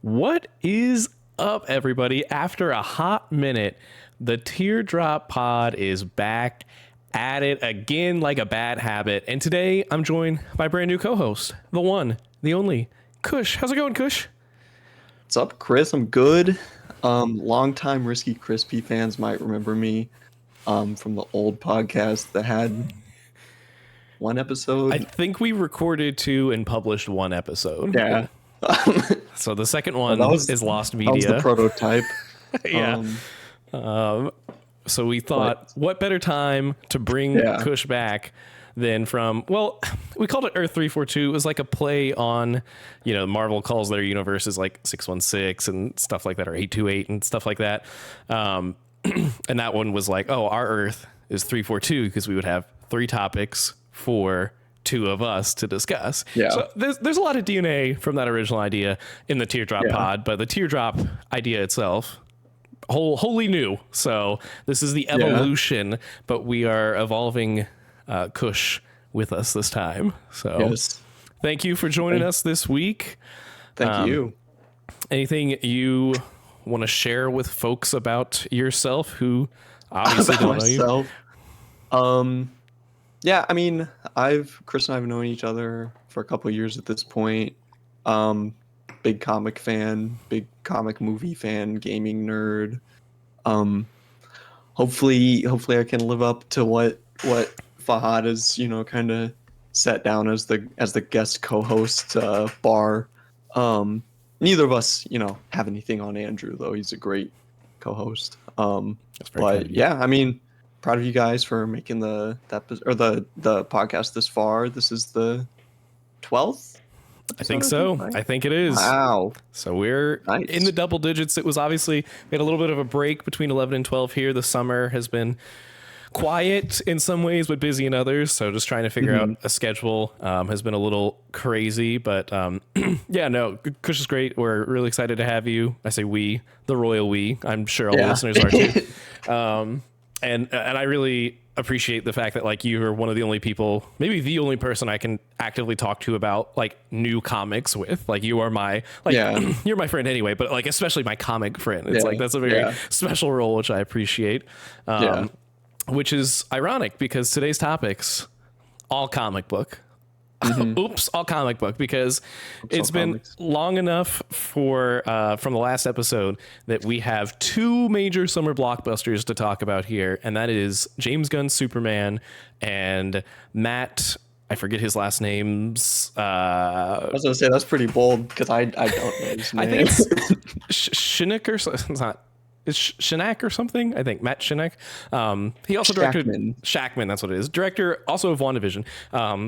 What is up, everybody? After a hot minute, the Teardrop Pod is back at it again like a bad habit. And today I'm joined by brand new co-host, the one, the only, Kush. How's it going, Kush? What's up, Chris? I'm good. Longtime Risky Crispy fans might remember me from the old podcast that had one episode. I think we recorded 2 and published 1 episode. Yeah. So the second one is Lost Media. That was the prototype. Yeah. So we thought, what better time to bring Kush back than from, well, we called it Earth 342. It was like a play on, Marvel calls their universes like 616 and stuff like that, or 828 and stuff like that. And that one was like, oh, our Earth is 342 because we would have 3 topics for 2 of us to discuss. Yeah. So there's a lot of DNA from that original idea in the Teardrop Pod, but the Teardrop idea itself, wholly new. So this is the evolution, but we are evolving Kush with us this time. So thank you for joining us this week. Thank you. Anything you want to share with folks about yourself who obviously don't know you? Yeah, I mean, Chris and I have known each other for a couple of years at this point. Big comic fan, big comic movie fan, gaming nerd. Hopefully I can live up to what Fahad is, kind of set down as the guest co-host bar. Neither of us, have anything on Andrew though. He's a great co-host. But yeah, I mean, proud of you guys for making the podcast this far. This is the 12th. I think so. I think it is. Wow. So we're in the double digits. It was obviously, we had a little bit of a break between 11 and 12 here. The summer has been quiet in some ways, but busy in others. So just trying to figure out a schedule has been a little crazy. But yeah, no, Kush is great. We're really excited to have you. I say we, the royal we. I'm sure all the listeners are too. And I really appreciate the fact that like you are one of the only people, maybe the only person I can actively talk to about like new comics with. Like you are my you're my friend anyway, but like especially my comic friend. It's like that's a very special role, which I appreciate. Which is ironic because today's topics all comic book. Oops, all comic book, because it's been long enough for from the last episode that we have 2 major summer blockbusters to talk about here, and that is James Gunn's Superman and Matt, I forget his last names. I was gonna say that's pretty bold because I don't know his name. I think it's Shinik or something. It's not. It's Shinak or something. I think Matt Shinak. He also directed Shackman. That's what it is. Director also of WandaVision,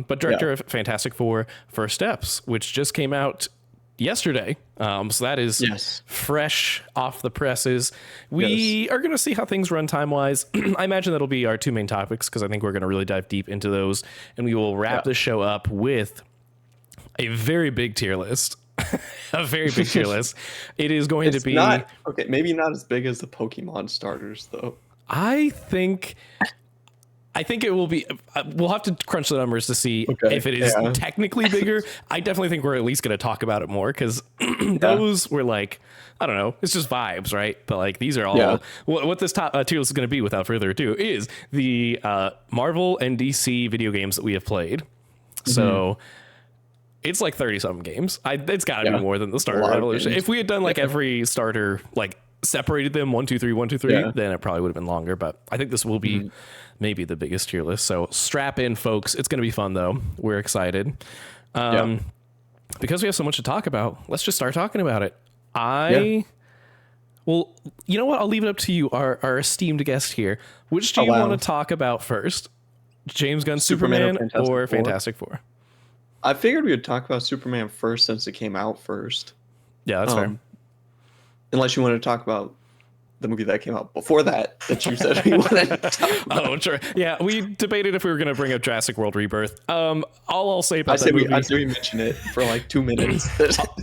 but director of Fantastic Four: First Steps, which just came out yesterday. So that is fresh off the presses. We are going to see how things run time wise. I imagine that'll be our 2 main topics because I think we're going to really dive deep into those, and we will wrap the show up with a very big tier list. A very big tier list. It is going to be maybe not as big as the Pokemon starters though. I think it will be. We'll have to crunch the numbers to see if it is technically bigger. I definitely think we're at least going to talk about it more because those were like, I don't know, it's just vibes, right? But like these are all what this top tier list is going to be. Without further ado, is the Marvel and DC video games that we have played. So. It's like 30 something games. It's got to be more than the starter revolution. If we had done like every starter, like separated them 1, 2, 3, 1, 2, 3, then it probably would have been longer. But I think this will be maybe the biggest tier list. So strap in, folks. It's going to be fun, though. We're excited. Because we have so much to talk about, let's just start talking about it. Well, you know what? I'll leave it up to you, our esteemed guest here. Which do you want to talk about first? James Gunn's Superman or Fantastic Four? I figured we would talk about Superman first since it came out first. Yeah, that's fair. Unless you want to talk about the movie that came out before that you said we wanted to talk about. Oh, sure. Yeah, we debated if we were going to bring up Jurassic World Rebirth. All I'll say about that movie... I say we mention it for like 2 minutes.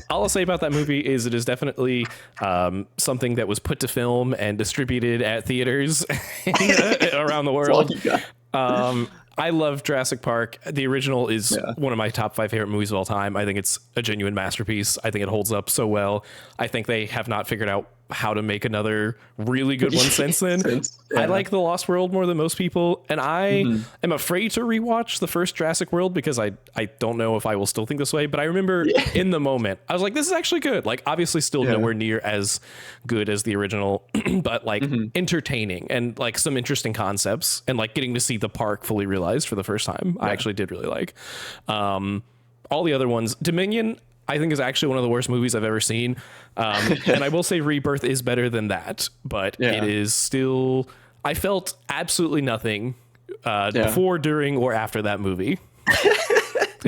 All I'll say about that movie is it is definitely something that was put to film and distributed at theaters around the world. I love Jurassic Park. The original is one of my top 5 favorite movies of all time. I think it's a genuine masterpiece. I think it holds up so well. I think they have not figured out how to make another really good one since then. I like The Lost World more than most people, and I am afraid to rewatch the first Jurassic World because I don't know if I will still think this way, but I remember in the moment I was like, this is actually good. Like, obviously still nowhere near as good as the original, but like entertaining and like some interesting concepts, and like getting to see the park fully realized for the first time. I actually did really like all the other ones. Dominion, I think, is actually one of the worst movies I've ever seen. And I will say Rebirth is better than that, but it is still, I felt absolutely nothing before, during, or after that movie.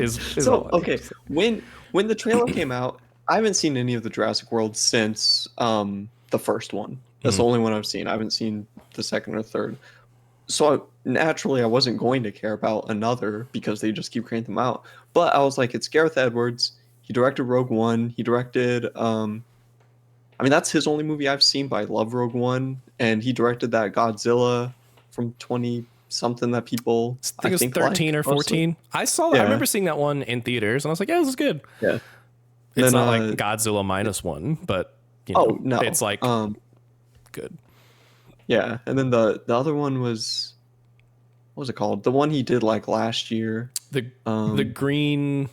So, okay, when the trailer came out, I haven't seen any of the Jurassic World since the first one. That's the only one I've seen. I haven't seen the second or third. So naturally, I wasn't going to care about another because they just keep cranking them out. But I was like, it's Gareth Edwards. He directed Rogue One. He directed, I mean, that's his only movie I've seen, but I love Rogue One. And he directed that Godzilla from 20-something that people, I think it was 13 or 14. Mostly. I saw that. I remember seeing that one in theaters, and I was like, yeah, this is good. Yeah. It's not like Godzilla -1, but, you know, no. It's like good. Yeah. And then the other one was, what was it called? The one he did like last year. The green...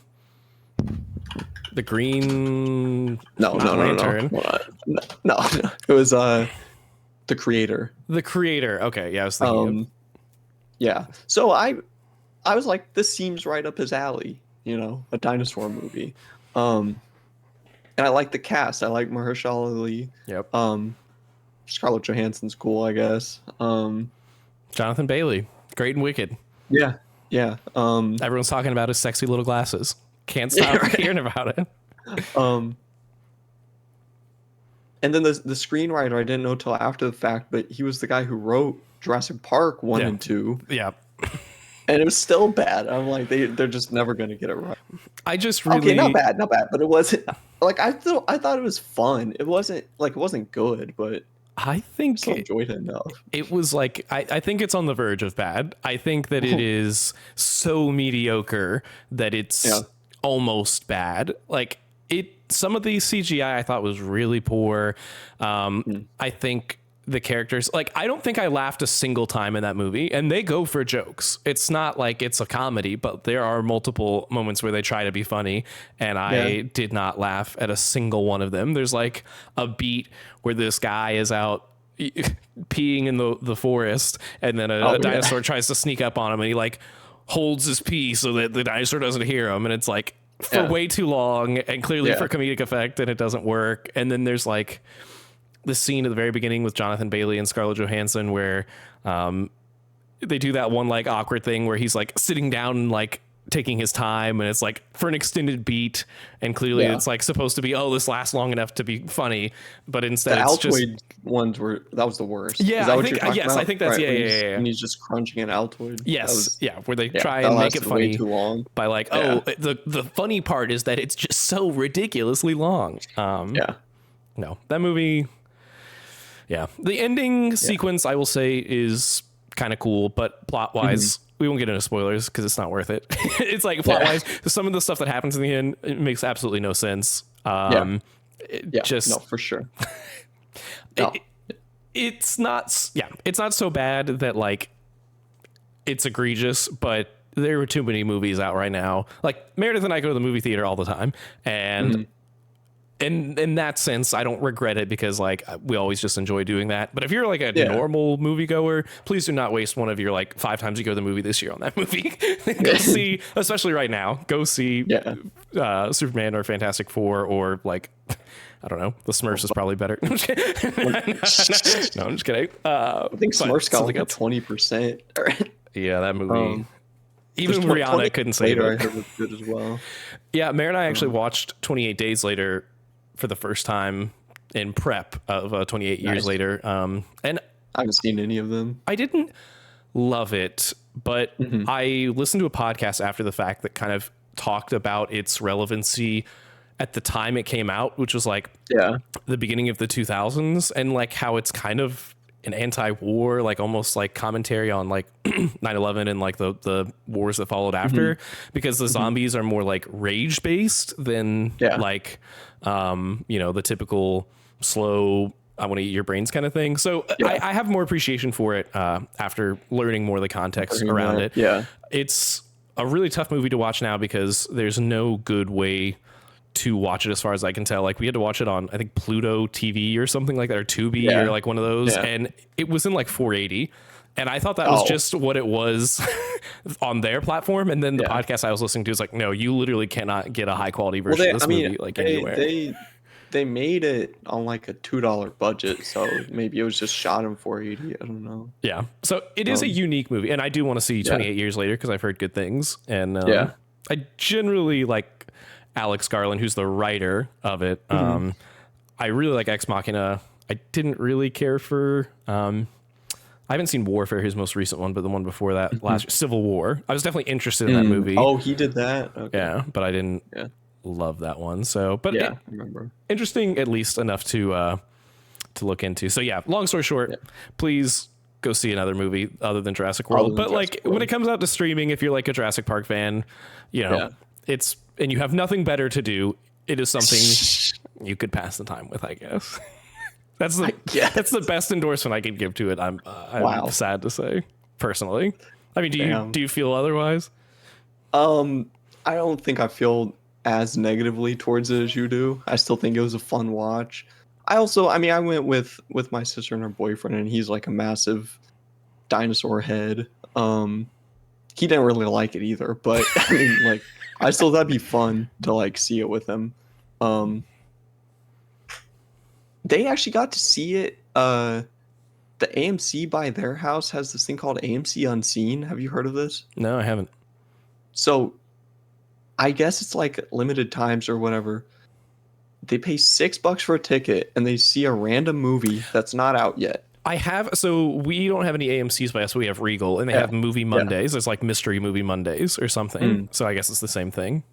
No. It was The Creator. The Creator. Okay, yeah, I was thinking. Yeah. So I was like, this seems right up his alley. You know, a dinosaur movie. And I like the cast. I like Mahershala Ali. Yep. Scarlett Johansson's cool, I guess. Jonathan Bailey, great and wicked. Yeah. Yeah. Everyone's talking about his sexy little glasses. Can't stop hearing about it. And then the screenwriter, I didn't know till after the fact, but he was the guy who wrote Jurassic Park 1 and 2. Yeah. And it was still bad. I'm like, they're just never gonna get it right. I just really not bad, but it wasn't like I thought it was fun. It wasn't good, but I think still enjoyed it enough. It was like I think it's on the verge of bad. I think that it is so mediocre that it's almost bad. Like some of the CGI I thought was really poor. I think the characters, like, I don't think I laughed a single time in that movie, and they go for jokes. It's not like it's a comedy, but there are multiple moments where they try to be funny, and I did not laugh at a single one of them. There's like a beat where this guy is out peeing in the forest, and then a dinosaur tries to sneak up on him, and he like holds his pee so that the dinosaur doesn't hear him, and it's like for way too long and clearly for comedic effect, and it doesn't work. And then there's like the scene at the very beginning with Jonathan Bailey and Scarlett Johansson where they do that one like awkward thing where he's like sitting down and like taking his time, and it's like for an extended beat, and clearly it's like supposed to be, oh, this lasts long enough to be funny, but instead the it's Altoid just ones that was the worst. Yeah, I think I think that's right, and he's just crunching an Altoid. Yes, where they try and make it funny too long by like, the funny part is that it's just so ridiculously long. No, that movie. Yeah, the ending sequence I will say is kind of cool, but plot wise. We won't get into spoilers because it's not worth it. It's like plot wise, some of the stuff that happens in the end, it makes absolutely no sense. Just no, for sure. It's not so bad that like it's egregious, but there are too many movies out right now. Like Meredith and I go to the movie theater all the time, and in that sense, I don't regret it because like we always just enjoy doing that. But if you're like a normal moviegoer, please do not waste one of your like 5 times you go to the movie this year on that movie. Go see, especially right now, go see Superman or Fantastic Four, or like, I don't know, the Smurfs is probably better. No, I'm just kidding. I think Smurfs got like a 20%. Yeah, that movie. Even Rihanna couldn't say it. I heard was good as well. Yeah, Mary and I actually watched 28 Days Later for the first time in prep of 28 years later. And I haven't seen any of them. I didn't love it, but I listened to a podcast after the fact that kind of talked about its relevancy at the time it came out, which was like the beginning of the 2000s, and like how it's kind of an anti-war, like almost like commentary on like 9/11 and like the wars that followed after, because the zombies are more like rage based than like the typical slow I want to eat your brains kind of thing. So I have more appreciation for it after learning more of the context around it. Yeah. It's a really tough movie to watch now because there's no good way to watch it as far as I can tell. Like we had to watch it on, I think, Pluto TV or something like that, or Tubi or like one of those. And it was in like 480. And I thought that was just what it was on their platform. And then the podcast I was listening to is like, no, you literally cannot get a high quality version of this movie like anywhere. They made it on like a $2 budget, so maybe it was just shot in 480. I don't know. Yeah, so it is a unique movie, and I do want to see 28 years later because I've heard good things. And I generally like Alex Garland, who's the writer of it. I really like Ex Machina. I didn't really care for. I haven't seen Warfare, his most recent one, but the one before that, last Civil War. I was definitely interested in that movie. Oh, he did that. Okay. Yeah, but I didn't. Love that one. So, but I remember. Interesting, at least enough to look into. So yeah, long story short, please go see another movie other than Jurassic World. But like when it comes out to streaming, if you're like a Jurassic Park fan, it's, and you have nothing better to do, it is something you could pass the time with, I guess. That's the best endorsement I could give to it. I'm sad to say, personally. I mean, do you feel otherwise? I don't think I feel as negatively towards it as you do. I still think it was a fun watch. I went with my sister and her boyfriend, and he's like a massive dinosaur head. He didn't really like it either, but I mean, like, I still thought it'd be fun to like see it with him. They actually got to see it. The AMC by their house has this thing called AMC Unseen. Have you heard of this? No, I haven't. So I guess it's like limited times or whatever. They pay $6 for a ticket and they see a random movie that's not out yet. So we don't have any AMCs by us. We have Regal, and they have Movie Mondays. There's like Mystery Movie Mondays or something. So I guess it's the same thing.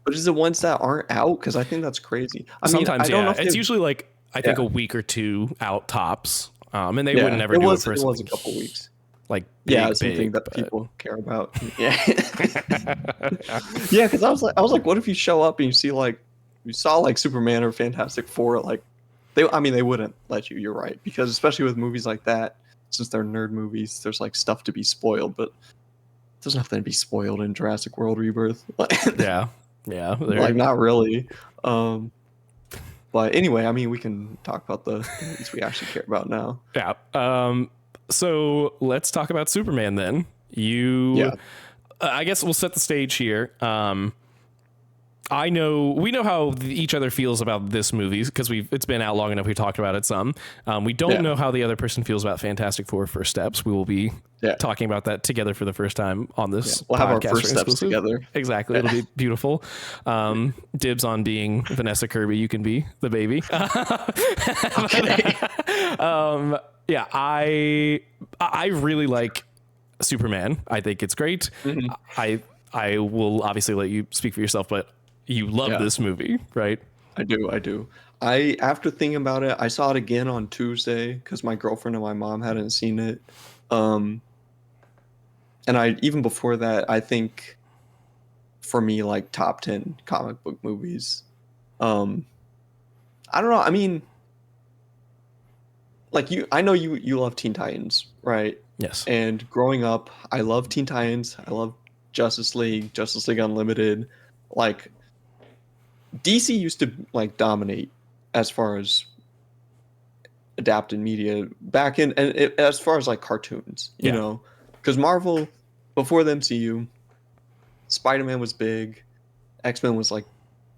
But is it ones that aren't out? Because I think that's crazy. Sometimes, I don't know if it's usually like, I think a week or two out tops. And they would never do it for it was a couple weeks. Like something that people care about. Yeah. Because I was like, what if you show up and you saw like Superman or Fantastic Four? Like, they wouldn't let you. You're right, because especially with movies like that, since they're nerd movies, there's like stuff to be spoiled, but there's nothing to be spoiled in Jurassic World Rebirth. Yeah. Like, not really. But anyway, I mean, we can talk about the movies we actually care about now. Yeah. So let's talk about Superman then. I guess we'll set the stage here. We know how each other feels about this movie because it's been out long enough. We talked about it some. We don't know how the other person feels about Fantastic Four First Steps. We will be talking about that together for the first time on this. We'll have our first steps together. Exactly. It'll be beautiful. Dibs on being Vanessa Kirby. You can be the baby. I really like Superman. I think it's great. I will obviously let you speak for yourself, but you love this movie, right? I do. After thinking about it, I saw it again on Tuesday because my girlfriend and my mom hadn't seen it. And even before that, I think for me, like, top 10 comic book movies. I don't know. I mean, like, I know you love Teen Titans, right? Yes. And growing up, I love Teen Titans. I love Justice League Unlimited. Like, DC used to like dominate as far as adapted media back in, and as far as like cartoons, you know, because Marvel before the MCU, Spider-Man was big, X-Men was like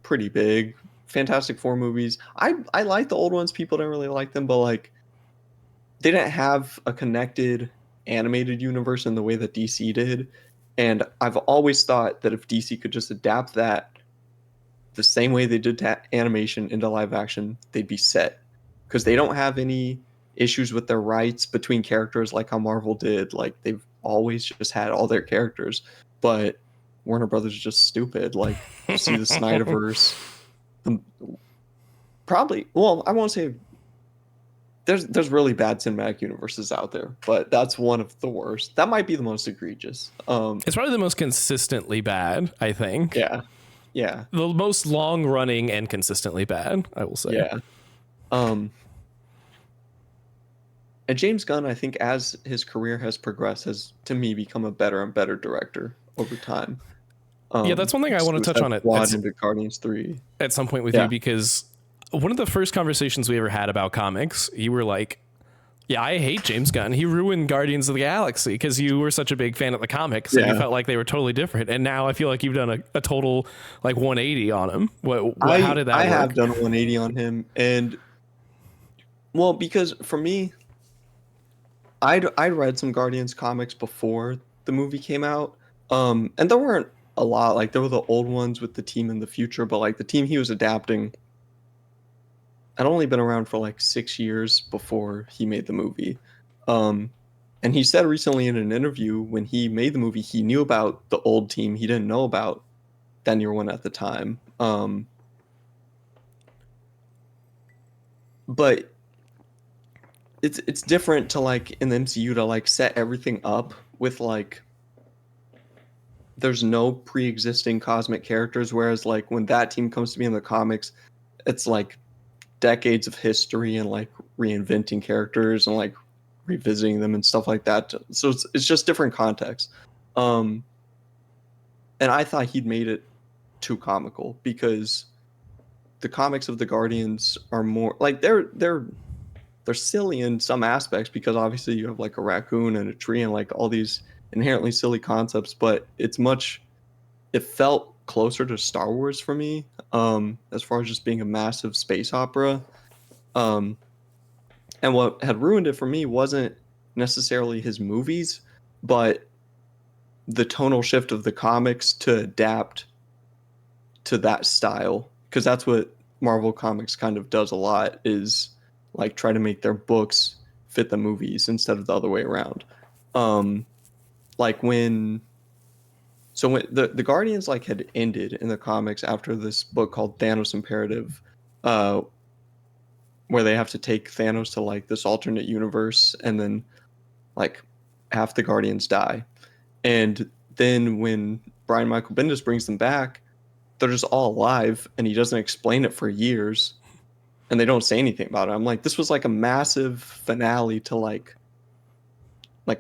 pretty big, Fantastic Four movies. I like the old ones. People didn't really like them, but like they didn't have a connected animated universe in the way that DC did. And I've always thought that if DC could just adapt that the same way they did animation into live action, they'd be set. Because they don't have any issues with their rights between characters like how Marvel did. Like, they've always just had all their characters. But Warner Brothers is just stupid. Like, you see the Snyderverse. I won't say there's really bad cinematic universes out there, but that's one of the worst. That might be the most egregious. It's probably the most consistently bad, I think. Yeah. Yeah. The most long running and consistently bad, I will say. Yeah. And James Gunn, I think, as his career has progressed, has to me become a better and better director over time. Yeah, that's one thing I want to touch on it into Guardians 3 at some point with you, because one of the first conversations we ever had about comics, you were like, yeah, I hate James Gunn. He ruined Guardians of the Galaxy, because you were such a big fan of the comics and you felt like they were totally different. And now I feel like you've done a total like 180 on him. How did that work? I have done a 180 on him. And well, because for me, I'd read some Guardians comics before the movie came out. And there weren't a lot. Like, there were the old ones with the team in the future, but like the team he was adapting had only been around for like 6 years before he made the movie. And he said recently in an interview, when he made the movie, he knew about the old team. He didn't know about that newer one at the time. But it's different to, like, in the MCU, to like set everything up with like there's no pre-existing cosmic characters, whereas like when that team comes to be in the comics, it's like decades of history and like reinventing characters and like revisiting them and stuff like that. So it's just different context. And I thought he'd made it too comical, because the comics of the Guardians are more like they're silly in some aspects, because obviously you have like a raccoon and a tree and like all these inherently silly concepts, but it felt closer to Star Wars for me, as far as just being a massive space opera. And what had ruined it for me wasn't necessarily his movies, but the tonal shift of the comics to adapt to that style, because that's what Marvel Comics kind of does a lot, is like try to make their books fit the movies instead of the other way around. Like when the Guardians like had ended in the comics after this book called Thanos Imperative, where they have to take Thanos to like this alternate universe, and then like half the Guardians die. And then when Brian Michael Bendis brings them back, they're just all alive, and he doesn't explain it for years, and they don't say anything about it. I'm like, this was like a massive finale to like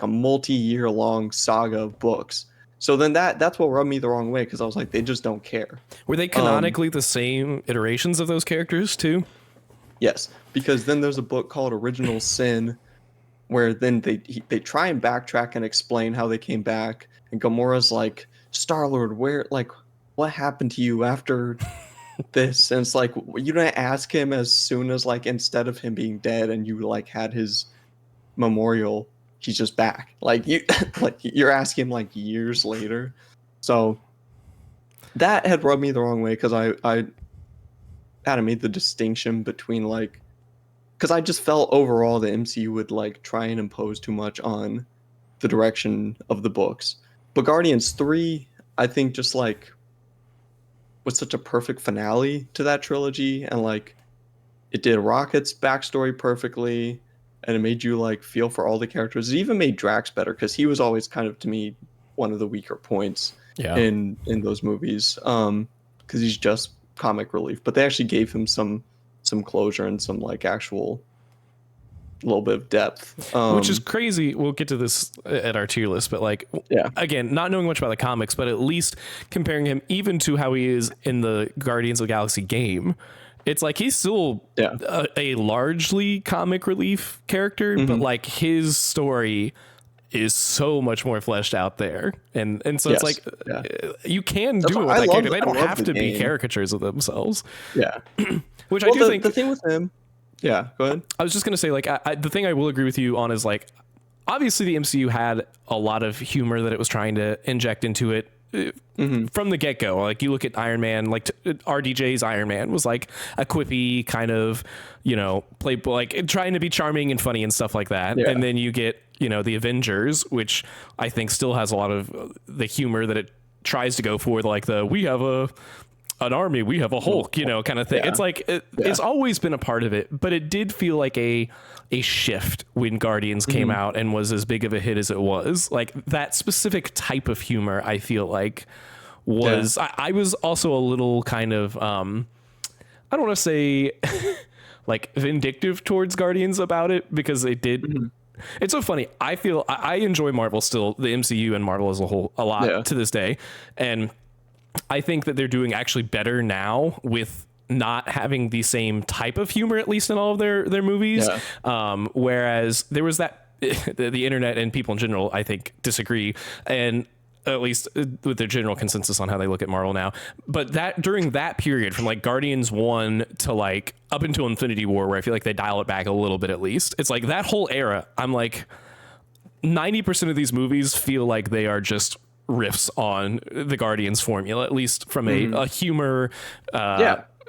a multi-year long saga of books. So then that's what rubbed me the wrong way, because I was like, they just don't care. Were they canonically the same iterations of those characters too? Yes, because then there's a book called Original Sin, where then they try and backtrack and explain how they came back, and Gamora's like, Star-Lord, what happened to you after this? And it's like, you didn't ask him as soon as, like, instead of him being dead and you like had his memorial, he's just back. Like, you're asking him like years later. So that had rubbed me the wrong way, because I kind of made the distinction between like, because I just felt overall the MCU would like try and impose too much on the direction of the books. But Guardians 3, I think, just like was such a perfect finale to that trilogy, and like it did Rocket's backstory perfectly, and it made you like feel for all the characters. It even made Drax better, because he was always kind of, to me, one of the weaker points in those movies, because he's just comic relief. But they actually gave him some closure and some like actual little bit of depth, which is crazy. We'll get to this at our tier list, but like, again, not knowing much about the comics, but at least comparing him even to how he is in the Guardians of the Galaxy game, it's like he's still a largely comic relief character, but like his story is so much more fleshed out there, and so it's like you can do it with that character. They don't have to be caricatures of themselves. Which I do think the thing with him. Yeah, go ahead. I was just gonna say, like, the thing I will agree with you on is like, obviously the MCU had a lot of humor that it was trying to inject into it from the get-go. Like, you look at Iron Man, like RDJ's Iron Man was like a quippy kind of, play, like trying to be charming and funny and stuff like that. And then you get, the Avengers, which I think still has a lot of the humor that it tries to go for, like we have a an army, we have a Hulk, you know, kind of thing. Yeah. It's like it's always been a part of it, but it did feel like a shift when Guardians came out and was as big of a hit as it was. Like that specific type of humor, I feel like was I was also a little kind of I don't want to say like vindictive towards Guardians about it, because it did. It's so funny. I feel I enjoy Marvel still, the MCU and Marvel as a whole, a lot to this day. And I think that they're doing actually better now with not having the same type of humor, at least in all of their movies. Whereas there was that the internet and people in general, I think, disagree. And at least with their general consensus on how they look at Marvel now. But that during that period from like Guardians 1 to like up until Infinity War, where I feel like they dial it back a little bit at least, it's like that whole era, I'm like 90% of these movies feel like they are just riffs on the Guardians formula, at least from a humor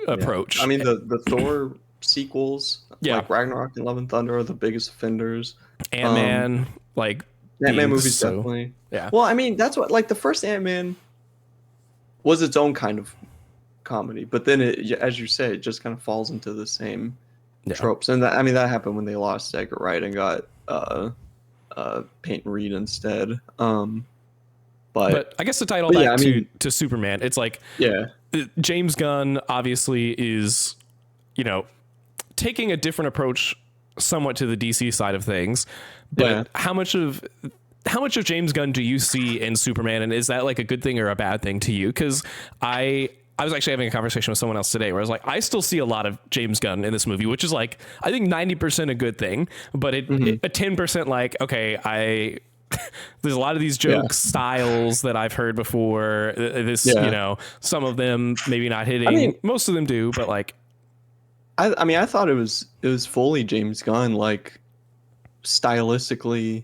approach. I mean, the Thor sequels, like Ragnarok and Love and Thunder, are the biggest offenders. Ant-Man, like Ant-Man movies, definitely. Yeah. Well, I mean, that's what, like, the first Ant-Man was its own kind of comedy, but then it, as you say, it just kind of falls into the same tropes. And that, I mean, that happened when they lost Edgar Wright and got Peyton Reed instead. But I guess to tie it all back to Superman, it's like James Gunn obviously is, you know, taking a different approach somewhat to the DC side of things, but how much of James Gunn do you see in Superman, and is that like a good thing or a bad thing to you? Because I was actually having a conversation with someone else today where I was like, I still see a lot of James Gunn in this movie, which is like, I think 90% a good thing, but a 10% like, okay, there's a lot of these joke styles that I've heard before. This, you know, some of them maybe not hitting. I mean, most of them do, but like, I mean, I thought it was fully James Gunn, like stylistically.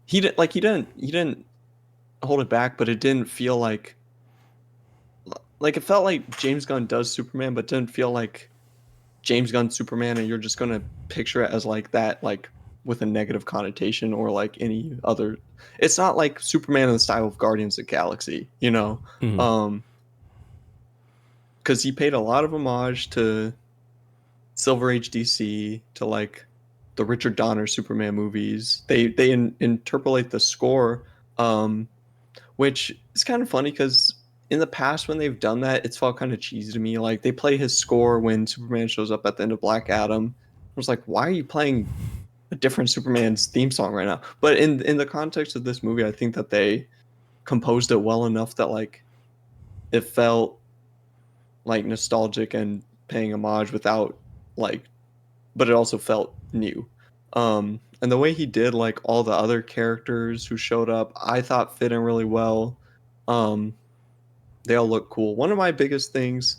He didn't hold it back, but it didn't feel like it felt like James Gunn does Superman, but didn't feel like James Gunn Superman, and you're just gonna picture it as like that, like with a negative connotation or like any other. It's not like Superman in the style of Guardians of the Galaxy, you know, because he paid a lot of homage to Silver Age DC, to like the Richard Donner Superman movies. They interpolate the score, which is kind of funny because in the past when they've done that, it's felt kind of cheesy to me. Like they play his score when Superman shows up at the end of Black Adam. I was like, why are you playing a different Superman's theme song right now? But in the context of this movie, I think that they composed it well enough that like it felt like nostalgic and paying homage without like, but it also felt new. And the way he did like all the other characters who showed up, I thought fit in really well. They all look cool. One of my biggest things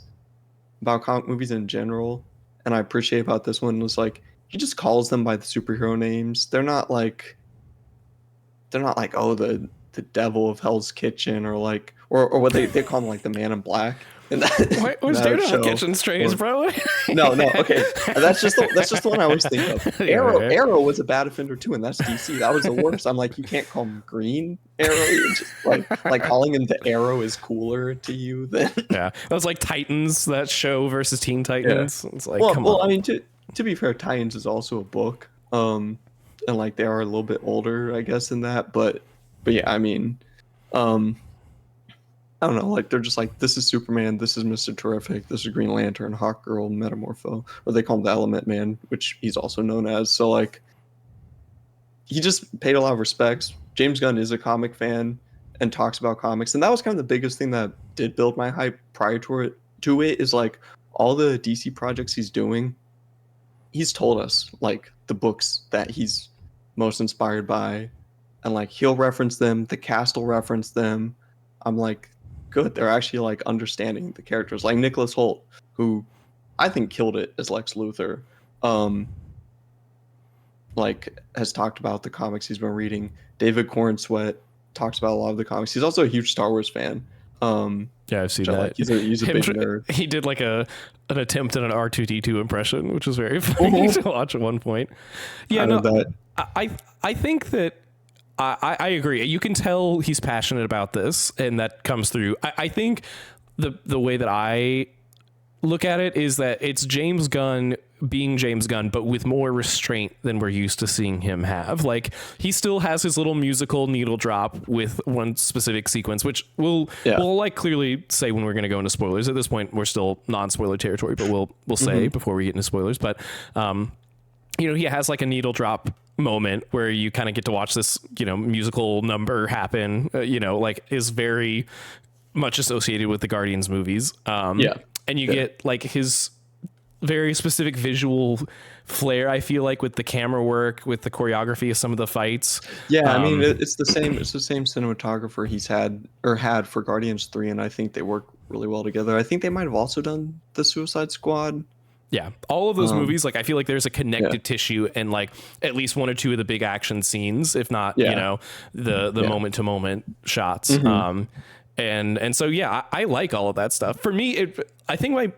about comic movies in general, and I appreciate about this one, was like he just calls them by the superhero names. They're not like oh, the devil of Hell's Kitchen, or like or what they call him, like the Man in Black. Where's Daredevil Kitchen Strays, bro? No, okay. That's just the one I always think of. Arrow was a bad offender too, and that's DC. That was the worst. I'm like, you can't call him Green Arrow. Just like calling him the Arrow is cooler to you than that was like Titans, that show versus Teen Titans. It's like, come on. I mean, to be fair, Titans is also a book, and like they are a little bit older, I guess, in that. But yeah, I mean, I don't know, like they're just like, this is Superman, this is Mr. Terrific, this is Green Lantern, Hawkgirl, Metamorpho, or they call him the Element Man, which he's also known as. So like, he just paid a lot of respects. James Gunn is a comic fan and talks about comics, and that was kind of the biggest thing that did build my hype prior to it is like all the DC projects he's doing. He's told us like the books that he's most inspired by, and like he'll reference them, the cast will reference them. I'm like, good, they're actually like understanding the characters. Like Nicholas Hoult, who I think killed it as Lex Luthor, like has talked about the comics he's been reading. David Cornsweet talks about a lot of the comics. He's also a huge Star Wars fan. Yeah, I've seen that. Like. He's a big nerd. He did like an attempt at an R2D2 impression, which was very funny to watch at one point. Yeah, I think that I agree. You can tell he's passionate about this, and that comes through. I think the way that I look at it is that it's James Gunn being James Gunn, but with more restraint than we're used to seeing him have. Like, he still has his little musical needle drop with one specific sequence, which we'll like clearly say when we're going to go into spoilers. At this point, we're still non-spoiler territory, but we'll say before we get into spoilers. But you know, he has like a needle drop moment where you kind of get to watch this, you know, musical number happen. You know, like, is very much associated with the Guardians movies. And you get like his very specific visual flair, I feel like, with the camera work, with the choreography of some of the fights. I mean, it's the same cinematographer he's had for Guardians 3, and I think they work really well together. I think they might have also done the Suicide Squad. Yeah, all of those movies, like, I feel like there's a connective tissue and like at least one or two of the big action scenes, if not, you know, the moment to moment shots. And so, yeah, I like all of that stuff. For me, I think my,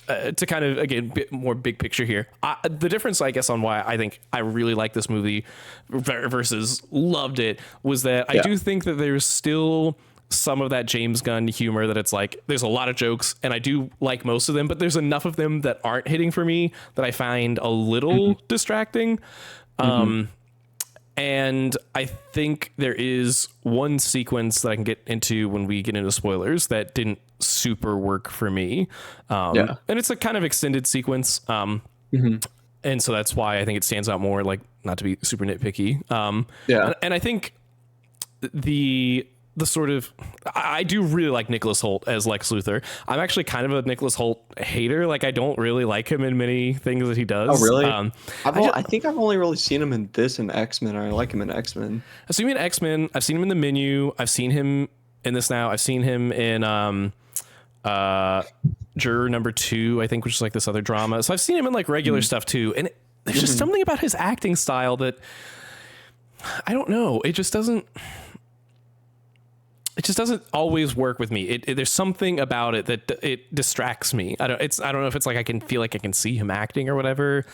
to kind of, again, bit more big picture here, the difference, I guess, on why I think I really like this movie versus loved it was that I do think that there's still some of that James Gunn humor that it's like, there's a lot of jokes and I do like most of them, but there's enough of them that aren't hitting for me that I find a little distracting. And I think there is one sequence that I can get into when we get into spoilers that didn't super work for me. And it's a kind of extended sequence. And so that's why I think it stands out more, like, not to be super nitpicky. And I think the sort of, I do really like Nicholas Hoult as Lex Luthor. I'm actually kind of a Nicholas Hoult hater. Like, I don't really like him in many things that he does. Oh, really? I think I've only really seen him in this and X-Men. I like him in X-Men. I've seen him in X-Men. I've seen him in The Menu. I've seen him in this now. I've seen him in Juror Number 2, I think, which is like this other drama. So I've seen him in like regular stuff too. And there's just something about his acting style that, I don't know. It just doesn't always work with me. There's something about it that it distracts me. I don't know if it's like I can feel like I can see him acting or whatever,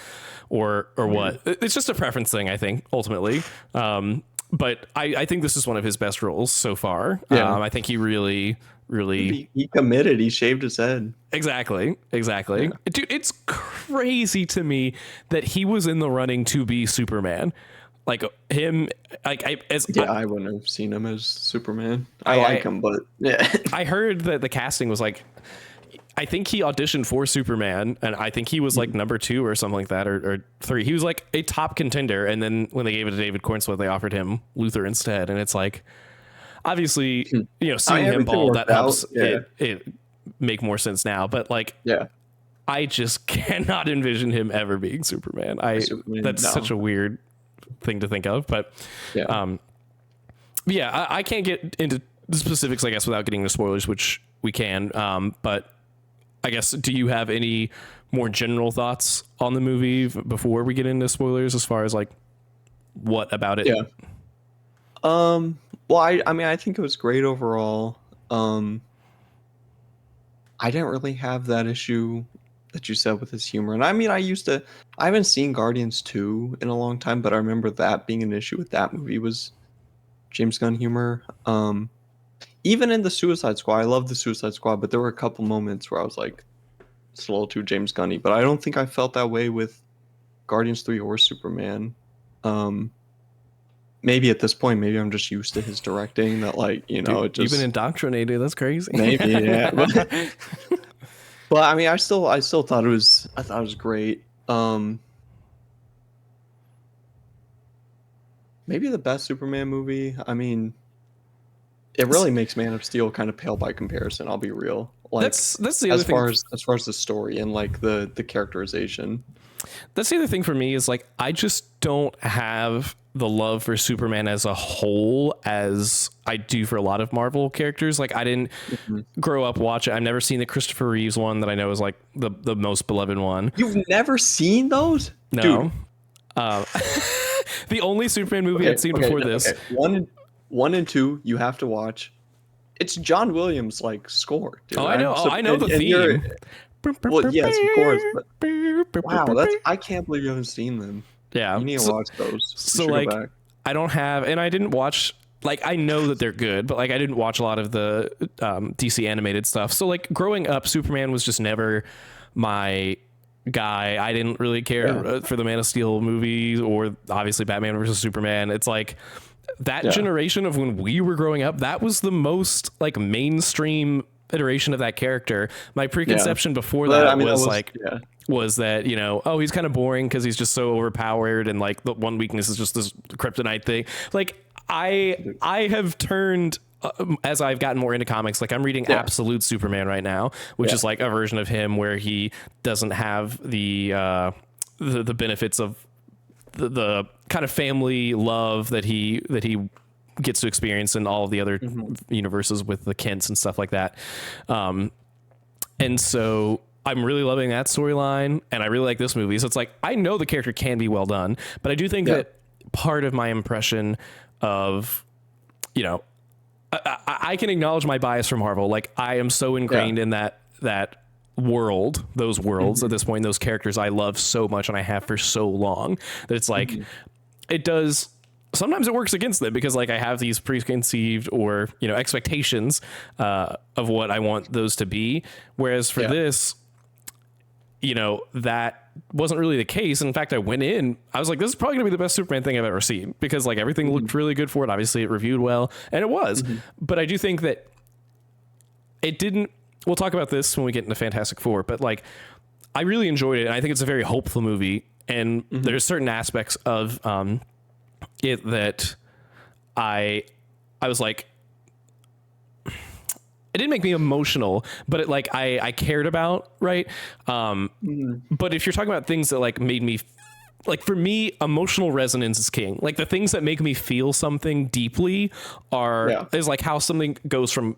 or what. It's just a preference thing, I think, ultimately. But I think this is one of his best roles so far. I think he really he committed. He shaved his head. Exactly. Dude, it's crazy to me that he was in the running to be Superman. Like him, like I wouldn't have seen him as Superman. I like him, but I heard that the casting was like, I think he auditioned for Superman, and I think he was like number 2 or something like that, or 3. He was like a top contender, and then when they gave it to David Cornswell, they offered him Luthor instead, and it's like, obviously, you know, seeing him bald, that helps it make more sense now, but like, I just cannot envision him ever being Superman. That's such a weird thing to think of, but I can't get into the specifics, I guess, without getting into spoilers, which we can, but I guess, do you have any more general thoughts on the movie before we get into spoilers, as far as like what about it? Well, I mean, I think it was great overall. I didn't really have that issue that you said with his humor. And I mean, I haven't seen Guardians 2 in a long time, but I remember that being an issue with that movie was James Gunn humor. Even in the Suicide Squad, I love the Suicide Squad, but there were a couple moments where I was like, it's a little too James Gunny. But I don't think I felt that way with Guardians 3 or Superman. Maybe at this point, maybe I'm just used to his directing, that, like, you know, Dude, you've been indoctrinated. That's crazy. Maybe, yeah. But I mean, I still thought it was great. Maybe the best Superman movie. I mean, it really makes Man of Steel kind of pale by comparison. I'll be real. Like, that's the other thing. As far as the story and like the characterization. That's the other thing for me, is like, I just don't have the love for Superman as a whole as I do for a lot of Marvel characters. Like, I didn't grow up watching. I've never seen the Christopher Reeves one that I know is like the most beloved one. You've never seen those? No. The only Superman movie I'd seen before this. Okay. 1 and 2 you have to watch. It's John Williams' like score, dude. Oh, I know. I know the theme. Well, yes, of course. But, wow, I can't believe you haven't seen them. Yeah, you need to watch those. So like, I don't have, and I didn't watch like I know that they're good, but like I didn't watch a lot of the DC animated stuff. So like growing up, Superman was just never my guy. I didn't really care for the Man of Steel movies or obviously Batman versus Superman. It's like that generation of when we were growing up, that was the most like mainstream iteration of that character. My preconception before that was that, you know, oh, he's kind of boring because he's just so overpowered and like the one weakness is just this kryptonite thing. Like I have turned as I've gotten more into comics, like I'm reading Absolute Superman right now, which is like a version of him where he doesn't have the benefits of the kind of family love that he gets to experience in all of the other universes with the Kents and stuff like that. And so I'm really loving that storyline and I really like this movie. So it's like, I know the character can be well done, but I do think that part of my impression of, you know, I can acknowledge my bias from Marvel. Like I am so ingrained in that world, those worlds at this point, those characters I love so much and I have for so long that it's like, it does. Sometimes it works against them because like I have these preconceived or, you know, expectations of what I want those to be. Whereas for this, you know, that wasn't really the case. In fact, I went in, I was like, this is probably gonna be the best Superman thing I've ever seen because like everything looked really good for it. Obviously it reviewed well and it was, but I do think that it didn't, we'll talk about this when we get into Fantastic Four, but like, I really enjoyed it. And I think it's a very hopeful movie. And there's certain aspects of, it that I was like, it didn't make me emotional, but it like I cared about, right? But if you're talking about things that like made me like, for me, emotional resonance is king. Like the things that make me feel something deeply is like how something goes from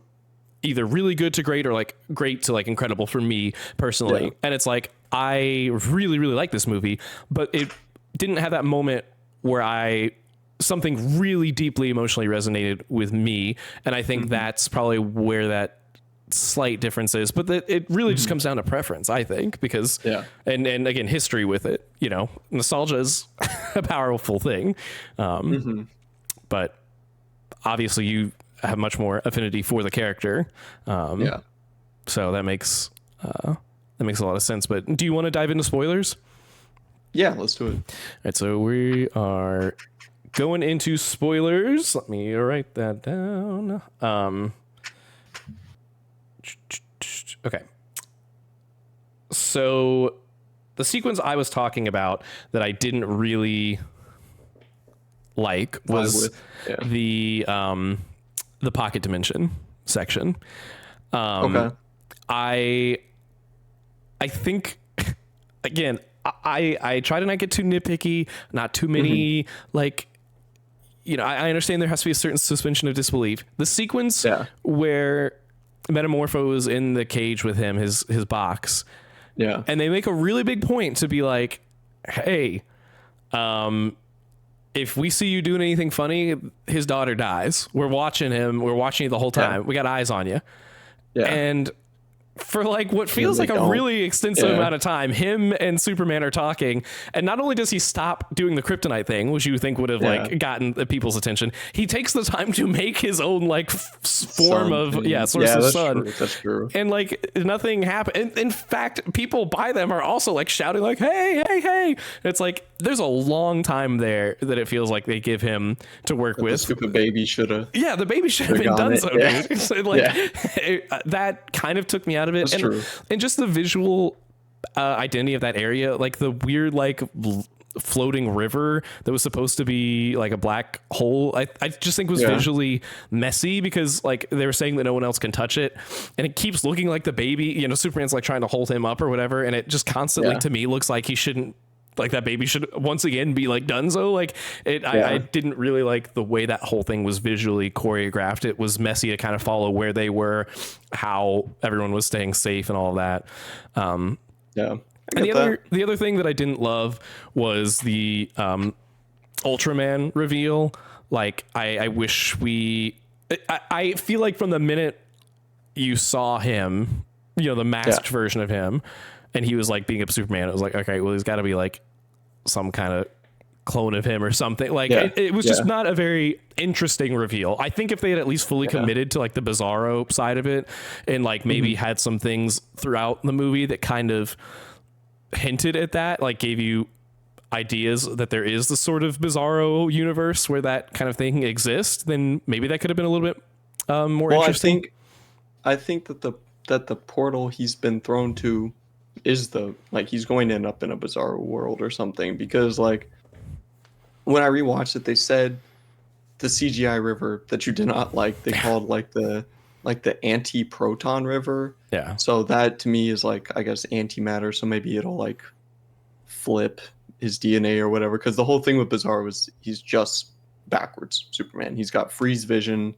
either really good to great or like great to like incredible for me personally. And it's like, I really, really like this movie, but it didn't have that moment where something really deeply emotionally resonated with me. And I think that's probably where that slight difference is, but it really just comes down to preference, I think, because, and again, history with it, you know, nostalgia is a powerful thing. But obviously you have much more affinity for the character. So that makes a lot of sense, but do you want to dive into spoilers? Yeah, let's do it. All right. So we are going into spoilers. Let me write that down. Okay. So the sequence I was talking about that I didn't really like was the pocket dimension section. I think again, I try to not get too nitpicky, not too many like, you know, I understand there has to be a certain suspension of disbelief. The sequence where Metamorpho is in the cage with him, his box. And they make a really big point to be like, hey, if we see you doing anything funny, his daughter dies. We're watching him. We're watching you the whole time. We got eyes on you. And for like what feels like a really extensive amount of time, him and Superman are talking, and not only does he stop doing the kryptonite thing, which you think would have like gotten the people's attention, he takes the time to make his own like form of source of sun. That's true. And like nothing happened. In fact, people by them are also like shouting like, hey. It's like there's a long time there that it feels like they give him to work with. The stupid baby should have. Yeah, the baby should have been done so. Dude. So, like that kind of took me out of it. And just the visual identity of that area, like the weird like floating river that was supposed to be like a black hole, I just think was visually messy because like they were saying that no one else can touch it, and it keeps looking like the baby, you know, Superman's like trying to hold him up or whatever, and it just constantly to me looks like he shouldn't, like that baby should once again be like Dunzo. Like it, I didn't really like the way that whole thing was visually choreographed. It was messy to kind of follow where they were, how everyone was staying safe and all of that. And the other thing that I didn't love was the Ultraman reveal. Like I wish I feel like from the minute you saw him, you know, the masked version of him, and he was like being a Superman, it was like, okay, well, he's got to be like some kind of clone of him or something. Like it was Yeah. just not a very interesting reveal. I think if they had at least fully committed to like the Bizarro side of it and like maybe had some things throughout the movie that kind of hinted at that, like gave you ideas that there is the sort of Bizarro universe where that kind of thing exists, then maybe that could have been a little bit more interesting. I think that the portal he's been thrown to is he's going to end up in a Bizarro world or something, because like when I rewatched it, they said the CGI river that you did not like, they called like the anti-proton river. Yeah. So that to me is like, I guess, antimatter. So maybe it'll like flip his DNA or whatever. Because the whole thing with Bizarro is he's just backwards Superman. He's got freeze vision,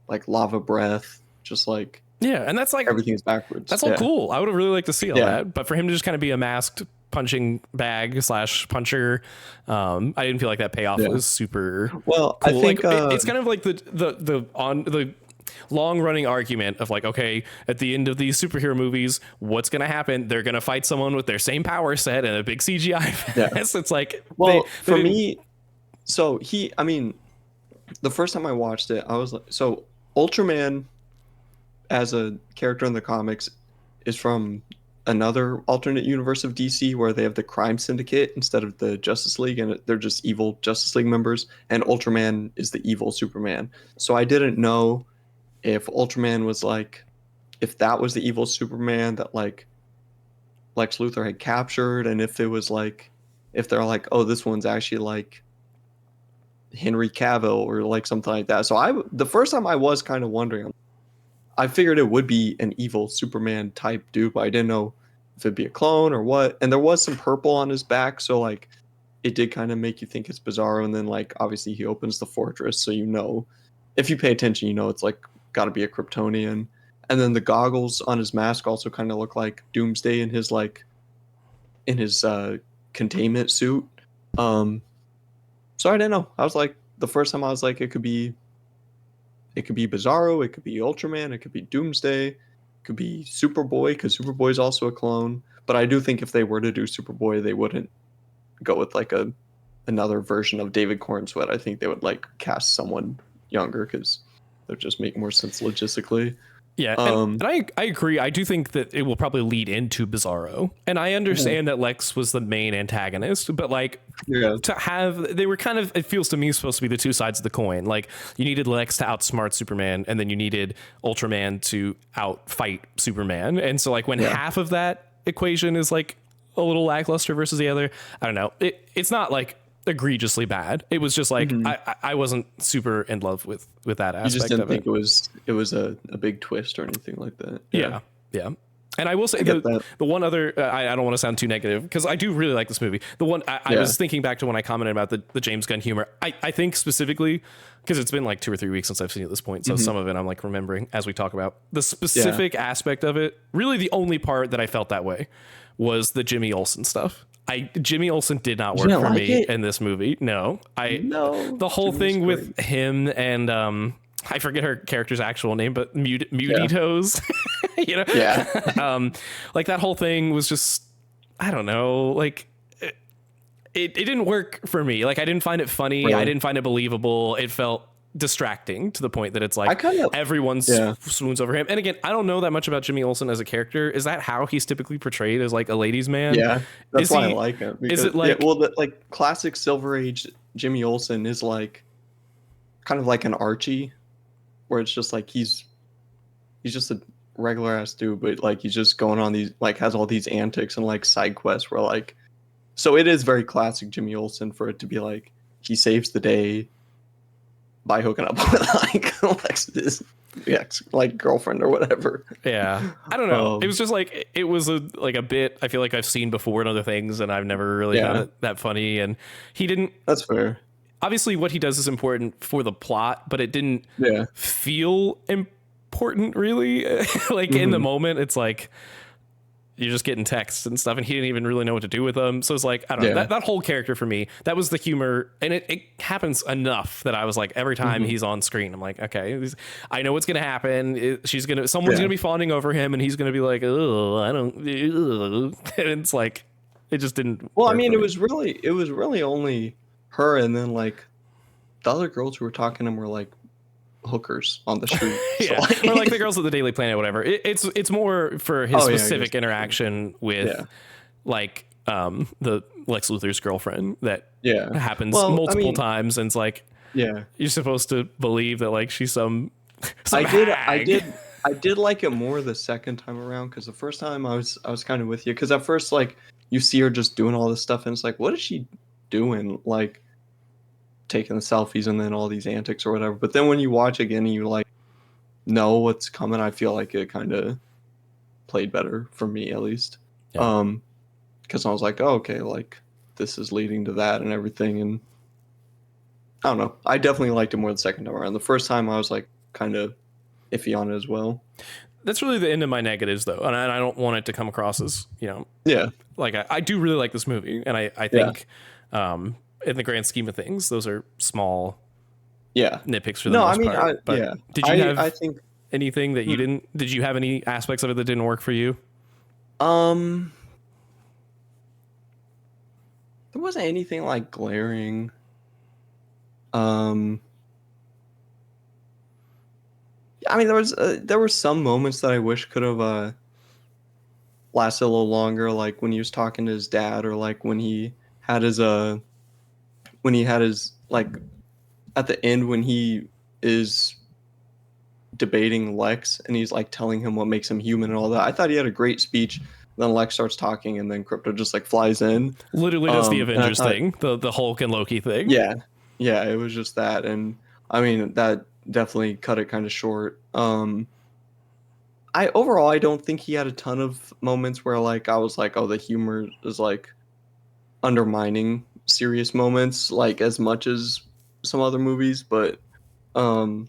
like lava breath, just like and that's like everything is backwards. That's all cool. I would have really liked to see all that, but for him to just kind of be a masked punching bag / puncher, I didn't feel like that payoff was super well cool. I think like, it's kind of like the long running argument of like, okay, at the end of these superhero movies, what's going to happen? They're going to fight someone with their same power set and a big CGI vest. It's like, well, for me, so I mean, the first time I watched it, I was like, so Ultraman as a character in the comics is from another alternate universe of DC where they have the crime syndicate instead of the Justice League, and they're just evil Justice League members, and Ultraman is the evil Superman. So I didn't know if Ultraman was like, if that was the evil Superman that like Lex Luthor had captured, and if it was like, if they're like, oh, this one's actually like Henry Cavill or like something like that. So the first time I was kind of wondering, I figured it would be an evil Superman type dude, but I didn't know if it'd be a clone or what. And there was some purple on his back, so like it did kind of make you think it's Bizarro. And then like obviously he opens the fortress, so you know, if you pay attention, you know it's like got to be a Kryptonian. And then the goggles on his mask also kind of look like Doomsday in his containment suit. So I didn't know. I was like, the first time I was like, it could be Bizarro, it could be Ultraman, it could be Doomsday, it could be Superboy, because Superboy is also a clone. But I do think if they were to do Superboy, they wouldn't go with like another version of David Cornsweet. I think they would like cast someone younger, because that would just make more sense logistically. Yeah, and I agree. I do think that it will probably lead into Bizarro, and I understand that Lex was the main antagonist, but like to have, they were kind of, it feels to me supposed to be the two sides of the coin. Like you needed Lex to outsmart Superman, and then you needed Ultraman to outfight Superman, and so like when half of that equation is like a little lackluster versus the other, I don't know. It's not like egregiously bad. It was just like I wasn't super in love with that aspect. You just didn't of think it was a big twist or anything like that. Yeah. And I will say the one other, I don't want to sound too negative because I do really like this movie. The one I was thinking back to when I commented about the James Gunn humor. I think specifically because it's been like 2 or 3 weeks since I've seen it at this point, so some of it I'm like remembering as we talk about the specific aspect of it. Really, the only part that I felt that way was the Jimmy Olsen stuff. Jimmy Olsen did not work for me in this movie. No, the whole thing with him and I forget her character's actual name, but Muty Toes, you know? Yeah. Like that whole thing was just, I don't know, like it didn't work for me. Like I didn't find it funny. Really? I didn't find it believable. It felt distracting to the point that it's like everyone swoons over him. And again, I don't know that much about Jimmy Olsen as a character. Is that how he's typically portrayed, as like a ladies' man? Yeah, that's why I like him. Because, is it like like classic Silver Age Jimmy Olsen is like kind of like an Archie, where it's just like he's just a regular ass dude, but like he's just going on these, like has all these antics and like side quests where like, so it is very classic Jimmy Olsen for it to be like he saves the day by hooking up with like Alexis, like girlfriend or whatever. Yeah, I don't know. It was just like it was a bit I feel like I've seen before in other things, and I've never really found it that funny. And he didn't. That's fair. Obviously, what he does is important for the plot, but it didn't feel important really. Like in the moment, it's like you're just getting texts and stuff, and he didn't even really know what to do with them. So it's like, I don't know, that whole character for me, that was the humor, and it happens enough that I was like, every time he's on screen, I'm like, okay, I know what's gonna happen. Someone's gonna be fawning over him, and he's gonna be like, oh, I don't, and it's like, it just didn't. Well, I mean, it was really only her, and then like the other girls who were talking to him were like hookers on the street. Yeah, or like the girls at the Daily Planet, whatever. It's more for his specific interaction with like the Lex Luthor's girlfriend that happens multiple times, and it's like you're supposed to believe that like she's some I did like it more the second time around, because the first time I was kind of with you, because at first like you see her just doing all this stuff and it's like, what is she doing, like taking the selfies and then all these antics or whatever. But then when you watch again and you like know what's coming, I feel like it kind of played better for me, at least. Because I was like, oh, okay, like this is leading to that and everything. And I don't know, I definitely liked it more the second time around. The first time I was like kind of iffy on it as well. That's really the end of my negatives, though, and I don't want it to come across as, you know, like I do really like this movie, and I think in the grand scheme of things, those are small nitpicks for the most part. But did you have I think anything that you didn't? Did you have any aspects of it that didn't work for you? There wasn't anything like glaring. I mean, there were some moments that I wish could have lasted a little longer, like when he was talking to his dad, or like when he had his like at the end when he is debating Lex and he's like telling him what makes him human and all that. I thought he had a great speech. Then Lex starts talking and then Crypto just like flies in. Literally does the Avengers thing, the Hulk and Loki thing. Yeah, it was just that, and I mean that definitely cut it kind of short. I don't think he had a ton of moments where like I was like, oh, the humor is like undermining serious moments like as much as some other movies, but yeah,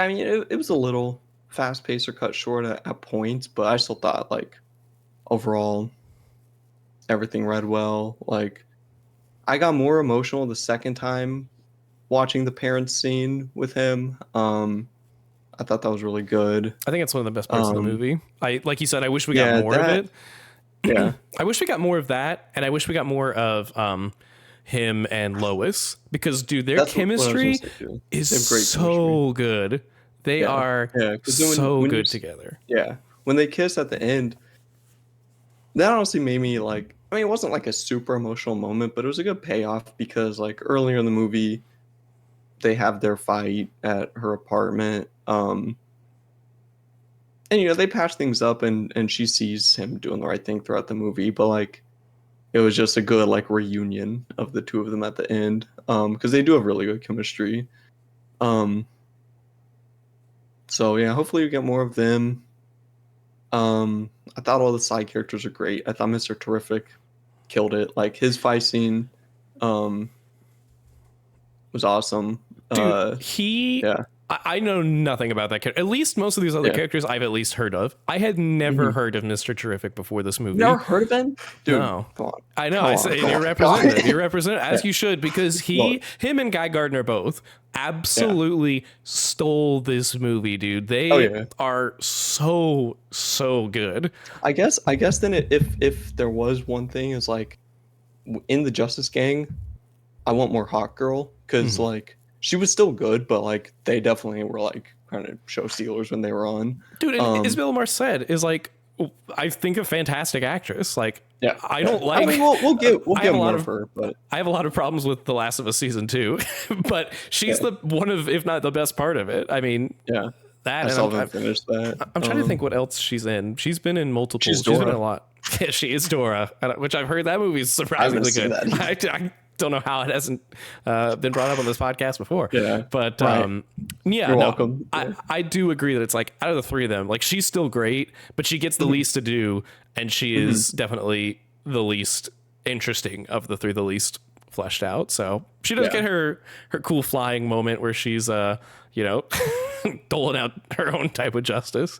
I mean it was a little fast paced or cut short at points, but I still thought like overall everything read well. Like I got more emotional the second time watching the parents scene with him. I thought that was really good. I think it's one of the best parts of the movie. Like you said, I wish we got more of it. Yeah. I wish we got more of that, and I wish we got more of him and Lois, because dude, their chemistry is so good. They are so good together. Yeah. When they kiss at the end, that honestly made me like, I mean, it wasn't like a super emotional moment, but it was a good payoff, because like earlier in the movie they have their fight at her apartment. And you know, they patch things up and she sees him doing the right thing throughout the movie, but like it was just a good like reunion of the two of them at the end. Because they do have really good chemistry. So yeah, hopefully we get more of them. I thought all the side characters are great. I thought Mr. Terrific killed it. Like his fight scene was awesome. Dude, I know nothing about that character. At least most of these other characters I've at least heard of. I had never heard of Mr. Terrific before this movie. Never heard of him? Dude, no. Come on. I know. You're represented. You're represented as you should, because him and Guy Gardner both absolutely stole this movie, dude. They are so good. I guess then if there was one thing, is like in the Justice Gang, I want more Hawk Girl, because like she was still good, but like they definitely were like kind of show stealers when they were on. Dude, and Isabella Marcet is like, I think, a fantastic actress. Like, I don't like. I mean, we'll get more of her, but I have a lot of problems with The Last of Us season 2, but she's the one of, if not the best part of it. I mean, that. I still haven't finished that. I'm trying to think what else she's in. She's been in multiple. She's been in a lot. Yeah, she is Dora, which I've heard that movie is surprisingly good. I don't know how it hasn't been brought up on this podcast before. Yeah, but you're welcome. I do agree that it's like, out of the three of them, like she's still great, but she gets the least to do, and she is definitely the least interesting of the three, the least fleshed out. So she does get her cool flying moment where she's doling out her own type of justice.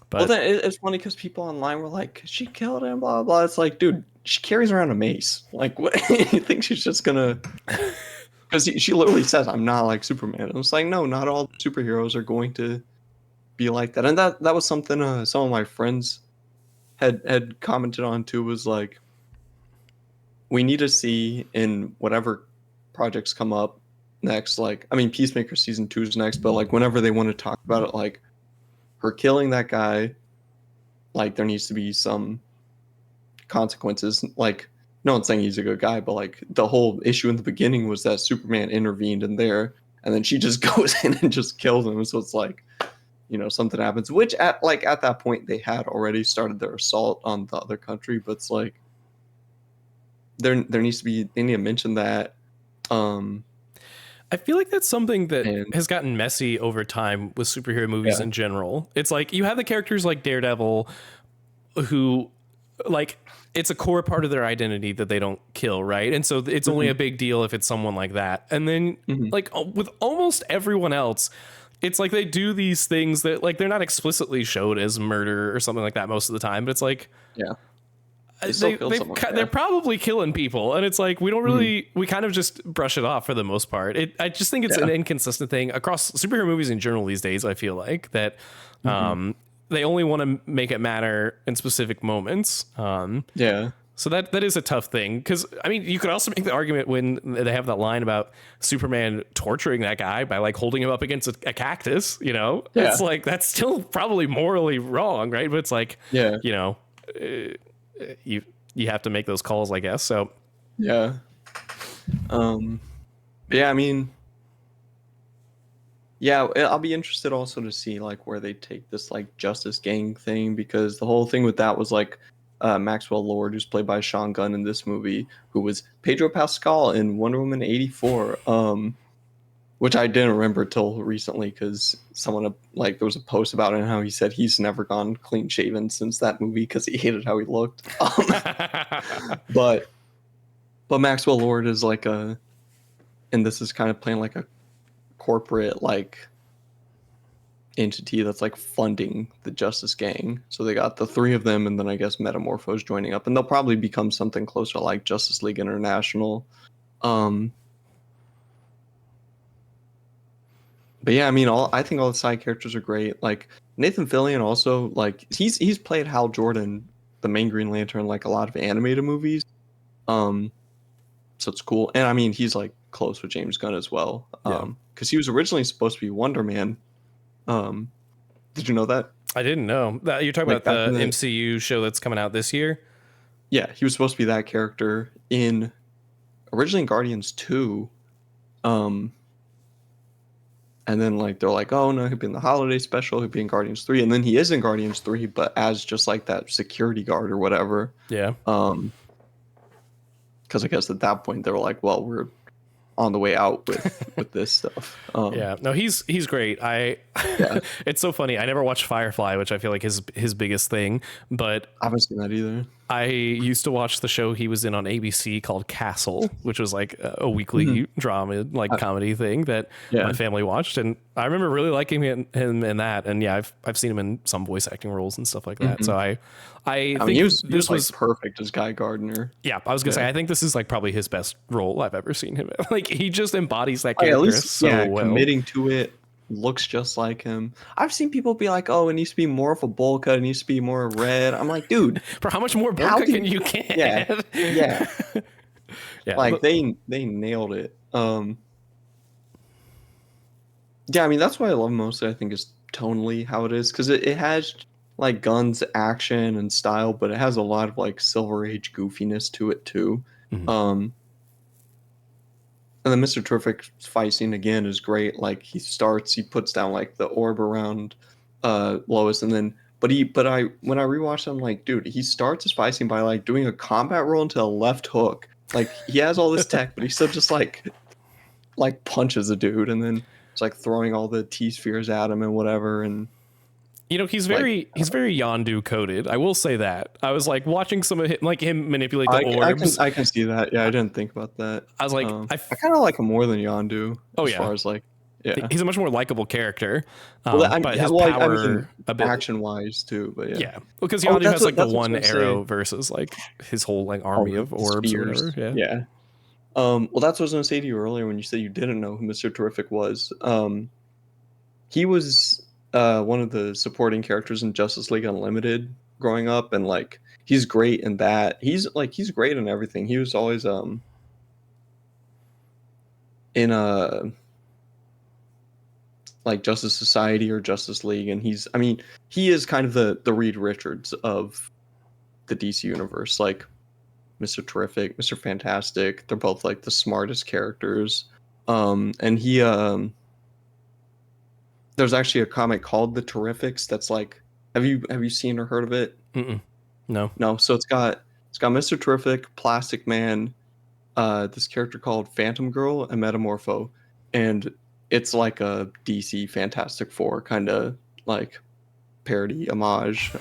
But well, then it's funny because people online were like, she killed him, blah, blah. It's like, dude, she carries around a mace. Like, what? You think she's just gonna... Because she literally says, I'm not like Superman. And it's like, no, not all superheroes are going to be like that. And that was something some of my friends had commented on too, was like, we need to see in whatever projects come up next. Like, I mean, Peacemaker season 2 is next, but like whenever they want to talk about it, like her killing that guy, like there needs to be some consequences. Like, no one's saying he's a good guy, but like the whole issue in the beginning was that Superman intervened in there, and then she just goes in and just kills him. So it's like, you know, something happens. Which at that point they had already started their assault on the other country, but it's like there needs to be, they need to mention that. I feel like that's something that And has gotten messy over time with superhero movies yeah. in general. It's like you have the characters like Daredevil who, like, it's a core part of their identity that they don't kill, right? And so it's only a big deal if it's someone like that. And then like with almost everyone else, it's like they do these things that like they're not explicitly showed as murder or something like that most of the time, but it's like Yeah. they're probably killing people, and it's like we don't really we kind of just brush it off for the most part. I just think it's an inconsistent thing across superhero movies in general these days. I feel like that they only want to make it matter in specific moments. Yeah. So that is a tough thing, because I mean you could also make the argument when they have that line about Superman torturing that guy by like holding him up against a cactus. You know, it's like that's still probably morally wrong, right? But it's like, you know. You have to make those calls, I guess. So yeah. Yeah, I mean, yeah, I'll be interested also to see like where they take this like Justice Gang thing, because the whole thing with that was like Maxwell Lord, who's played by Sean Gunn in this movie, who was Pedro Pascal in Wonder Woman 84. Which I didn't remember till recently, because someone like there was a post about it and how he said he's never gone clean shaven since that movie because he hated how he looked. But Maxwell Lord is like and this is kind of playing like a corporate like entity that's like funding the Justice Gang. So they got the three of them, and then I guess Metamorpho's joining up, and they'll probably become something closer like Justice League International. But yeah, I mean, I think all the side characters are great. Like Nathan Fillion also, like he's played Hal Jordan, the main Green Lantern, like a lot of animated movies. So it's cool. And I mean, he's like close with James Gunn as well. Because he was originally supposed to be Wonder Man. Did you know that? I didn't know that. You're talking Like about the MCU show that's coming out this year. Yeah, he was supposed to be that character in originally Guardians 2. And then like they're like, oh no, he'll be in the holiday special, he'll be in Guardians 3, and then he is in Guardians 3, but as just like that security guard or whatever. Yeah. Because I guess at that point they were like, well, we're on the way out with this stuff. Yeah, no, he's great. It's so funny. I never watched Firefly, which I feel like is his biggest thing, but I haven't seen that either. I used to watch the show he was in on ABC called Castle, which was like a weekly drama, like comedy thing that my family watched, and I remember really liking him in that. And yeah, I've seen him in some voice acting roles and stuff like that. So I think mean, he was like perfect as Guy Gardner. Yeah, I was gonna say I think this is like probably his best role I've ever seen him in. Like he just embodies that character well. Committing to it. Looks just like him. I've seen people be like, "Oh, it needs to be more of a bowl cut. It needs to be more red." I'm like, dude, for how much more bowl cut can you get? Yeah. Like they nailed it. Yeah, I mean that's what I love most. I think is tonally how it is, because it has like Gunn's action and style, but it has a lot of like Silver Age goofiness to it too. And then Mr. Terrific fight scene again is great. Like he puts down like the orb around Lois, and then when I rewatched it, I'm like, dude, he starts his fight scene by like doing a combat roll into a left hook. Like he has all this tech, but he still just like punches a dude, and then it's like throwing all the T spheres at him and whatever. And you know, he's very Yondu coded. I will say that. I was like watching some of him manipulate the orbs. I can see that. Yeah, I didn't think about that. I was like, I kind of like him more than Yondu. As far as like, yeah, he's a much more likable character. But his power, action wise too. But yeah, because Yondu has like the one arrow versus like his whole like army of orbs. Or whatever. Yeah. Well, that's what I was gonna say to you earlier when you said you didn't know who Mr. Terrific was. He was one of the supporting characters in Justice League Unlimited growing up, and like he's great in that. He's great in everything. He was always in a like Justice Society or Justice League, and he is kind of the Reed Richards of the DC universe, like Mr. Terrific, Mr. Fantastic. They're both like the smartest characters. And he there's actually a comic called The Terrifics that's like, have you seen or heard of it? Mm-mm. No. So it's got Mr. Terrific, Plastic Man, this character called Phantom Girl, and Metamorpho, and it's like a DC Fantastic Four kind of like parody homage.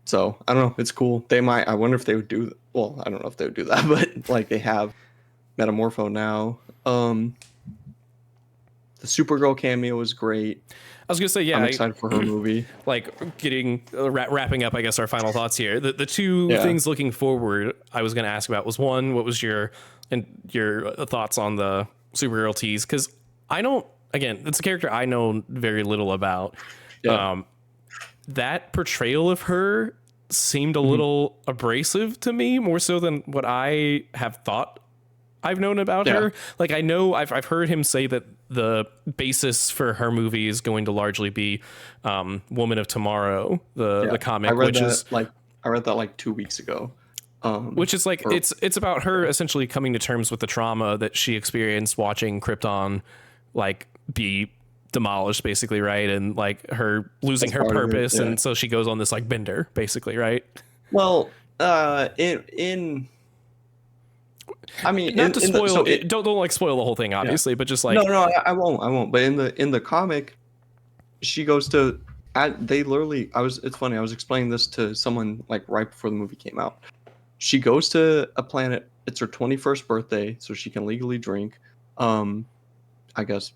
So I don't know, it's cool. They might. I wonder if they would do. Well, I don't know if they would do that, but like they have Metamorpho now. The Supergirl cameo was great. I was gonna say, yeah, I'm excited for her movie. Like getting wrapping up, I guess, our final thoughts here. The two things looking forward, I was gonna ask about was, one, what was your thoughts on the Supergirl tease? Because I don't. Again, it's a character I know very little about. Yeah. That portrayal of her seemed a little abrasive to me, more so than what I have thought I've known about her. Like, I know I've heard him say that the basis for her movie is going to largely be Woman of Tomorrow, the comic, I read that like 2 weeks ago. Which is like, it's about her essentially coming to terms with the trauma that she experienced watching Krypton like be demolished, basically, right? And like her losing her purpose, and so she goes on this like bender, basically, right? Well, not to spoil. Don't like spoil the whole thing, obviously, but just like no, I won't. But in the comic, she goes to. It's funny. I was explaining this to someone like right before the movie came out. She goes to a planet. It's her 21st birthday, so she can legally drink. I guess.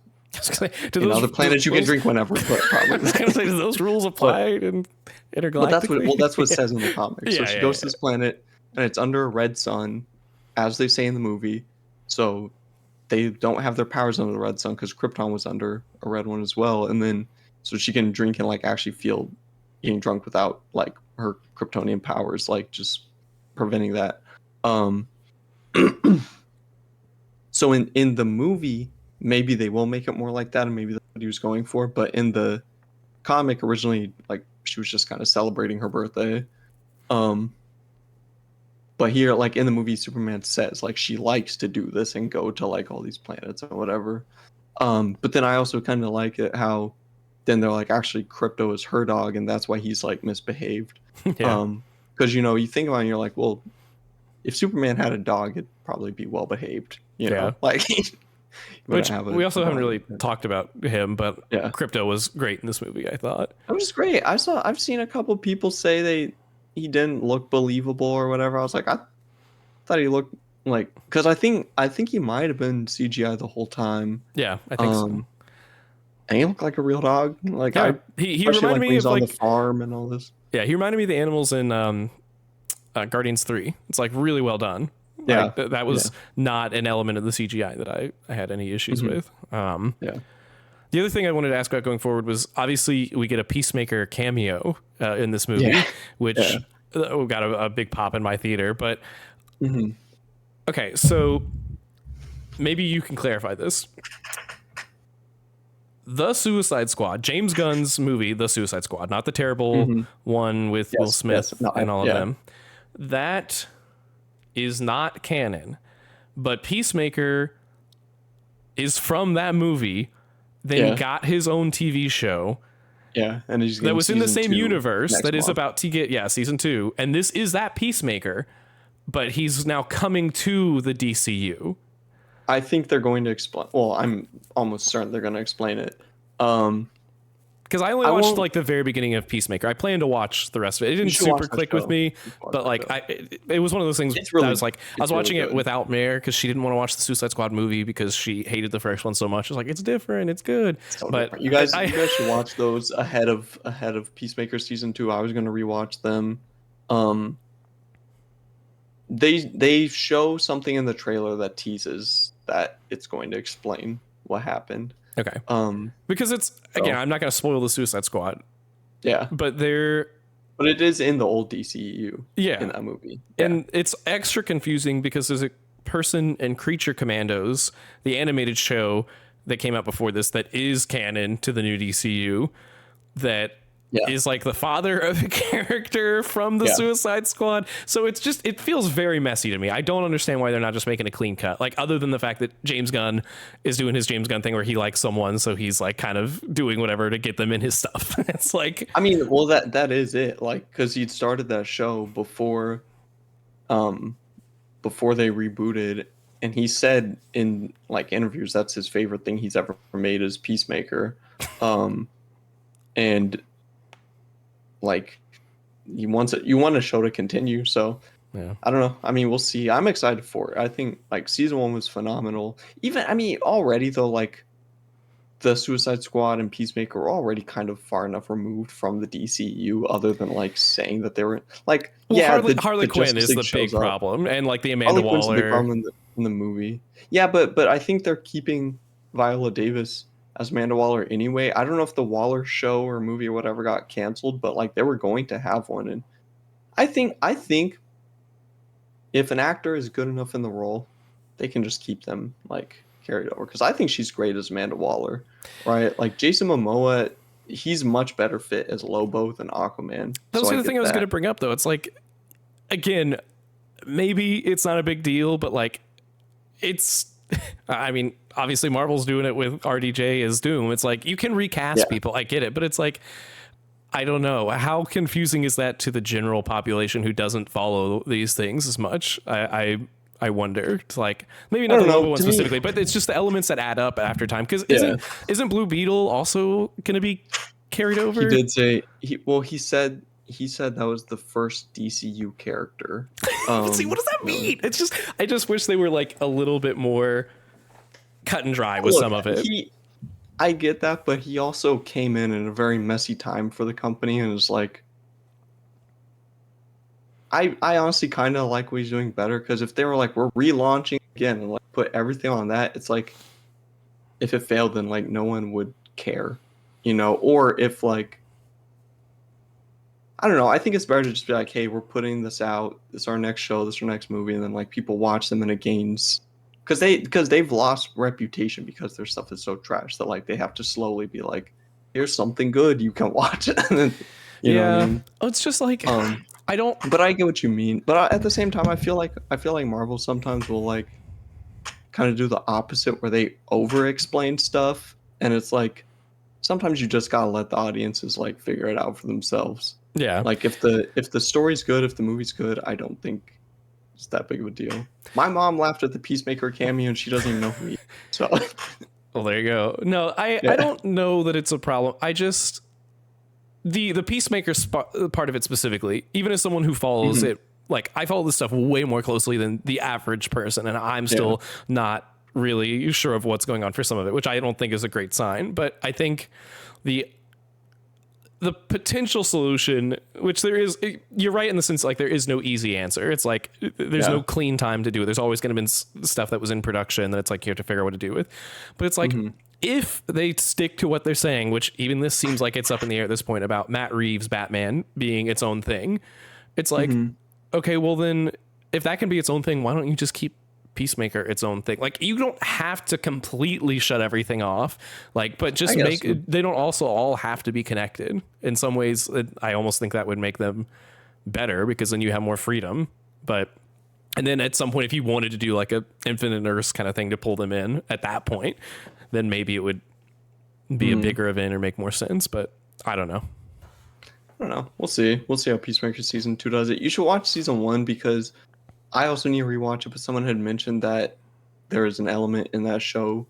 In other planets, you can drink whenever. But probably. I was gonna say, do those rules apply in intergalactically? That's what it says in the comic. So she goes to this planet, and it's under a red sun, as they say in the movie. So they don't have their powers under the red sun because Krypton was under a red one as well. And then so she can drink and like actually feel getting drunk without like her Kryptonian powers, like just preventing that. So in the movie, maybe they will make it more like that, and maybe that's what he was going for. But in the comic originally, like she was just kind of celebrating her birthday. But here, like in the movie, Superman says like she likes to do this and go to like all these planets or whatever. But then I also kind of like it how then they're like, actually Crypto is her dog, and that's why he's like misbehaved. Because you think about it, and you're like, well, if Superman had a dog, it'd probably be well behaved. You know, like. Which we also haven't really talked about him, but Crypto was great in this movie, I thought. It was great. I've seen a couple people say he didn't look believable or whatever. I was like, I thought he looked like, because I think he might have been CGI the whole time. Yeah, I think so. And he looked like a real dog. Like he reminded me of on like the farm and all this. Yeah, he reminded me of the animals in Guardians 3. It's like really well done. Yeah, like, that was not an element of the CGI that I had any issues with. The other thing I wanted to ask about going forward was, obviously we get a Peacemaker cameo in this movie, which got a big pop in my theater. But okay, so maybe you can clarify this. The Suicide Squad, James Gunn's movie, The Suicide Squad, not the terrible one with Will Smith and all of them. That is not canon, but Peacemaker is from that movie, then got his own TV show. Yeah, and he's that was in the same universe that is about to get season 2, and this is that Peacemaker, but he's now coming to the DCU. I think they're going to explain. Well, I'm almost certain they're going to explain it. Because I only watched like the very beginning of Peacemaker. I plan to watch the rest of it. It didn't super click with me, but like it was one of those things that I was like, I was watching it without Mare because she didn't want to watch the Suicide Squad movie because she hated the first one so much. It's like, it's different, it's good. But you guys should watch those ahead of Peacemaker season 2. I was going to rewatch them. They show something in the trailer that teases that it's going to explain what happened. Okay. Because it's, again, I'm not going to spoil the Suicide Squad. Yeah. But they're But it is in the old DCU in Yeah. that movie. Yeah. And it's extra confusing because there's a person in Creature Commandos, the animated show that came out before this, that is canon to the new DCU, that Yeah. is like the father of a character from the Yeah. Suicide Squad. So it's just, it feels very messy to me. I don't understand why they're not just making a clean cut. Like, other than the fact that James Gunn is doing his James Gunn thing where he likes someone, so he's like kind of doing whatever to get them in his stuff. It's like, I mean, well, that is it. Like, because he'd started that show um, before they rebooted, and he said in like interviews that's his favorite thing he's ever made is Peacemaker, and like you want a show to continue. So yeah. I don't know. I mean, we'll see. I'm excited for it. I think like season 1 was phenomenal. Even I mean, already though, like the Suicide Squad and Peacemaker were already kind of far enough removed from the DCU, other than like saying that they were like, Well, yeah, Harley the Quinn Justice is League the big shows up. problem, and like the Amanda Harley Quinn's a big Waller. problem in the movie. Yeah, but I think they're keeping Viola Davis as Amanda Waller anyway. I don't know if the Waller show or movie or whatever got canceled, but like they were going to have one, and I think if an actor is good enough in the role, they can just keep them like carried over. Because I think she's great as Amanda Waller, right? Like Jason Momoa, he's much better fit as Lobo than Aquaman. That was So the get thing I was that. going to bring up, though. It's like, again, maybe it's not a big deal, but like, it's. I mean, obviously, Marvel's doing it with RDJ as Doom. It's like you can recast Yeah. people. I get it, but it's like, I don't know. How confusing is that to the general population who doesn't follow these things as much? I wonder. It's like maybe not the don't know. Lobo one To me- specifically, but it's just the elements that add up after time. Because Yeah. isn't Blue Beetle also going to be carried over? He did say he said that was the first DCU character. See, what does that mean? It's just I just wish they were like a little bit more cut and dry with Look, some of it. I get that, but he also came in a very messy time for the company and was like, I honestly kind of like what he's doing better, because if they were like, we're relaunching again and like put everything on that, it's like if it failed, then like no one would care, or if like I don't know. I think it's better to just be like, hey, we're putting this out. This is our next show. This is our next movie, and then like people watch them and it gains because they've lost reputation because their stuff is so trash that like they have to slowly be like, here's something good you can watch. And then, you know what I mean? Oh, it's just like I don't. But I get what you mean. But at the same time, I feel like Marvel sometimes will like kind of do the opposite, where they over-explain stuff, and it's like sometimes you just gotta let the audiences like figure it out for themselves. Yeah. Like if the story's good, if the movie's good, I don't think it's that big of a deal. My mom laughed at the Peacemaker cameo, and she doesn't even know who he is. So, Well, there you go. No, I don't know that it's a problem. I just the Peacemaker part of it specifically, even as someone who follows it, like I follow this stuff way more closely than the average person, and I'm still not really sure of what's going on for some of it, which I don't think is a great sign. But I think the potential solution, which there is, you're right in the sense like there is no easy answer. It's like there's no clean time to do it. There's always going to be stuff that was in production that it's like you have to figure out what to do with. But it's like if they stick to what they're saying, which even this seems like it's up in the air at this point about Matt Reeves' Batman being its own thing, it's like, okay, well then if that can be its own thing, why don't you just keep Peacemaker its own thing? Like you don't have to completely shut everything off, like, but just make they don't also all have to be connected. In some ways I almost think that would make them better, because then you have more freedom. But and then at some point, if you wanted to do like a Infinite Earths kind of thing to pull them in at that point, then maybe it would be a bigger event or make more sense. But I don't know. We'll see how Peacemaker season 2 does it. You should watch season 1, because I also need to rewatch it, but someone had mentioned that there is an element in that show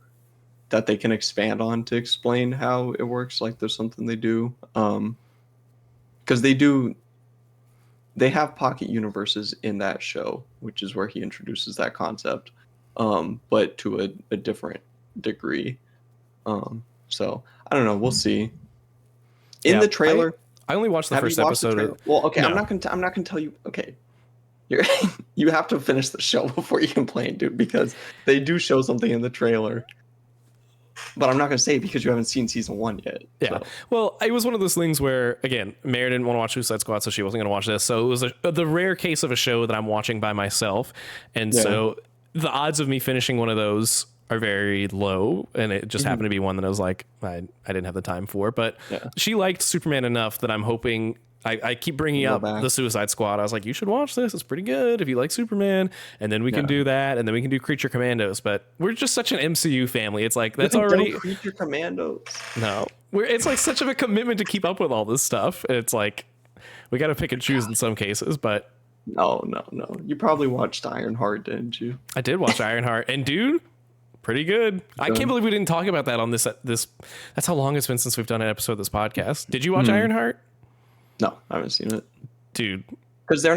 that they can expand on to explain how it works. Like there's something they do, because they have pocket universes in that show, which is where he introduces that concept, but to a different degree. So I don't know. We'll see. In the trailer, I only watched the first episode. Well, okay, no. I'm not gonna tell you. Okay. You have to finish the show before you complain, dude, because they do show something in the trailer but I'm not gonna say it because you haven't seen season 1 yet. Yeah. So. Well, it was one of those things where, again, Mary didn't want to watch Suicide Squad, so she wasn't going to watch this. So it was the rare case of a show that I'm watching by myself. And so the odds of me finishing one of those are very low. And it just happened to be one that I was like, I didn't have the time for. But she liked Superman enough that I'm hoping. I keep bringing up the Suicide Squad. I was like, you should watch this. It's pretty good if you like Superman. And then we can do that. And then we can do Creature Commandos. But we're just such an MCU family. It's like, that's already... Creature Commandos. No. It's like such of a commitment to keep up with all this stuff. It's like, we got to pick and choose in some cases. But... No. You probably watched Ironheart, didn't you? I did watch Ironheart. And dude... pretty good. I can't believe we didn't talk about that on this. That's how long it's been since we've done an episode of this podcast. Did you watch Ironheart? No, I haven't seen it, dude. Because they're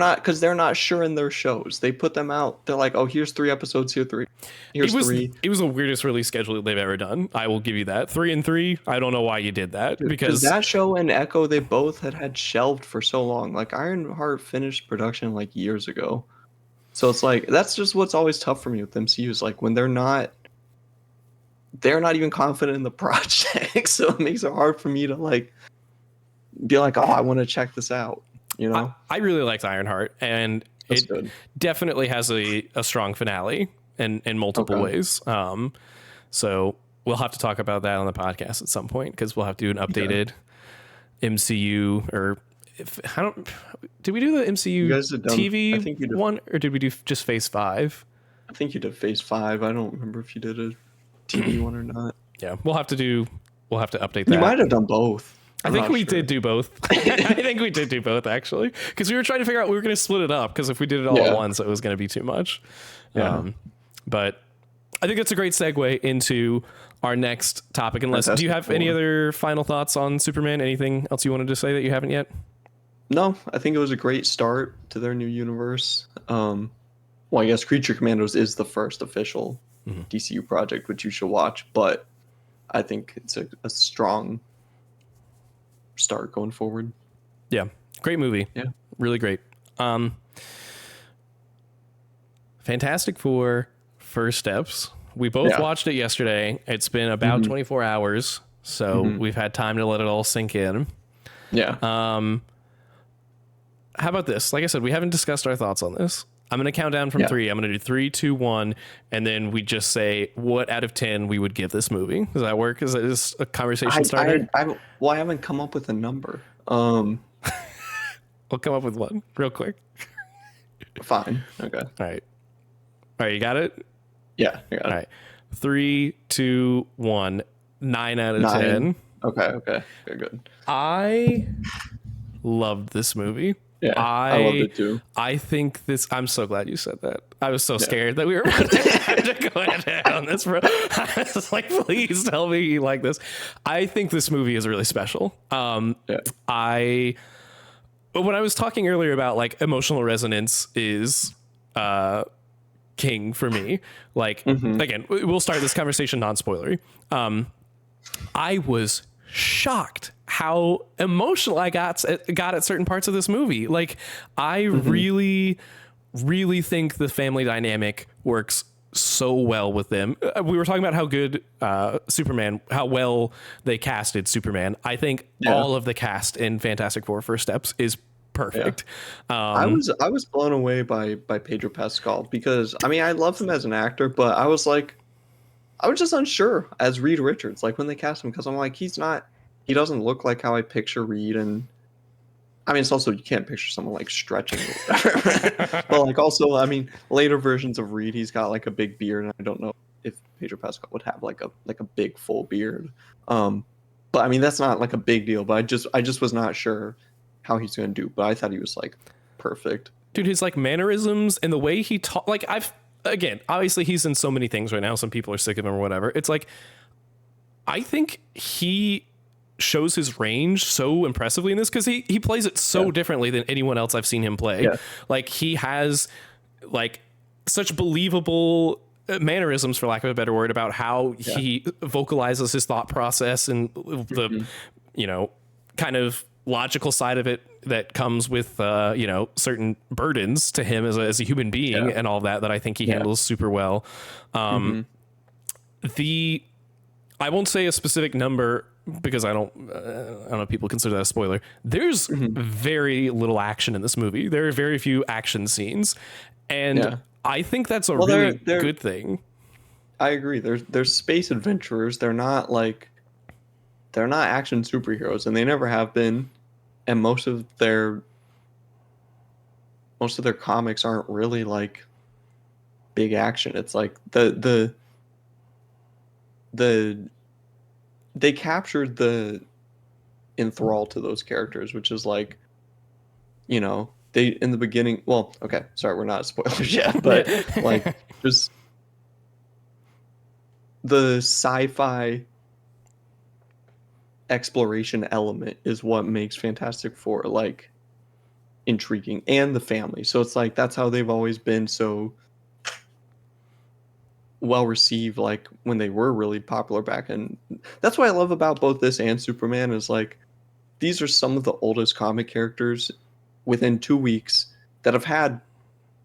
not sure in their shows. They put them out. They're like, oh, here's 3 episodes. Here's 3. It was the weirdest release schedule they've ever done. I will give you that. 3 and 3. I don't know why you did that, because that show and Echo, they both had shelved for so long. Like Ironheart finished production like years ago. So it's like that's just what's always tough for me with MCUs. Like when they're not even confident in the project, so it makes it hard for me to like be like, oh, I want to check this out. You know, I really liked Ironheart, and that's it good. Definitely has a strong finale in multiple ways. So we'll have to talk about that on the podcast at some point, because we'll have to do an updated MCU or did we do the MCU TV one, or did we do just Phase 5? I think you did Phase 5. I don't remember if you did a TV one or not. Yeah, we'll have to update that. You might have done both. I think we did do both. I think we did do both, actually, because we were trying to figure out we were going to split it up, because if we did it all at once, it was going to be too much. But I think that's a great segue into our next topic. Unless, do you have any other final thoughts on Superman? Anything else you wanted to say that you haven't yet? No, I think it was a great start to their new universe. Well, I guess Creature Commandos is the first official DCU project, which you should watch, but I think it's a strong start going forward. Yeah, great movie. Yeah, really great. Fantastic Four First Steps. We both watched it yesterday. It's been about 24 hours, so we've had time to let it all sink in. Yeah. How about this? Like I said, we haven't discussed our thoughts on this. I'm going to count down from 3. I'm going to do 3, 2, 1, and then we just say what out of 10 we would give this movie. Does that work? Is that a conversation starter? I haven't come up with a number. We'll come up with one real quick. Fine. Okay. All right. You got it? Yeah. I got it. All right. 3, 2, 1. 9 out of 10. Okay. Good. I loved this movie. Yeah, I loved it too. I think this... I'm so glad you said that. I was so scared that we were about to have to go ahead on this. I was like, please tell me you like this. I think this movie is really special. When I was talking earlier about like emotional resonance is king for me. Like, again, we'll start this conversation non-spoilery. I was shocked how emotional I got at certain parts of this movie. Like, I really think the family dynamic works so well with them. We were talking about how good Superman, how well they casted Superman. I think all of the cast in Fantastic Four First Steps is perfect. I was blown away by Pedro Pascal, because I mean, I love him as an actor, but I was just unsure as Reed Richards, like when they cast him, because I'm like, he doesn't look like how I picture Reed. And I mean, it's also, you can't picture someone like stretching or whatever. But like, also, I mean, later versions of Reed, he's got like a big beard, and I don't know if Pedro Pascal would have like a big full beard. But I mean, that's not like a big deal, but I just was not sure how he's going to do, but I thought he was like perfect. Dude, his like mannerisms and the way he talk, like again, obviously he's in so many things right now. Some people are sick of him or whatever. It's like, I think he shows his range so impressively in this, because he plays it so differently than anyone else I've seen him play. Yeah. Like, he has like such believable mannerisms, for lack of a better word, about how he vocalizes his thought process, and the kind of logical side of it that comes with certain burdens to him as a human being, and all that I think he handles super well. I won't say a specific number because I don't know if people consider that a spoiler. There's very little action in this movie. There are very few action scenes, and I think that's a really good thing. I agree. They're space adventurers. They're not action superheroes, and they never have been. And most of their comics aren't really like big action. It's like they captured the enthrall to those characters, which is like, you know, they in the beginning. Well, okay, sorry, we're not spoilers yet, but like just the sci-fi exploration element is what makes Fantastic Four like intriguing, and the family. So it's like that's how they've always been so well received, like when they were really popular back. And that's what I love about both this and Superman is like these are some of the oldest comic characters within 2 weeks that have had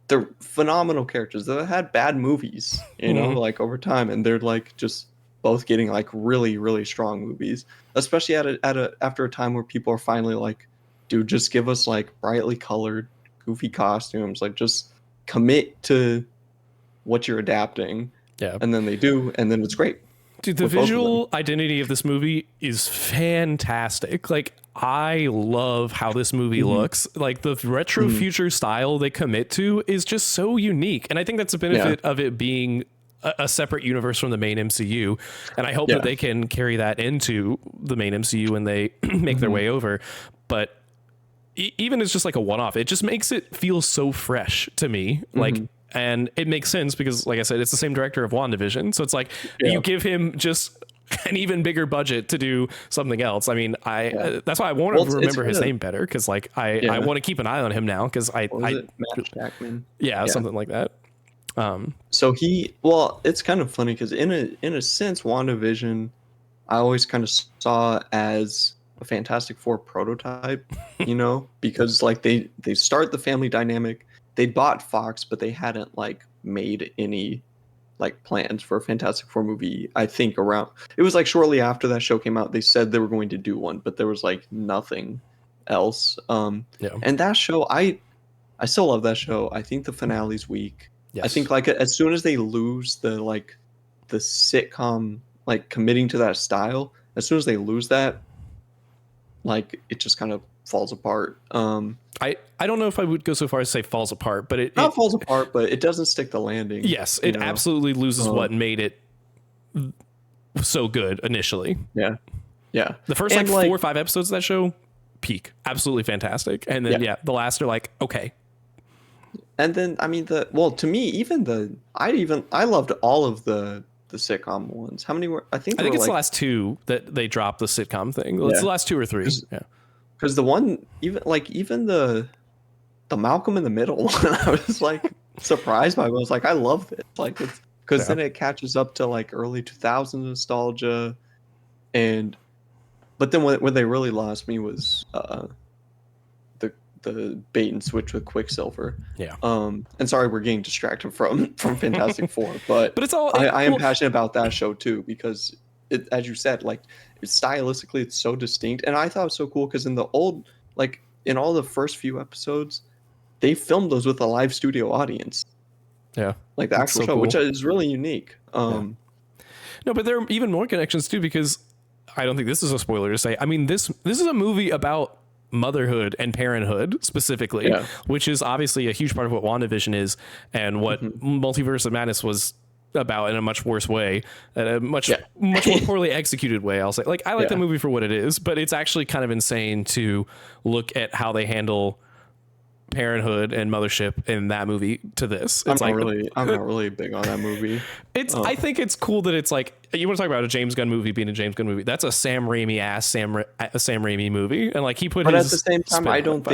they're phenomenal characters that have had bad movies, you know, like over time, and they're like just both getting like really, really strong movies, especially after a time where people are finally like, dude, just give us like brightly colored, goofy costumes, like just commit to what you're adapting. Yeah. And then they do, and then it's great. Dude, the visual identity of this movie is fantastic. Like, I love how this movie looks. Like, the retro future style they commit to is just so unique. And I think that's a benefit of it being a separate universe from the main MCU. And I hope that they can carry that into the main MCU when they make their way over. But even as just like a one-off, it just makes it feel so fresh to me. Like, and it makes sense because, like I said, it's the same director of WandaVision. So it's like you give him just an even bigger budget to do something else. I mean, that's why I want to remember his name better, because like I want to keep an eye on him now, because Matt Jackman? Something like that. So it's kind of funny because in a sense, WandaVision, I always kind of saw as a Fantastic Four prototype, you know, because like they start the family dynamic. They bought Fox, but they hadn't like made any like plans for a Fantastic Four movie. I think it was like shortly after that show came out, they said they were going to do one, but there was like nothing else. And that show, I still love that show. I think the finale's weak. Yes. I think like as soon as they lose the sitcom, like committing to that style, as soon as they lose that, like it just kind of falls apart. I don't know if I would go so far as say falls apart, but it falls apart, but it doesn't stick the landing. Yes, it absolutely loses what made it so good initially. Yeah. The first like 4 or 5 episodes of that show, peak, absolutely fantastic, and then the last are like okay. And then I mean to me I loved all of the sitcom ones. How many were? I think it's the last 2 that they dropped the sitcom thing. It's the last 2 or 3. Because the one even the Malcolm in the Middle one, I was like surprised by it. I was like, I love this. Like it's because then it catches up to like early 2000s nostalgia, but then what they really lost me was the bait and switch with Quicksilver. And sorry, we're getting distracted from Fantastic Four, but it's all. I am passionate about that show too, because it, as you said, like stylistically it's so distinct, and I thought it was so cool because in the old, like in all the first few episodes, they filmed those with a live studio audience. Like the actual show, which is really unique. No, but there are even more connections too, because I don't think this is a spoiler to say. I mean, this is a movie about motherhood and parenthood specifically, which is obviously a huge part of what WandaVision is, and what Multiverse of Madness was about in a much worse way, a much more poorly executed way. I'll say, like, I like the movie for what it is, but it's actually kind of insane to look at how they handle parenthood and mothership in that movie to this. It's I'm not really big on that movie. I think it's cool that it's like, you want to talk about a James Gunn movie being a James Gunn movie. That's a Sam Raimi Sam Raimi movie, and like he put. But at the same time, I don't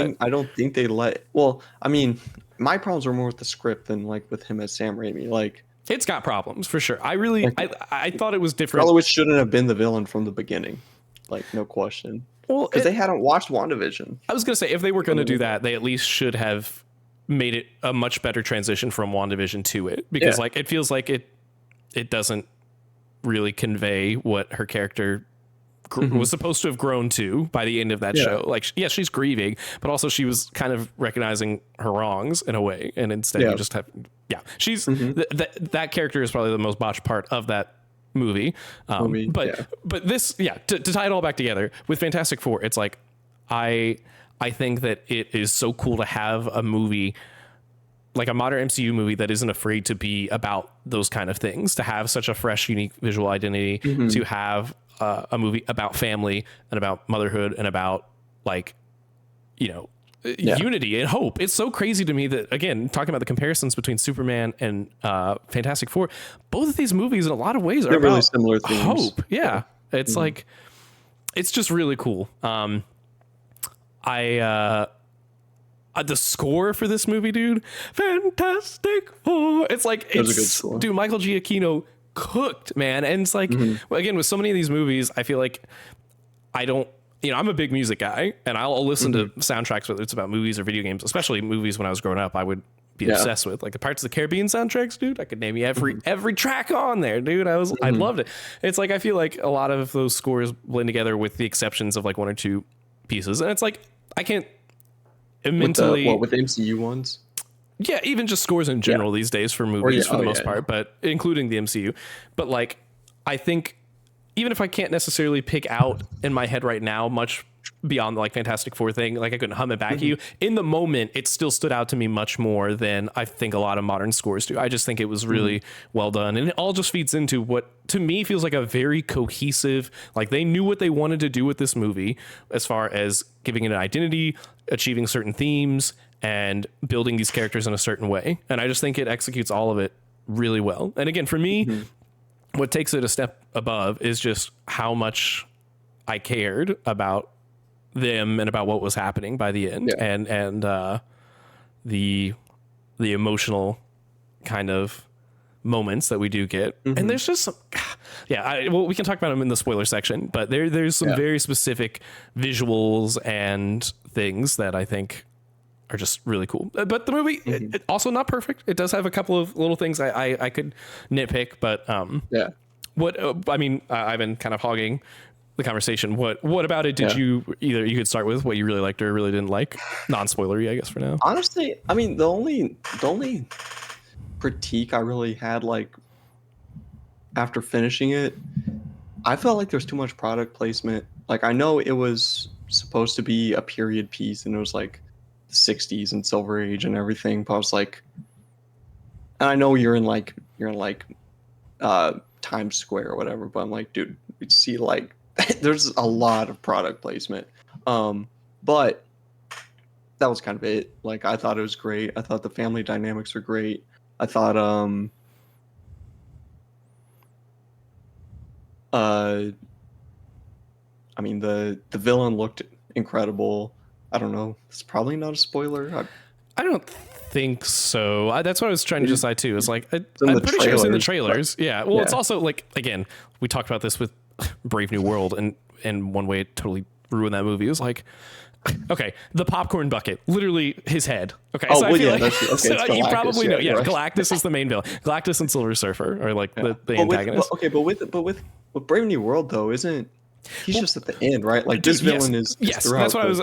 think they let. Well, I mean, my problems are more with the script than like with him as Sam Raimi. Like it's got problems for sure. I thought it was different. Karlowitz shouldn't have been the villain from the beginning, like no question. Well, because they hadn't watched WandaVision. I was going to say, if they were going to do that, they at least should have made it a much better transition from WandaVision to it, because like it feels like it doesn't really convey what her character was supposed to have grown to by the end of that show. Like, yes, she's grieving, but also she was kind of recognizing her wrongs in a way. And instead you just have, she's that character is probably the most botched part of that movie. But this, to tie it all back together with Fantastic Four, it's like, I think that it is so cool to have a movie, like a modern MCU movie, that isn't afraid to be about those kind of things, to have such a fresh, unique visual identity, to have a movie about family and about motherhood and about, like, unity and hope. It's so crazy to me that, again, talking about the comparisons between Superman and Fantastic Four, both of these movies in a lot of ways are about really similar themes. Hope. It's like, it's just really cool. The score for this movie, dude, Fantastic Four. It's like, dude, Michael Giacchino cooked, man. And it's like, again, with so many of these movies, I feel like I'm a big music guy, and I'll listen to soundtracks, whether it's about movies or video games, especially movies. When I was growing up, I would be obsessed with, like, the Pirates of the Caribbean soundtracks, dude. I could name you every track on there, dude. I loved it. It's like, I feel like a lot of those scores blend together, with the exceptions of like one or two pieces. And it's like, I can't mentally with the MCU ones. Yeah, even just scores in general these days for movies, for the most part, but including the MCU. But, like, I think even if I can't necessarily pick out in my head right now much beyond the, like, Fantastic Four thing, like, I couldn't hum it back to you, in the moment it still stood out to me much more than I think a lot of modern scores do. I just think it was really well done, and it all just feeds into what to me feels like a very cohesive, like, they knew what they wanted to do with this movie as far as giving it an identity, achieving certain themes, and building these characters in a certain way. And I just think it executes all of it really well. And again, for me, what takes it a step above is just how much I cared about them and about what was happening by the end, and the emotional kind of moments that we do get. And there's just some, we can talk about them in the spoiler section, but there's some very specific visuals and things that I think are just really cool. But the movie, it also not perfect. It does have a couple of little things I could nitpick, but I've been kind of hogging the conversation. What about it did you could start with what you really liked or really didn't like? Non-spoilery, I guess, for now. Honestly, I mean, the only critique I really had, like, after finishing it, I felt like there's too much product placement. Like, I know it was supposed to be a period piece, and it was like the 60s and Silver Age and everything, but I was like, and I know you're in Times Square or whatever, but I'm like, dude, we see, like, there's a lot of product placement. But that was kind of it. Like, I thought it was great. I thought the family dynamics were great. I thought I mean, the villain looked incredible. I don't know. It's probably not a spoiler. I don't think so. That's what I was trying to decide too. It's like, I'm pretty sure it's in the trailers. Well, it's also like, again, we talked about this with Brave New World, and one way it totally ruined that movie was like, okay, the popcorn bucket, literally his head. Okay, so I feel like so you probably know. Yeah, Galactus is the main villain. Galactus and Silver Surfer are like the antagonists. But with Brave New World though, he's just at the end, right? Like, this villain is that's what I was.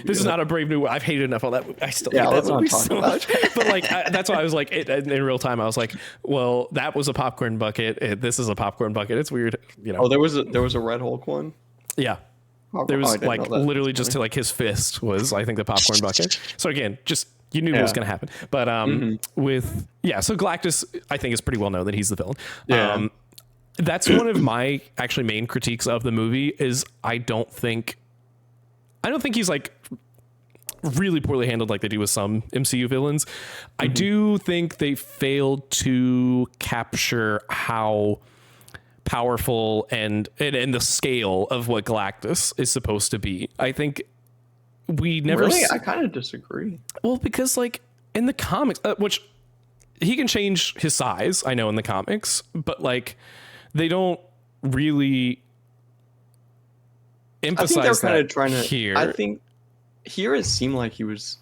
This is not a Brave New World. I've hated enough of that movie. I still hate that movie so much. But like, that's why I was like, in real time, I was like, well, that was a popcorn bucket. This is a popcorn bucket. It's weird, Oh, there was a Red Hulk one. Yeah. There was like literally just to like his fist was, I think, the popcorn bucket. So again, just you knew what was going to happen. But so Galactus, I think, is pretty well known that he's the villain. Yeah. That's one of my actually main critiques of the movie is I don't think he's like really poorly handled like they do with some MCU villains. I do think they failed to capture how powerful and the scale of what Galactus is supposed to be. I think we never really. I kind of disagree. Well, because like in the comics, which he can change his size, I know in the comics, but like they don't really emphasize that. I think they're kind of trying to. Here, I think here it seemed like he was.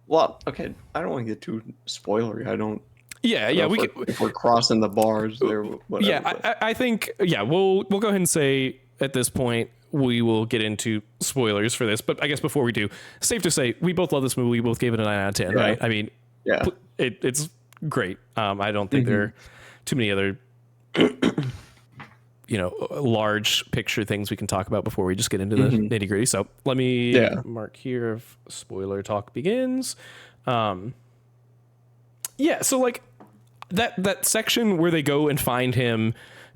Well, okay, I don't want to get too spoilery. I don't. Yeah, I yeah, don't know if we're crossing the bars there, whatever. yeah, But I think we'll go ahead and say at this point we will get into spoilers for this. But I guess before we do, safe to say we both love this movie. We both gave it a 9 out of 10, yeah, right? I mean, yeah. it's great. I don't think there are too many other large picture things we can talk about before we just get into the nitty gritty. So let me mark here if spoiler talk begins. So like that section where they go and find him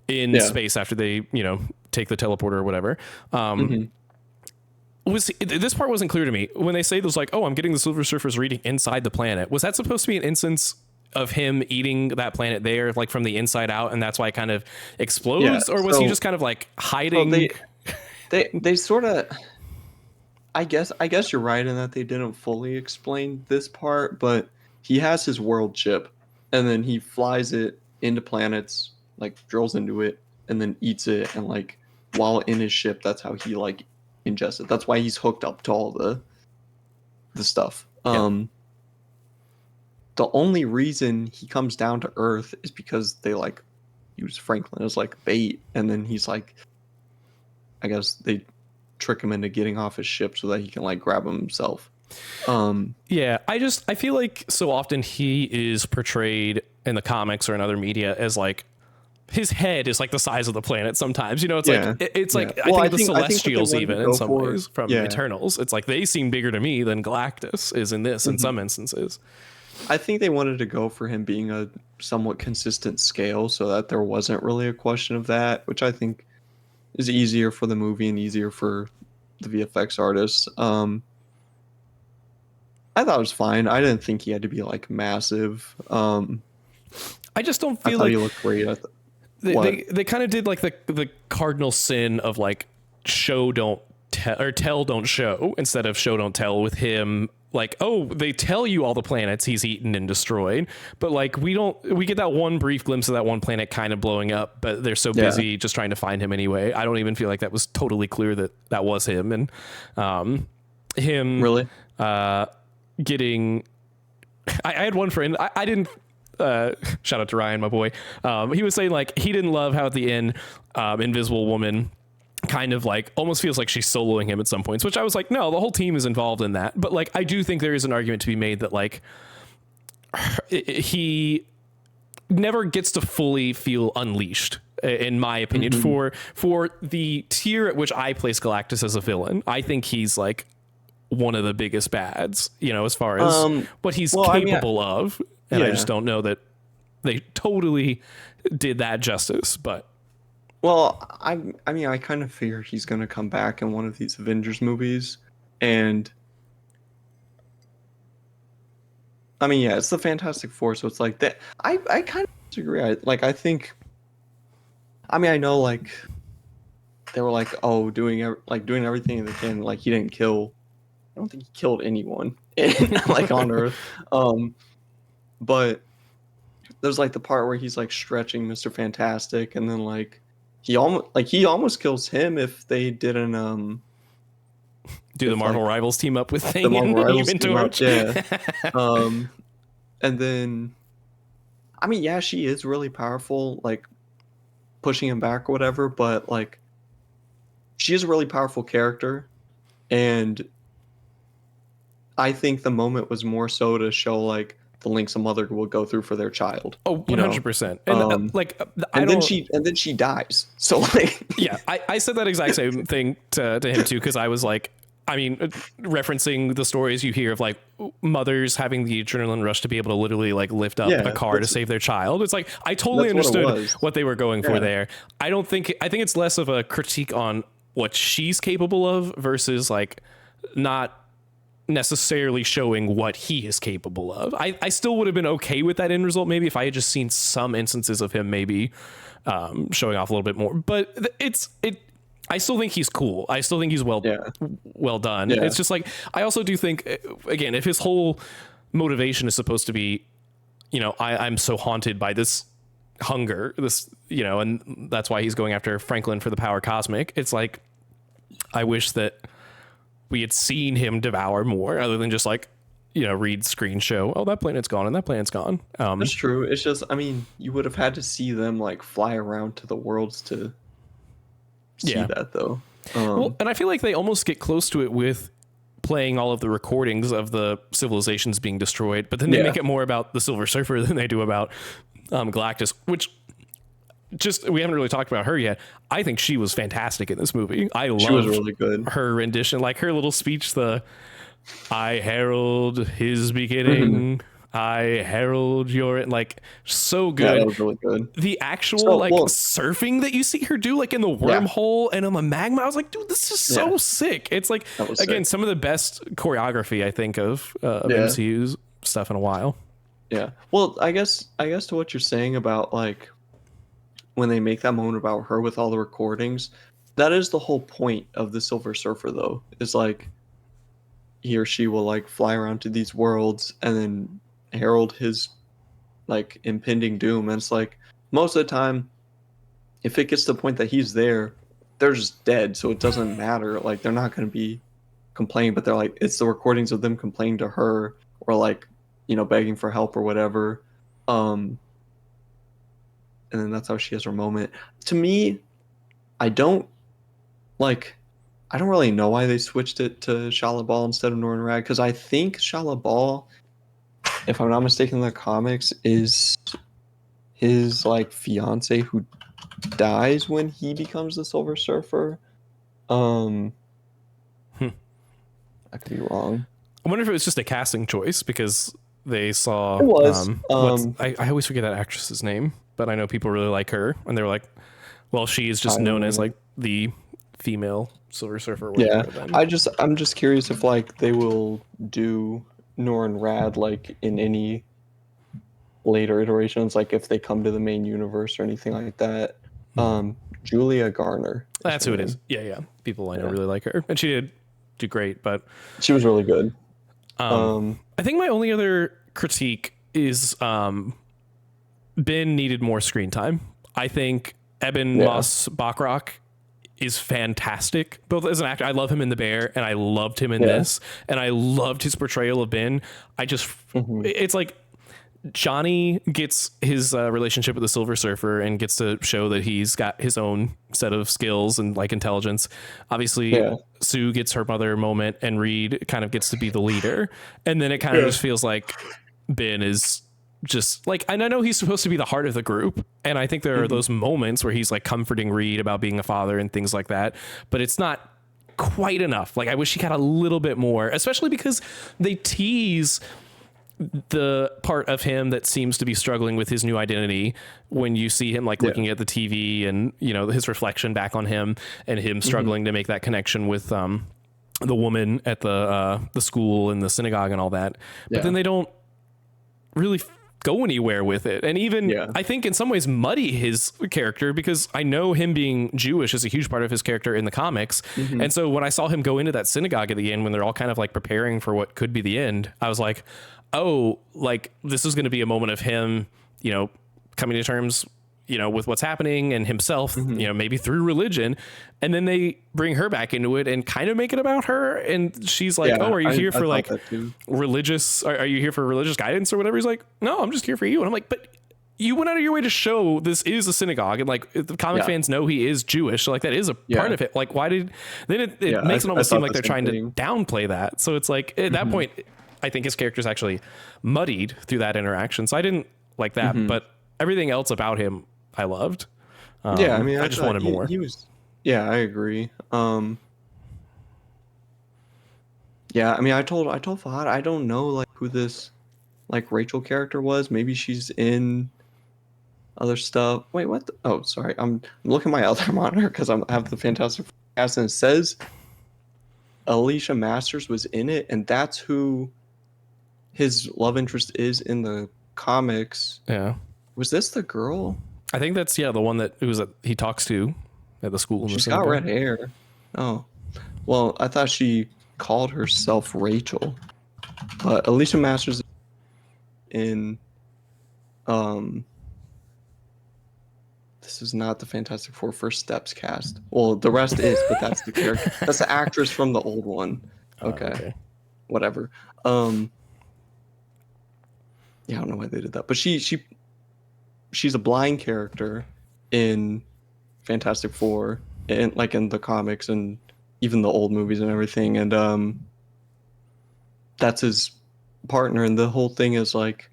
in space after they, take the teleporter or whatever. This part wasn't clear to me when they say there's like, oh, I'm getting the Silver Surfer's reading inside the planet. Was that supposed to be an instance of him eating that planet there, like from the inside out, and that's why it kind of explodes, or was he just kind of like hiding? Well, they sort of. I guess you're right in that they didn't fully explain this part, but he has his world chip, and then he flies it into planets, like drills into it, and then eats it, and like while in his ship, that's how he like ingests it. That's why he's hooked up to all the stuff. The only reason he comes down to Earth is because they like use Franklin as like bait, and then he's like, I guess they trick him into getting off his ship so that he can like grab him himself. I feel like so often he is portrayed in the comics or in other media as like his head is like the size of the planet sometimes, it's like I think the Celestials even in some ways from Eternals, it's like they seem bigger to me than Galactus is in this in some instances. I think they wanted to go for him being a somewhat consistent scale so that there wasn't really a question of that, which I think is easier for the movie and easier for the VFX artists. I thought it was fine. I didn't think he had to be like massive. I just don't feel like he looked great. They kind of did like the cardinal sin of like show don't tell or tell don't show instead of show don't tell with him. Like, oh, they tell you all the planets he's eaten and destroyed, but like we get that one brief glimpse of that one planet kind of blowing up, but they're so busy just trying to find him anyway. I don't even feel like that was totally clear that was him. And him really getting I had one friend, I didn't shout out to Ryan, my boy. He was saying like he didn't love how at the end Invisible Woman kind of like almost feels like she's soloing him at some points, which I was like, no, the whole team is involved in that. But like, I do think there is an argument to be made that like he never gets to fully feel unleashed, in my opinion, for the tier at which I place Galactus as a villain. I think he's like one of the biggest bads, as far as what he's capable of. And I just don't know that they totally did that justice, but. Well, I mean, I kind of figure he's going to come back in one of these Avengers movies. And I mean, yeah, it's the Fantastic Four. So it's like that. I kind of disagree. I think, I mean, I know like they were like, oh, doing everything they can. Like he didn't kill. I don't think he killed anyone like on Earth. But there's like the part where he's like stretching Mr. Fantastic, and then like he almost kills him if they didn't do the Marvel Rivals team up with Thing the Marvel and Rivals Human team up, Torch. Yeah. And then I mean, yeah, she is really powerful, like pushing him back or whatever, but like she is a really powerful character, and I think the moment was more so to show like the lengths a mother will go through for their child. Oh, 100%. And then she dies. So like, yeah, I said that exact same thing to him too, because I was like, I mean, referencing the stories you hear of like mothers having the adrenaline rush to be able to literally like lift up a car to save their child. It's like, I totally understood what they were going for there. I think it's less of a critique on what she's capable of versus like not necessarily showing what he is capable of. I still would have been okay with that end result maybe if I had just seen some instances of him maybe showing off a little bit more, but I still think he's cool. I still think he's well done. Yeah. It's just like, I also do think, again, if his whole motivation is supposed to be, I'm so haunted by this hunger, this, and that's why he's going after Franklin for the power cosmic. It's like, I wish that we had seen him devour more other than just like Reed's screen show, oh, that planet's gone and that planet's gone. That's true. It's just, I mean, you would have had to see them like fly around to the worlds to see that though. Well, and I feel like they almost get close to it with playing all of the recordings of the civilizations being destroyed, but then they make it more about the Silver Surfer than they do about Galactus, which we haven't really talked about her yet. I think she was fantastic in this movie. She was really good. Her rendition, like her little speech, I herald his beginning. I herald your, like, so good. Yeah, that was really good. The actual surfing that you see her do, like in the wormhole and on the magma, I was like, dude, this is so sick. It's like, again, some of the best choreography I think of MCU's stuff in a while. Yeah. Well, I guess to what you're saying about like when they make that moment about her with all the recordings, that is the whole point of the Silver Surfer, though, is like he or she will like fly around to these worlds and then herald his like impending doom. And it's like most of the time, if it gets to the point that he's there, they're just dead, so it doesn't matter. Like they're not going to be complaining, but they're like, it's the recordings of them complaining to her or like, begging for help or whatever. And then that's how she has her moment. To me, I don't really know why they switched it to Shala Bal instead of Norrin Radd, because I think Shala Bal, if I'm not mistaken, in the comics, is his like fiance who dies when he becomes the Silver Surfer. I could be wrong. I wonder if it was just a casting choice because they saw. It was. I always forget that actress's name, but I know people really like her, and they were like, "Well, she is just known as like the female Silver Surfer." Yeah, I'm just curious if like they will do Norrin Radd like in any later iterations, like if they come to the main universe or anything like that. Julia Garner. That's who it is. Yeah. People I know really like her, and she did do great, but she was really good. I think my only other critique is Ben needed more screen time. I think Eben Moss Bachrach is fantastic, both as an actor. I love him in The Bear, and I loved him in this, and I loved his portrayal of Ben. I just, it's like Johnny gets his relationship with the Silver Surfer and gets to show that he's got his own set of skills and like intelligence. Obviously, Sue gets her mother moment, and Reed kind of gets to be the leader. And then it kind of just feels like Ben is just like, and I know he's supposed to be the heart of the group, and I think there are those moments where he's like comforting Reed about being a father and things like that, but it's not quite enough. Like I wish he got a little bit more, especially because they tease the part of him that seems to be struggling with his new identity when you see him like looking at the TV and his reflection back on him and him struggling to make that connection with the woman at the school and the synagogue and all that. But then they don't really go anywhere with it, and even I think in some ways muddy his character, because I know him being Jewish is a huge part of his character in the comics. And so when I saw him go into that synagogue at the end, when they're all kind of like preparing for what could be the end, I was like, oh, like this is going to be a moment of him, coming to terms, with what's happening and himself, maybe through religion. And then they bring her back into it and kind of make it about her. And she's like, oh, are you here for like religious? Are you here for religious guidance or whatever? He's like, no, I'm just here for you. And I'm like, but you went out of your way to show this is a synagogue, and like the comic fans know he is Jewish. So like that is a part of it. Like why did, then it makes it almost seem like they're trying to downplay that. So it's like at that point, I think his character's actually muddied through that interaction. So I didn't like that, but everything else about him, I loved. I mean, I just wanted more. He was, I agree. I mean, I told Fahad, I don't know like who this like Rachel character was. Maybe she's in other stuff. Wait, what? Oh, sorry. I'm looking at my other monitor because I have the Fantastic Four cast, and it says Alicia Masters was in it, and that's who his love interest is in the comics. Yeah. Was this the girl? I think that's the one that he talks to at the school. She's got red hair. Oh, well, I thought she called herself Rachel, but Alicia Masters in this is not the Fantastic Four First Steps cast. Well, the rest is, but that's the character. That's the actress from the old one. Okay. Whatever. yeah, I don't know why they did that, but she's a blind character in Fantastic Four, and like in the comics and even the old movies and everything, and that's his partner, and the whole thing is like,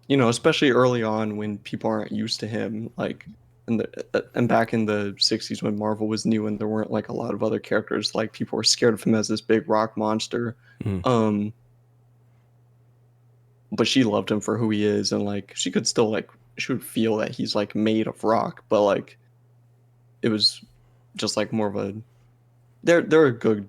especially early on when people aren't used to him, like and back in the 60s when Marvel was new and there weren't like a lot of other characters, like people were scared of him as this big rock monster. Mm. But she loved him for who he is, and like she could still like she would feel that he's like made of rock, but like it was just like more of a they're a good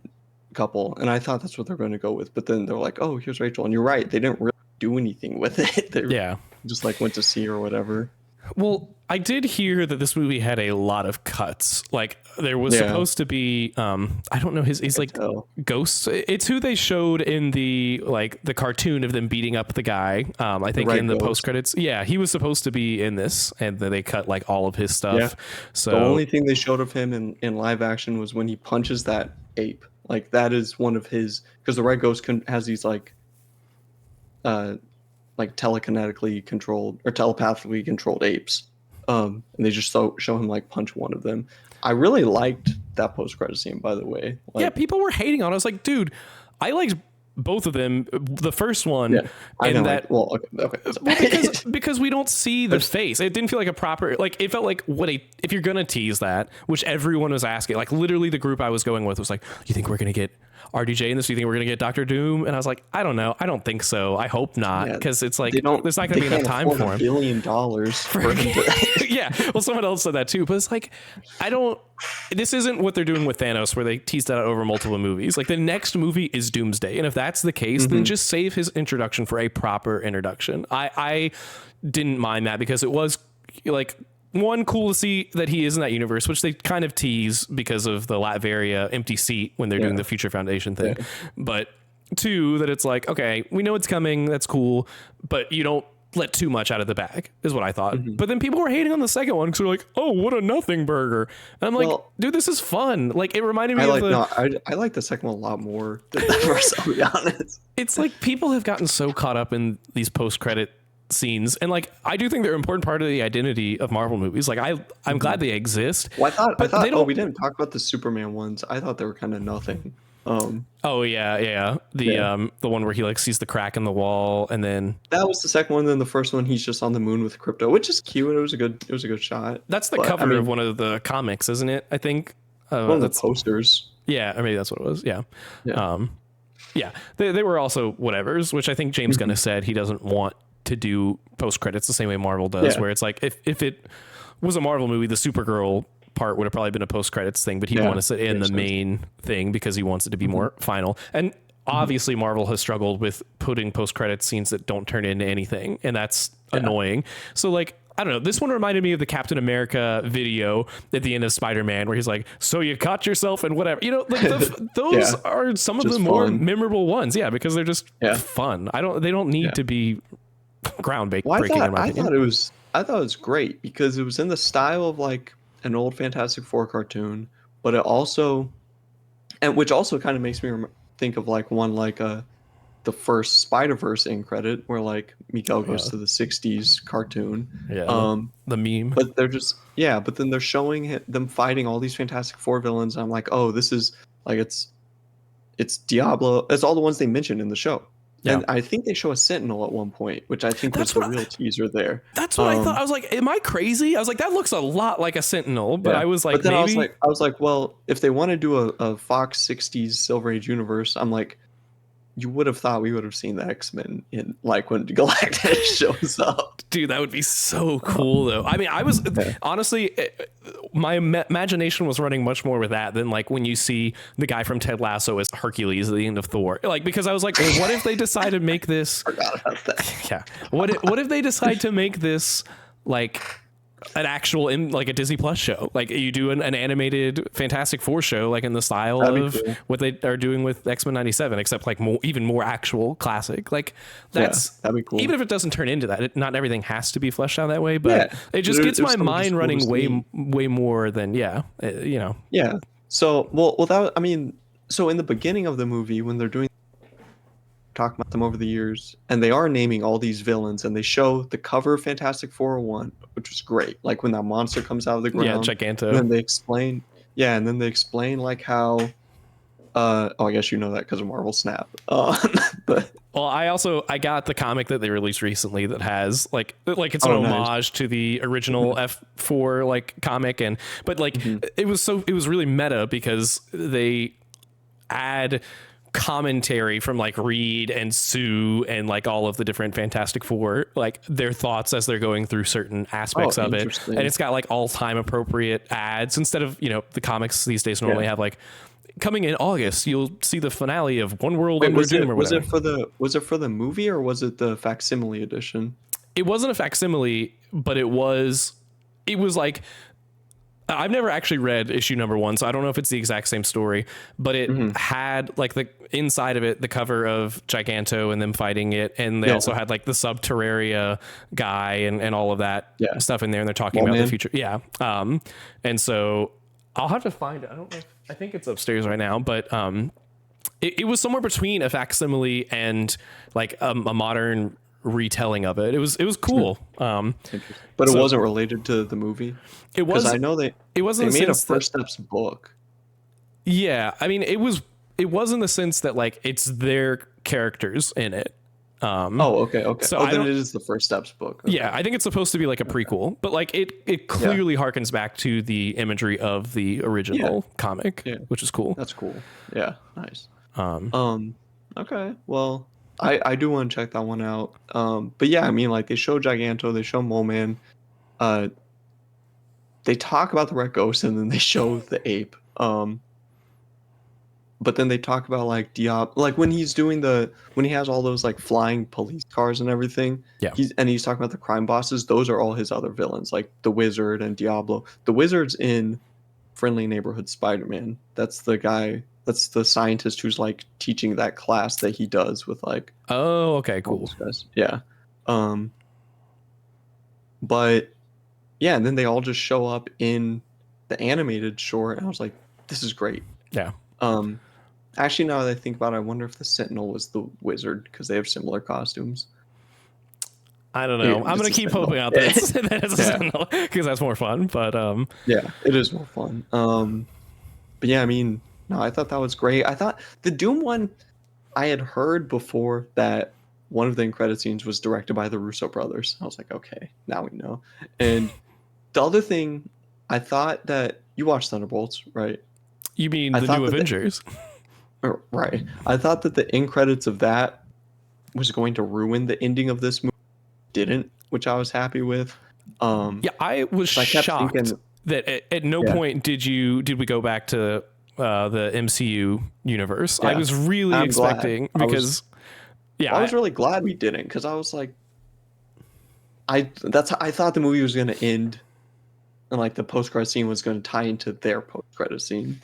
couple, and I thought that's what they're going to go with. But then they're like, oh, here's Rachel, and you're right, they didn't really do anything with it. They just like went to see her or whatever. Well, I did hear that this movie had a lot of cuts. Like there was supposed to be, I don't know, he's like ghosts. It's who they showed in the cartoon of them beating up the guy. I think in the post credits. Yeah, he was supposed to be in this, and then they cut like all of his stuff. Yeah. So the only thing they showed of him in live action was when he punches that ape. Like that is one of his, because the Red Ghost has these like telekinetically controlled or telepathically controlled apes, and they just show him like punch one of them. I really liked that post-credit scene, by the way. Like, yeah, people were hating on it. I was like, dude, I liked both of them. The first one, I know, that well, because we don't see the face. It didn't feel like a proper, like it felt like if you're gonna tease that, which everyone was asking, like literally the group I was going with was like, you think we're gonna get RDJ in this? Do you think we're gonna get Doctor Doom? And I was like, I don't know. I don't think so. I hope not, because it's like there's not gonna be enough time for him. $1 billion for him to yeah. Well, someone else said that too, but it's like, this isn't what they're doing with Thanos, where they teased that out over multiple movies. Like the next movie is Doomsday, and if that's the case, then just save his introduction for a proper introduction. I didn't mind that, because it was like, one, cool to see that he is in that universe, which they kind of tease because of the Latveria empty seat when they're doing the Future Foundation thing. But two, that it's like, okay, we know it's coming, that's cool, but you don't let too much out of the bag, is what I thought. But then people were hating on the second one because they're like, oh, what a nothing burger. And I'm like, dude, this is fun. Like, it reminded me I like the second one a lot more than the first, I'll be honest. It's like people have gotten so caught up in these post-credit scenes, and like I do think they're an important part of the identity of Marvel movies. Like I'm glad they exist. Well, I thought we didn't talk about the Superman ones. I thought they were kind of nothing. The one where he like sees the crack in the wall, and then that was the second one. Then the first one, he's just on the moon with Crypto, which is cute. It was a good shot. That's the cover of one of the comics, isn't it? I think one of the posters. Yeah, or maybe that's what it was. Yeah. They were also whatevers, which I think James Gunn has said he doesn't want to do post credits the same way Marvel does, where it's like if it was a Marvel movie, the Supergirl part would have probably been a post credits thing, but he wants it in the main thing because he wants it to be more final. And obviously Marvel has struggled with putting post credits scenes that don't turn into anything, and that's annoying. So like, I don't know, this one reminded me of the Captain America video at the end of Spider-Man where he's like, so you caught yourself and whatever, like those are some of just the more memorable ones, because they're just fun. They don't need to be groundbreaking. Well, I thought it was great because it was in the style of like an old Fantastic Four cartoon, but it also, and which also kind of makes me think of like one like the first Spider-Verse end credit where like Miguel goes to the 60s cartoon. The meme. But they're just but then they're showing them fighting all these Fantastic Four villains. And I'm like, oh, this is like it's Diablo. It's all the ones they mentioned in the show. Yeah. And I think they show a Sentinel at one point, which I think was the real teaser there. That's what I thought. I was like, am I crazy? I was like, that looks a lot like a Sentinel, but I was like, but then maybe... I was like, well, if they want to do a Fox 60s Silver Age universe, I'm like, you would have thought we would have seen the X-Men in like when Galactus shows up. Dude, that would be so cool though. I mean, I was honestly, my imagination was running much more with that than like when you see the guy from Ted Lasso as Hercules at the end of Thor. Like, because I was like, well, what if they decide to make this? Forgot about that. Yeah. What if they decide to make this like an actual like a Disney Plus show, like you do an animated Fantastic Four show, like in the style of what they are doing with X-Men 97, except like even more actual classic. Like that'd be cool. Even if it doesn't turn into that, not everything has to be fleshed out that way, but it just gets my mind running way more than So so in the beginning of the movie when they're doing talking about them over the years, and they are naming all these villains, and they show the cover of Fantastic 401, which was great. Like when that monster comes out of the Yeah, ground, Giganto. and then they explain, yeah, and then they explain like how, oh, I guess you know that because of Marvel Snap. But Well, I got the comic that they released recently that has like it's an oh, nice. homage to the original F4 like comic, and but like Mhm. it was really meta because they add commentary from like Reed and Sue and like all of the different Fantastic Four, like their thoughts as they're going through certain aspects Oh, of it. interesting. And it's got like all time appropriate ads instead of, the comics these days normally have like coming in August, you'll see the finale of One World Wait, Under Doom or whatever. was it for the movie or was it the facsimile edition? It wasn't a facsimile, but it was like, I've never actually read issue number 1, so I don't know if it's the exact same story, but it had like the inside of it, the cover of Giganto and them fighting it. And they also had like the Subterraria guy and all of that stuff in there. And they're talking about the future. Yeah. And so I'll have to find it. I don't know. I think it's upstairs right now, but it was somewhere between a facsimile and like a modern retelling of it. It was cool. But it wasn't related to the movie. It was. I know it wasn't. They made a First Steps book. Yeah, I mean, it was in the sense that like it's their characters in it. Okay. So then it is the First Steps book. Okay. Yeah, I think it's supposed to be like a prequel, but like it clearly harkens back to the imagery of the original comic, which is cool. That's cool. Yeah, nice. Okay, well, I do want to check that one out. But yeah, I mean, like they show Giganto, they show Mole Man, they talk about the Red Ghost, and then they show the ape. But then they talk about like like when he's doing when he has all those like flying police cars and everything. Yeah. He's talking about the crime bosses. Those are all his other villains, like the Wizard and Diablo. The Wizard's in Friendly Neighborhood Spider-Man. That's the guy. That's the scientist who's like teaching that class that he does with like. Oh, okay, cool. Yeah. But yeah, and then they all just show up in the animated short, and I was like, this is great. Yeah. Actually, now that I think about it, I wonder if the Sentinel was the Wizard because they have similar costumes. I don't know. I'm gonna keep hoping out that it's a Sentinel because that's more fun. But yeah, it is more fun. But yeah, I mean, no, I thought that was great. I thought the Doom one, I had heard before that one of the end credit scenes was directed by the Russo brothers. I was like, okay, now we know. And the other thing, I thought that you watched Thunderbolts, right? You mean the new Avengers? Right. I thought that the end credits of that was going to ruin the ending of this movie. Didn't, which I was happy with. Yeah, I was shocked that at no point did we go back to the MCU universe. I was really expecting because I was really glad we didn't, because I was like, I thought the movie was going to end and like the post-credit scene was going to tie into their post-credit scene.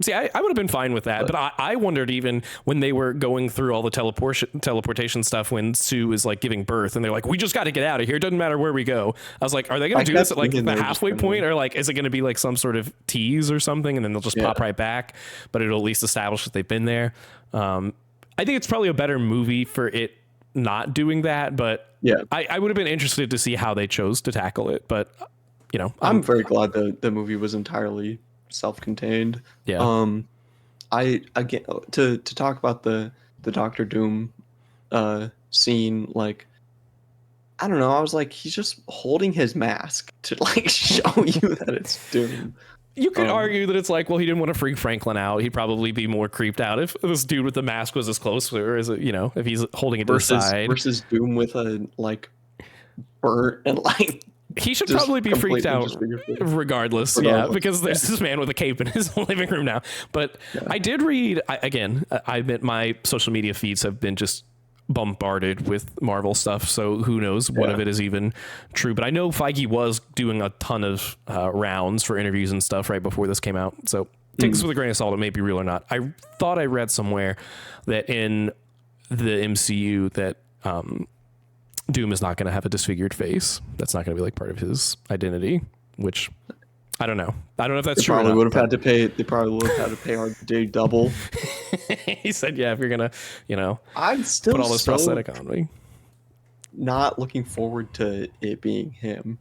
See, I would have been fine with that, but I wondered even when they were going through all the teleportation stuff when Sue is like giving birth and they're like, we just got to get out of here. It doesn't matter where we go. I was like, are they going to do this at like the halfway point, or like, is it going to be like some sort of tease or something? And then they'll just pop right back, but it'll at least establish that they've been there. I think it's probably a better movie for it not doing that, but I would have been interested to see how they chose to tackle it. But I'm very glad the movie was entirely self-contained. I again to talk about the Doctor Doom scene, like, I don't know, I was like, he's just holding his mask to like show you that it's Doom. You could argue that it's like, well, he didn't want to freak Franklin out. He'd probably be more creeped out if this dude with the mask was as close to her as if he's holding it to the side versus Doom with a like burnt and like. He should probably be freaked out regardless. Yeah, because there's this man with a cape in his living room now. But I did read, I admit my social media feeds have been just bombarded with Marvel stuff, so who knows what of it is even true. But I know Feige was doing a ton of rounds for interviews and stuff right before this came out. So take this with a grain of salt. It may be real or not. I thought I read somewhere that in the MCU that Doom is not going to have a disfigured face. That's not going to be like part of his identity, which I don't know. I don't know if that's They true or probably not. would have had to pay. They probably would have had to pay RJ double. He said, "Yeah, if you're gonna, I'm still put all this so prosthetic on me." not looking forward to it being him.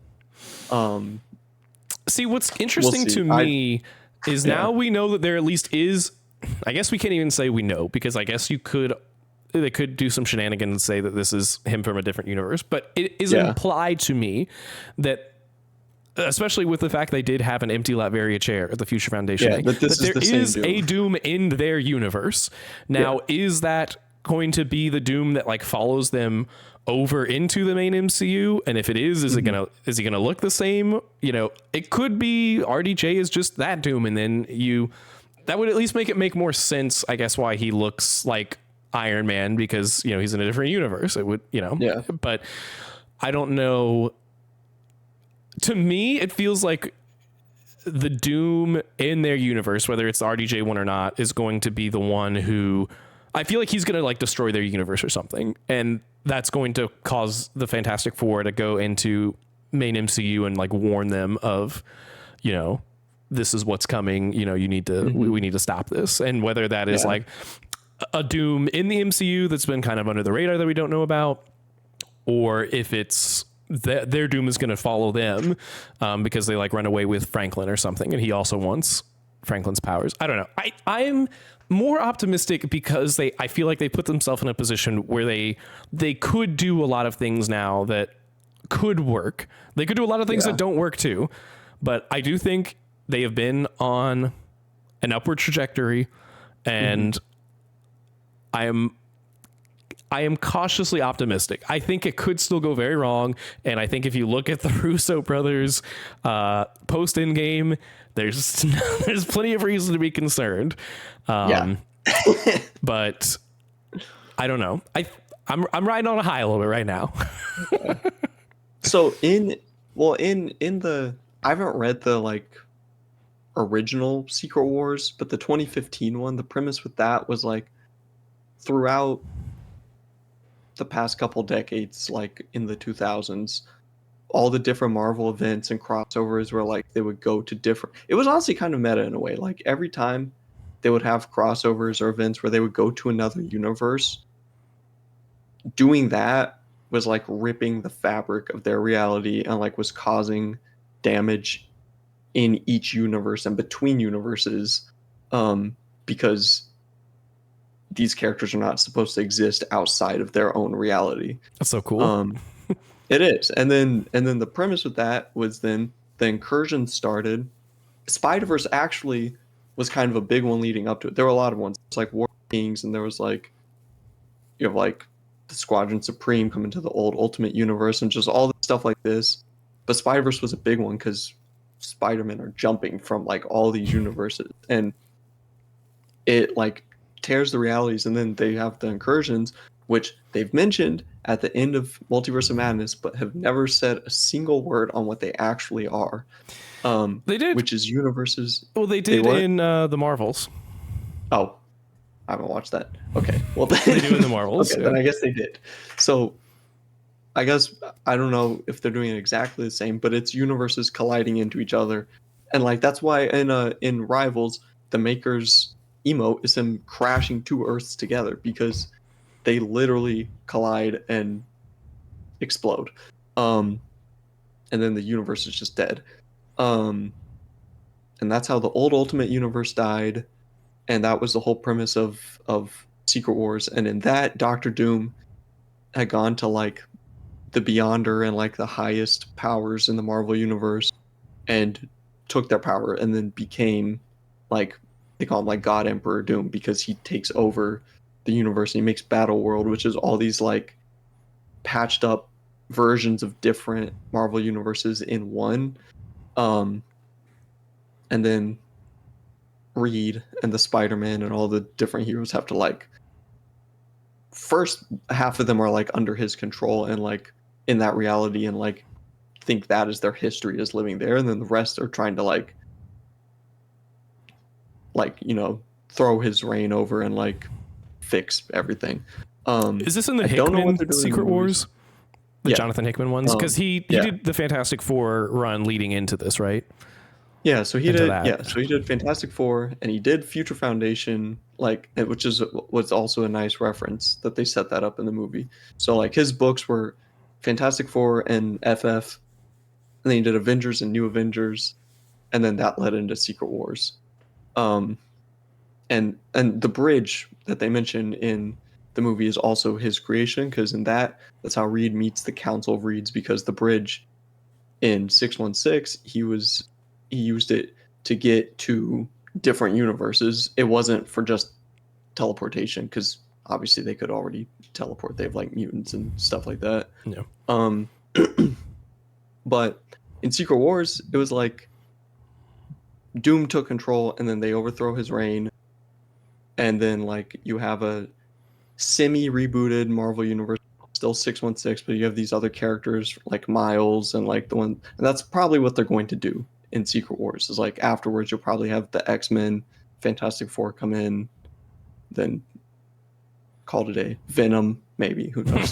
See, what's interesting see. to me is Yeah. now we know that there at least is. I guess we can't even say we know, because I guess they could do some shenanigans and say that this is him from a different universe, but it is implied to me that, especially with the fact they did have an empty Latveria chair at the Future Foundation, that there is Doom. a Doom in their universe. Now, is that going to be the Doom that like follows them over into the main MCU? And if it is he gonna look the same? It could be RDJ is just that Doom, and then that would at least make more sense, I guess, why he looks like Iron Man, because he's in a different universe. It would, but I don't know. To me, it feels like the Doom in their universe, whether it's the RDJ one or not, is going to be the one who, I feel like he's going to like destroy their universe or something. And that's going to cause the Fantastic Four to go into main MCU and like warn them of, this is what's coming. You need to, we need to stop this. And whether that is like a Doom in the MCU that's been kind of under the radar that we don't know about, or if it's their Doom is going to follow them because they like run away with Franklin or something, and he also wants Franklin's powers. I don't know. I'm more optimistic because I feel like they put themselves in a position where they could do a lot of things now that could work. They could do a lot of things that don't work too, but I do think they have been on an upward trajectory, and I am cautiously optimistic. I think it could still go very wrong, and I think if you look at the Russo brothers post Endgame, there's plenty of reason to be concerned. But I don't know. I'm riding on a high a little bit right now. So in the I haven't read the like original Secret Wars, but the 2015 one, the premise with that was like throughout the past couple decades, like in the 2000s, all the different Marvel events and crossovers were like they would go to different. It was honestly kind of meta in a way. Like every time they would have crossovers or events where they would go to another universe, doing that was like ripping the fabric of their reality and like was causing damage in each universe and between universes, because these characters are not supposed to exist outside of their own reality. That's so cool. It is. And then the premise with that was then the incursion started. Spider-Verse actually was kind of a big one leading up to it. There were a lot of ones. It's like War Kings, and there was like, you have like the Squadron Supreme coming to the old Ultimate Universe and just all the stuff like this. But Spider-Verse was a big one because Spider-Man are jumping from like all these universes, and it like tears the realities. And then they have the incursions, which they've mentioned at the end of Multiverse of Madness, but have never said a single word on what they actually are. They did, which is universes. Well, they did in the Marvels. Oh, I haven't watched that. Okay, well they do in the Marvels. Okay, then I guess they did. So I guess I don't know if they're doing it exactly the same, but it's universes colliding into each other, and like that's why in Rivals the Maker's emote is them crashing two Earths together, because they literally collide and explode, and then the universe is just dead, and that's how the old Ultimate Universe died, and that was the whole premise of Secret Wars. And in that, Doctor Doom had gone to like the Beyonder and like the highest powers in the Marvel universe and took their power, and then became like, they call him like God Emperor Doom, because he takes over the universe and he makes Battle World, which is all these like patched up versions of different Marvel universes in one. And then Reed and the Spider-Man and all the different heroes have to like, first half of them are like under his control and like in that reality, and like think that is their history as living there, and then the rest are trying to like throw his reign over and like fix everything. Is this in the Hickman Secret Wars? The Jonathan Hickman ones? Because he did the Fantastic Four run leading into this, right? Yeah, so he into did. that. Yeah, so he did Fantastic Four, and he did Future Foundation, like, which is was also a nice reference that they set that up in the movie. So like his books were Fantastic Four and FF, and then he did Avengers and New Avengers, and then that led into Secret Wars. Um, and the bridge that they mention in the movie is also his creation, because in that's how Reed meets the Council of Reeds, because the bridge in 616 he used it to get to different universes. It wasn't for just teleportation, because obviously they could already teleport. They have like mutants and stuff like that. Yeah. But in Secret Wars, it was like Doom took control, and then they overthrow his reign, and then like you have a semi rebooted Marvel universe, still 616, but you have these other characters like Miles and like the one, and that's probably what they're going to do in Secret Wars. Is like afterwards you'll probably have the X-Men, Fantastic Four come in, then call it a day. Venom, maybe, who knows.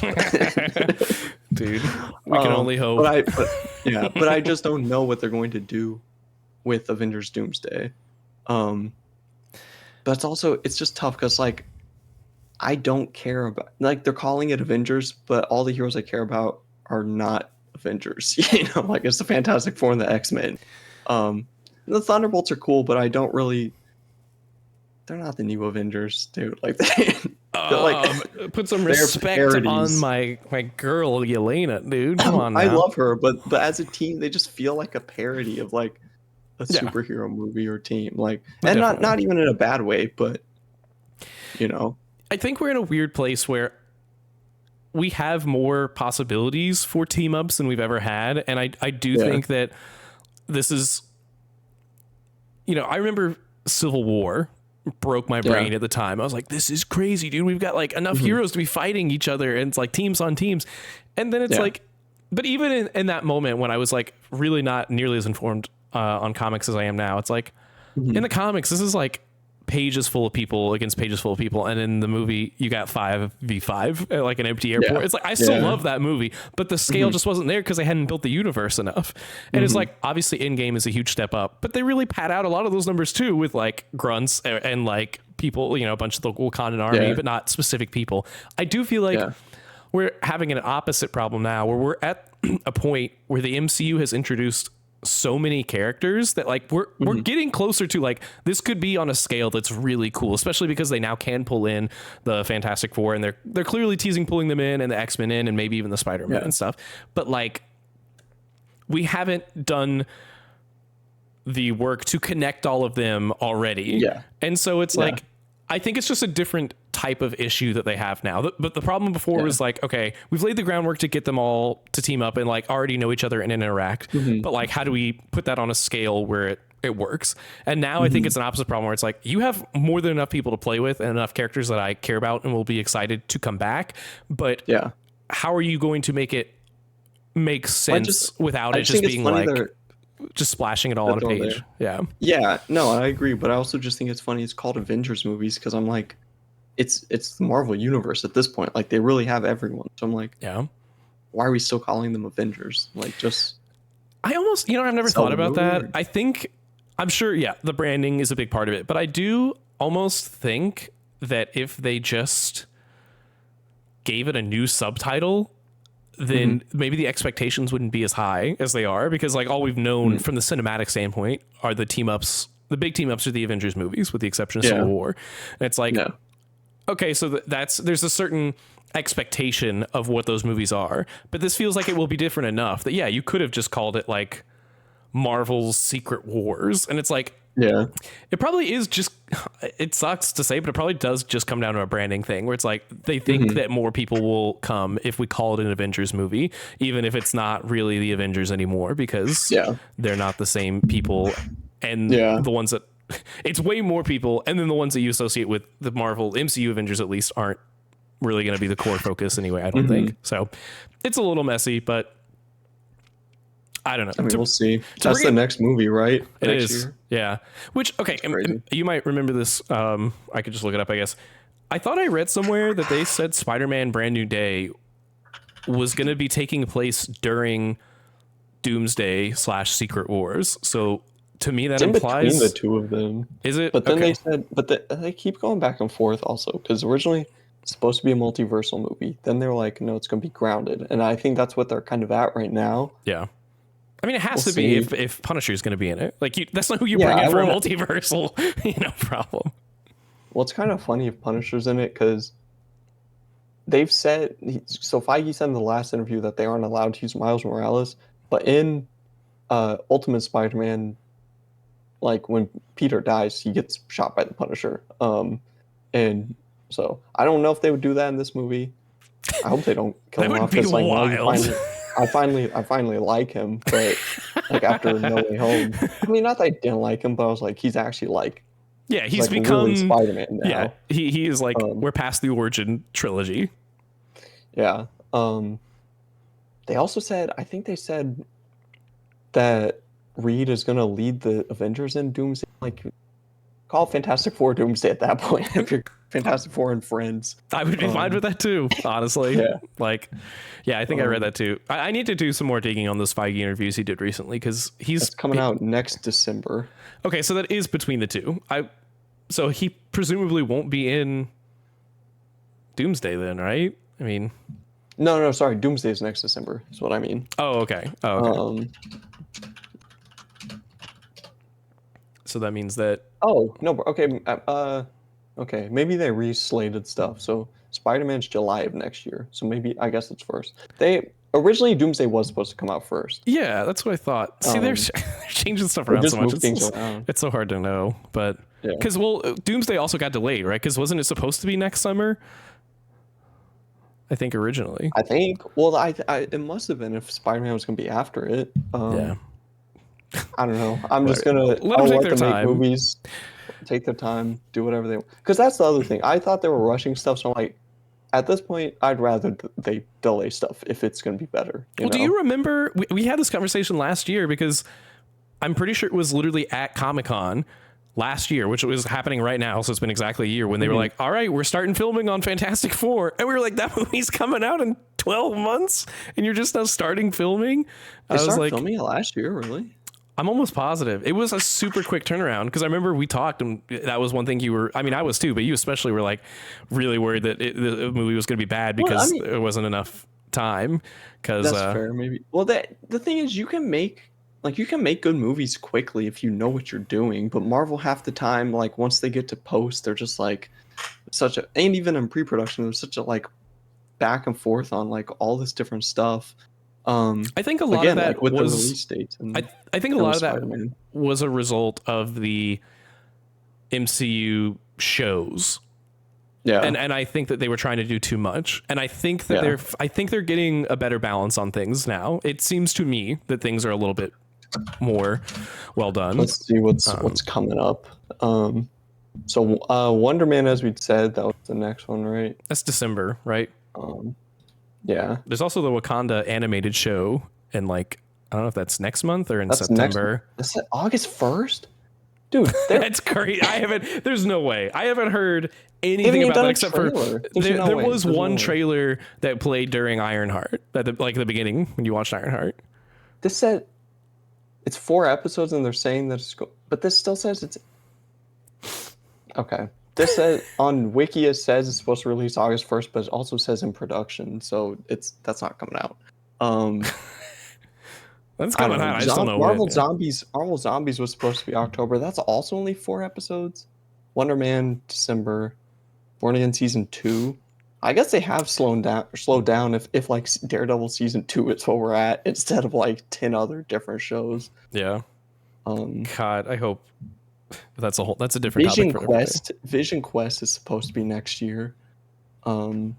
Dude, we can only hope. But I just don't know what they're going to do with Avengers Doomsday. But it's just tough, because like I don't care about, like, they're calling it Avengers, but all the heroes I care about are not Avengers. Like it's the Fantastic Four and the X-Men. The Thunderbolts are cool, but I don't really. They're not the new Avengers, dude. Like put some respect on my girl Yelena, dude. Come on now. I love her, but as a team, they just feel like a parody of like a superhero movie or team, like, and not even in a bad way, but I think we're in a weird place where we have more possibilities for team ups than we've ever had, and I do think that this is, I remember Civil War broke my brain at the time. I was like, this is crazy, dude. We've got like enough heroes to be fighting each other, and it's like teams on teams. And then it's like, but even in that moment when I was like really not nearly as informed on comics as I am now, it's like in the comics, this is like pages full of people against pages full of people, and in the movie you got 5v5 at like an empty airport. It's like, I still love that movie, but the scale just wasn't there because they hadn't built the universe enough. And it's like, obviously Endgame is a huge step up, but they really pad out a lot of those numbers too, with like grunts and like people, a bunch of the Wakandan army, but not specific people. I do feel like we're having an opposite problem now, where we're at a point where the MCU has introduced so many characters that like we're getting closer to like, this could be on a scale that's really cool, especially because they now can pull in the Fantastic Four, and they're clearly teasing pulling them in, and the X-Men in, and maybe even the Spider-Man and stuff. But like, we haven't done the work to connect all of them already. And so it's like, I think it's just a different type of issue that they have now. But the problem before was like, okay, we've laid the groundwork to get them all to team up and like already know each other and interact. But like, how do we put that on a scale where it works? And now I think it's an opposite problem, where it's like, you have more than enough people to play with and enough characters that I care about and will be excited to come back. But how are you going to make it make sense without it just being like just splashing it all on a page? No, I agree, but I also just think it's funny it's called Avengers movies, because I'm like, it's the Marvel universe at this point. Like, they really have everyone, so I'm like, why are we still calling them Avengers? Like, just I almost, I've never thought about that. I think, I'm sure the branding is a big part of it, but I do almost think that if they just gave it a new subtitle, then maybe the expectations wouldn't be as high as they are, because like all we've known from the cinematic standpoint are the team ups. The big team ups are the Avengers movies, with the exception of Civil War. And it's like, okay, so there's a certain expectation of what those movies are, but this feels like it will be different enough that you could have just called it like Marvel's Secret Wars. And it's like, it probably is just, it sucks to say, but it probably does just come down to a branding thing, where it's like they think that more people will come if we call it an Avengers movie, even if it's not really the Avengers anymore, because they're not the same people. And the ones that, it's way more people, and then the ones that you associate with the Marvel MCU Avengers at least aren't really going to be the core focus anyway, I don't think. So it's a little messy, but I don't know. I mean, we'll see. That's the next movie, right? It is. Yeah. Which, okay, you might remember this. I could just look it up, I guess. I thought I read somewhere that they said Spider-Man Brand New Day was going to be taking place during Doomsday / Secret Wars. So to me that It's in implies between the two of them. Is it? But then Okay. they said, they keep going back and forth also, because originally it's supposed to be a multiversal movie. Then they're like, no, it's going to be grounded, and I think that's what they're kind of at right now. Yeah. I mean, it has We'll to be see. if Punisher is going to be in it. Like, that's not who you Yeah, bring in I for a wanna- multiversal, problem. Well, it's kind of funny if Punisher's in it because they've said so. Feige said in the last interview that they aren't allowed to use Miles Morales, but in Ultimate Spider-Man, like when Peter dies, he gets shot by the Punisher. And so I don't know if they would do that in this movie. I hope they don't kill That him would off be because like now wild. I finally like him, but like after No Way Home, I mean not that I didn't like him, but I was like he's actually like Yeah, he's like become really Spider-Man now. Yeah, he is like we're past the origin trilogy. Yeah. They also said I think they said that Reed is gonna lead the Avengers in Doomsday. Like call Fantastic Four Doomsday at that point if you're Fantastic Four and Friends. I would be fine with that too, honestly. Yeah. Like, yeah, I think I read that too. I need to do some more digging on those Feige interviews he did recently because It's coming out next December. Okay, so that is between the two. So he presumably won't be in Doomsday then, right? I mean, No, sorry. Doomsday is next December. Is what I mean. oh, okay. So that means that. Oh no. Okay. Okay. Maybe they reslated stuff. So Spider-Man's July of next year. So maybe I guess it's first. They originally Doomsday was supposed to come out first. Yeah, that's what I thought. See, they're changing stuff around so much. It's so hard to know, but because Doomsday also got delayed, right? Because wasn't it supposed to be next summer? I think originally. I think. Well, it must have been if Spider-Man was going to be after it. Yeah. I don't know. I'm just gonna let them take their time. Make movies, take their time, do whatever they want. Because that's the other thing. I thought they were rushing stuff, so I'm like, at this point, I'd rather they delay stuff if it's gonna be better. You know? Do you remember we had this conversation last year because I'm pretty sure it was literally at Comic-Con last year, which was happening right now, so it's been exactly a year when they were like, all right, we're starting filming on Fantastic Four, and we were like, that movie's coming out in 12 months and you're just now starting filming. They started filming it last year, really? I'm almost positive. It was a super quick turnaround because I remember we talked and that was one thing you were, I mean, I was too, but you especially were like really worried that the movie was going to be bad because there wasn't enough time. That's fair, maybe. Well, the thing is you can make good movies quickly if you know what you're doing, but Marvel half the time, like once they get to post, they're just like and even in pre-production, there's such a like back and forth on like all this different stuff. I think a lot of that with was the release dates. I think a lot of that was a result of the MCU shows. Yeah. And I think that they were trying to do too much. And I think that they're getting a better balance on things now. It seems to me that things are a little bit more well done. Let's see what's coming up. So Wonder Man, as we'd said, that was the next one, right? That's December, right? Yeah. There's also the Wakanda animated show, and like I don't know if that's next month or in September. Is it August 1st? Dude, that's great. There's no way. I haven't heard anything about that except for there was one trailer that played during Ironheart, at the beginning when you watched Ironheart. This said it's 4 episodes, and they're saying that but this still says it's okay. This says on Wiki it says it's supposed to release August 1st, but it also says in production, so that's not coming out. That's coming out. I just don't know. Marvel Zombies was supposed to be October. That's also only 4 episodes. Wonder Man December. Born Again season 2. I guess they have slowed down if like Daredevil season 2 is what we're at instead of like 10 other different shows. Yeah. God, I hope. That's a different topic. Vision Quest is supposed to be next year. And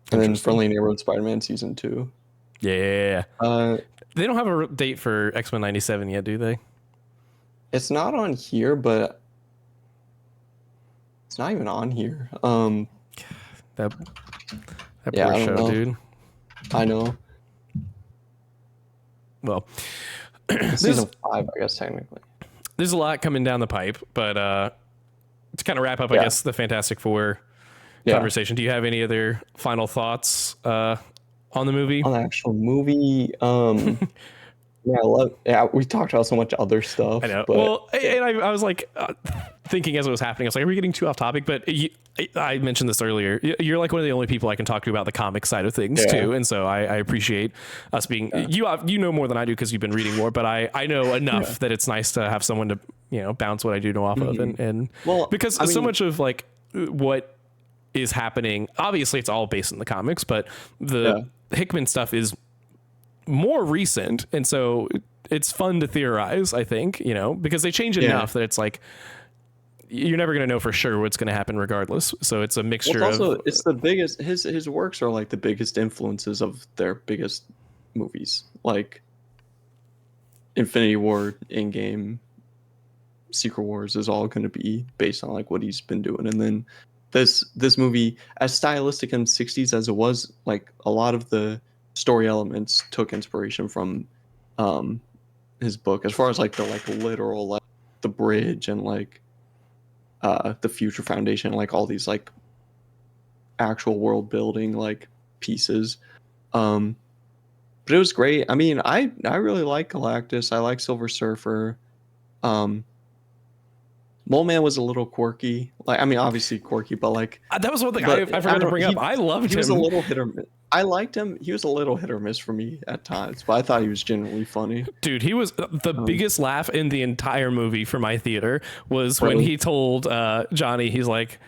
then Friendly Neighborhood Spider-Man season 2. Yeah. They don't have a date for X-Men 97 yet, do they? It's not on here, but it's not even on here. That poor show, dude. I know. Well, season 5, I guess technically. There's a lot coming down the pipe, but to kind of wrap up, I guess the Fantastic Four conversation. Do you have any other final thoughts on the movie? On the actual movie, Yeah, I love. Yeah, we talked about so much other stuff. I know. But Well, and I was like thinking as it was happening, I was like, are we getting too off topic? But I mentioned this earlier. You're like one of the only people I can talk to about the comic side of things too. And so I appreciate us being, you know more than I do because you've been reading more, but I know enough that it's nice to have someone to, bounce what I do know off of. And well, because so much of like what is happening, obviously it's all based in the comics, but the Hickman stuff is more recent, and so it's fun to theorize, I think, because they change it enough that it's like you're never going to know for sure what's going to happen regardless. So it's a mixture it's the biggest, his works are like the biggest influences of their biggest movies, like Infinity War, Endgame, Secret Wars is all going to be based on like what he's been doing. And then this movie, as stylistic in the 60s as it was, like a lot of the story elements took inspiration from his book, as far as like the literal, like the bridge and like the Future Foundation, like all these like actual world building like pieces. But it was great. I mean, I really like Galactus. I like Silver Surfer. Mole Man was a little quirky. Like, I mean, obviously quirky, but like that was one thing I forgot to bring up. I loved him. He was a little hit or miss. I liked him. He was a little hit or miss for me at times, but I thought he was genuinely funny. Dude, he was the biggest laugh in the entire movie for my theater was when he told Johnny, he's like,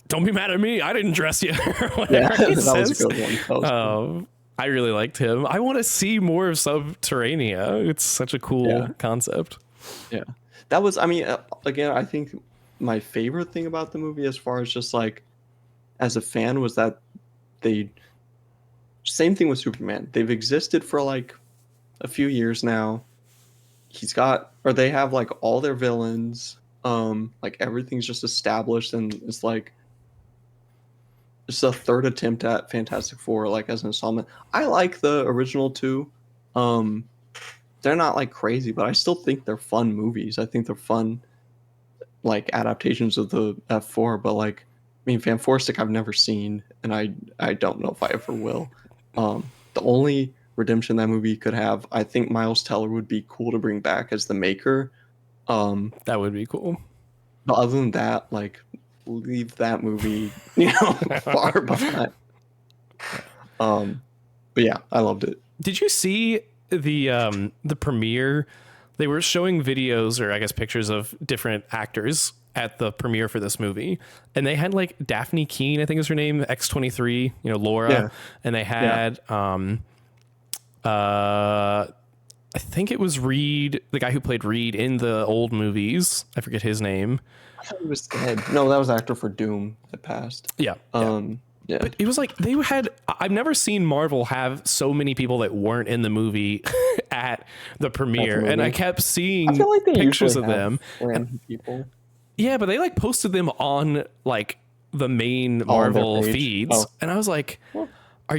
"Don't be mad at me. I didn't dress you." That was a good one. I really liked him. I want to see more of Subterranea. It's such a cool concept. Yeah. That was, I mean, again, I think my favorite thing about the movie, as far as just like, as a fan, was that same thing with Superman. They've existed for like a few years now. They have like all their villains. Like everything's just established, and it's like, it's a third attempt at Fantastic Four, like as an installment. I like the original two. They're not like crazy, but I still think they're fun movies. I think they're fun, like adaptations of the F4. But like, I mean, Fantastic I've never seen, and I don't know if I ever will. The only redemption that movie could have, I think Miles Teller would be cool to bring back as the Maker. That would be cool. But other than that, like, leave that movie, far behind. But yeah, I loved it. Did you see the premiere? They were showing videos, or I guess pictures, of different actors at the premiere for this movie, and they had like Daphne Keane, I think is her name, X-23, Laura, and they had I think it was Reed, the guy who played Reed in the old movies. I forget his name. I thought he was dead. No, that was the actor for Doom that passed. Yeah. Yeah. But it was like I've never seen Marvel have so many people that weren't in the movie at the premiere. And I kept seeing pictures of them. Random people. Yeah, but they like posted them on like the main Marvel feeds. And I was like, are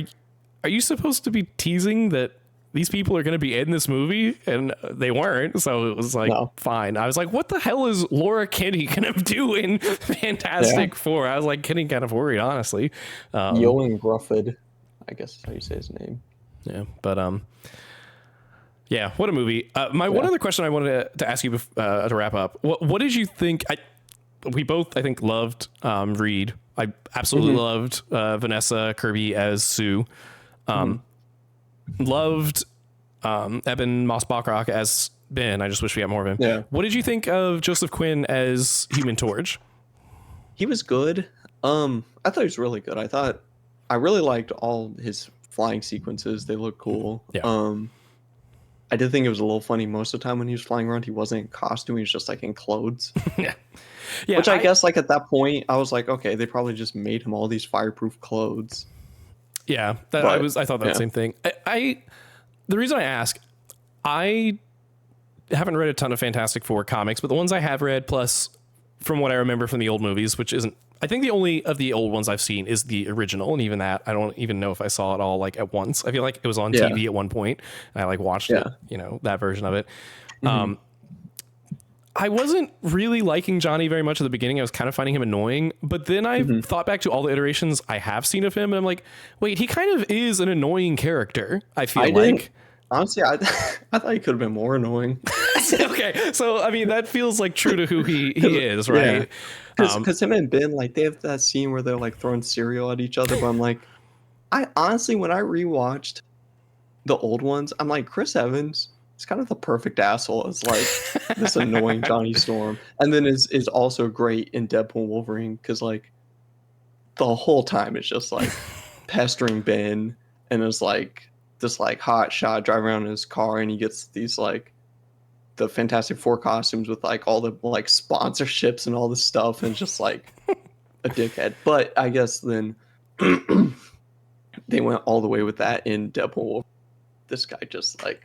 you supposed to be teasing that these people are going to be in this movie? And they weren't. So it was like, fine. I was like, what the hell is Laura Kinney going to do in Fantastic Four? I was like getting kind of worried, honestly. Yoan Grufford, I guess is how you say his name. Yeah. But, yeah, what a movie. One other question I wanted to ask you to wrap up. What did you think? We both, I think, loved Reed. I absolutely loved Vanessa Kirby as Sue. Loved Eben Moss-Bachrach as Ben. I just wish we had more of him. Yeah. What did you think of Joseph Quinn as Human Torch? He was good. I thought he was really good. I really liked all his flying sequences. They looked cool. Yeah. I did think it was a little funny most of the time when he was flying around. He wasn't in costume. He was just like in clothes. Yeah. Which I guess like at that point I was like, okay, they probably just made him all these fireproof clothes. Yeah, I thought that same thing. The reason I ask, I haven't read a ton of Fantastic Four comics, but the ones I have read, plus from what I remember from the old movies, which isn't, I think the only of the old ones I've seen is the original, and even that I don't even know if I saw it all like at once. I feel like it was on TV at one point, and I like watched it, that version of it. I wasn't really liking Johnny very much at the beginning. I was kind of finding him annoying, but then I thought back to all the iterations I have seen of him, and I'm like, wait, he kind of is an annoying character. I feel like Honestly, I thought he could have been more annoying. Okay, so I mean that feels like true to who he is, Yeah, right? because him and Ben, like, they have that scene where they're like throwing cereal at each other. But I'm like, I honestly, when I rewatched the old ones, I'm like, Chris Evans is kind of the perfect asshole as like this annoying Johnny Storm, and then is also great in Deadpool and Wolverine because like the whole time it's just like pestering Ben and is like this like hot shot driving around in his car, and he gets these like the Fantastic Four costumes with like all the like sponsorships and all this stuff, and just like a dickhead. But I guess then they went all the way with that in Deadpool. This guy just like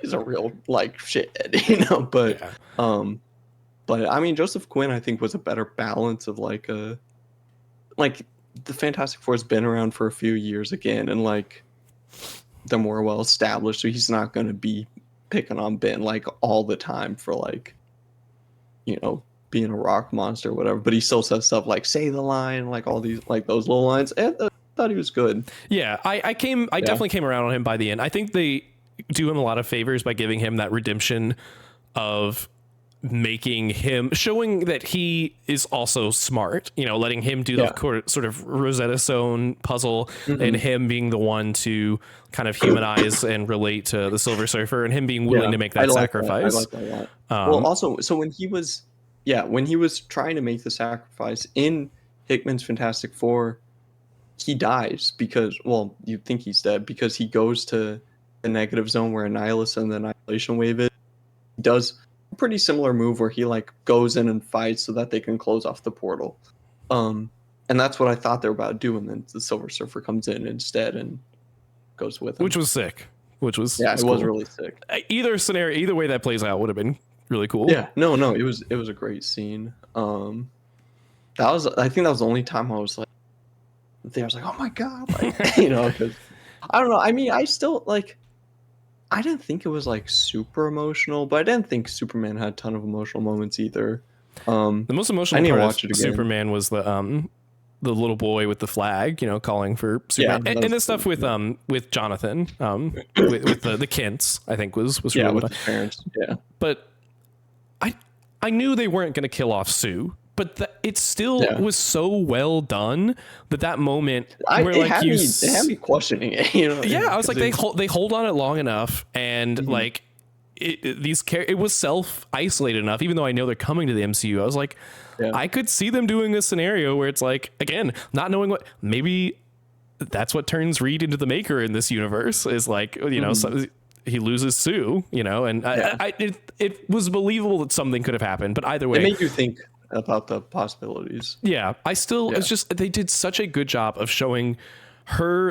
is a real like shithead, you know. But Yeah. but I mean, Joseph Quinn I think was a better balance of like a like the Fantastic Four has been around for a few years again, and like they're more well established, so he's not going to be picking on Ben like all the time for like, you know, being a rock monster or whatever. But he still says stuff like "say the line," like all these like those little lines. And I thought he was good. Yeah, I definitely came around on him by the end. I think they do him a lot of favors by giving him that redemption of making him, showing that he is also smart, you know, letting him do the sort of Rosetta Stone puzzle, and him being the one to kind of humanize and relate to the Silver Surfer, and him being willing to make that sacrifice. I like that a lot. Well, also, so when he was trying to make the sacrifice in Hickman's Fantastic Four, he dies because, well, you think he's dead because he goes to the negative zone where Annihilus and the Annihilation Wave is. He does a pretty similar move where he like goes in and fights so that they can close off the portal. And that's what I thought they were about to do, and then the Silver Surfer comes in instead and goes with him. Which was sick. It was cool. Really sick. Either scenario, either way that plays out would have been really cool. Yeah, no, it was a great scene. I think that was the only time I was like, I was like, oh my god, like, you know, because I don't know. I mean, I still like, I didn't think it was like super emotional, but I didn't think Superman had a ton of emotional moments either. The most emotional part of Superman was the little boy with the flag, you know, calling for Superman, and the stuff with Jonathan, with the Kents, I think was really with his parents. Yeah, but I knew they weren't going to kill off Sue. But it still was so well done that moment where it had me questioning it. You know, yeah, I was like, they hold on it long enough, and like it was self isolated enough. Even though I know they're coming to the MCU, I was like, I could see them doing a scenario where it's like, again, not knowing what, maybe that's what turns Reed into the Maker in this universe, is like, you know, he loses Sue, you know, and it was believable that something could have happened. But either way, it made you think about the possibilities. Yeah, it's just, they did such a good job of showing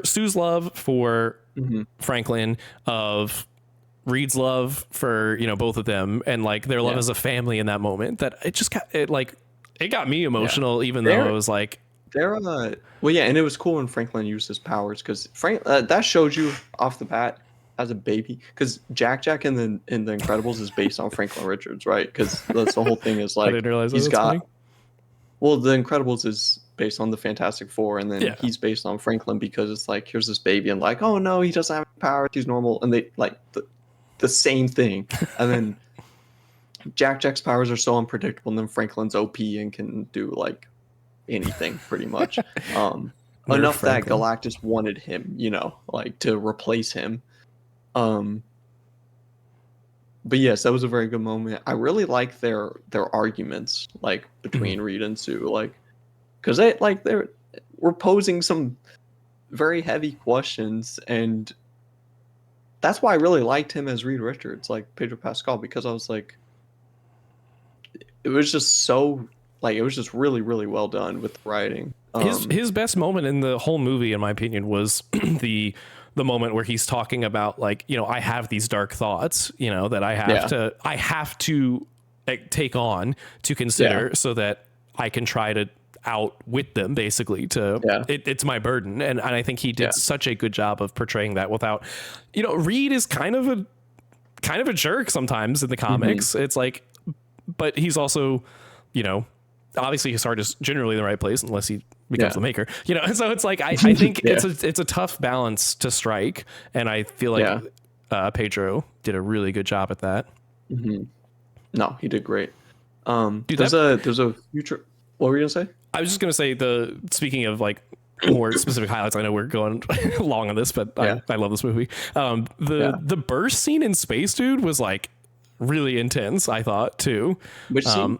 Sue's love for Franklin, of Reed's love for, you know, both of them, and like their love as a family in that moment, that it just got it got me emotional, even though it was like and it was cool when Franklin used his powers, because that showed you off the bat as a baby, because Jack in the Incredibles is based on Franklin Richards, right? Because that's the whole thing, is like, I didn't realize he's got funny. Well, the Incredibles is based on the Fantastic Four, and then he's based on Franklin, because it's like, here's this baby, and like, oh no, he doesn't have any powers, he's normal, and they like the same thing. And then Jack's powers are so unpredictable, and then Franklin's OP and can do like anything pretty much. Enough that Galactus wanted him, you know, like to replace him. But yes, that was a very good moment. I really like their arguments, like between Reed and Sue, like, because we're posing some very heavy questions, and that's why I really liked him as Reed Richards, like Pedro Pascal, because I was like, it was just so like, it was just really, really well done with the writing. His best moment in the whole movie, in my opinion, was the moment where he's talking about, like, you know, I have these dark thoughts, you know, that I have to like, take on to consider, so that I can try to outwit them, basically. It's my burden, and I think he did such a good job of portraying that without, you know, Reed is kind of a jerk sometimes in the comics. It's like, but he's also, you know, obviously his heart is generally in the right place unless he becomes the Maker, you know. And so it's like, I think it's a tough balance to strike, and I feel like Pedro did a really good job at that. No, he did great. Dude, there's a future. What were you gonna say? I was just gonna say speaking of like more specific highlights. I know we're going long on this, but Yeah. I love this movie. Yeah. The burst scene in space, dude, was like really intense. I thought too. Which scene?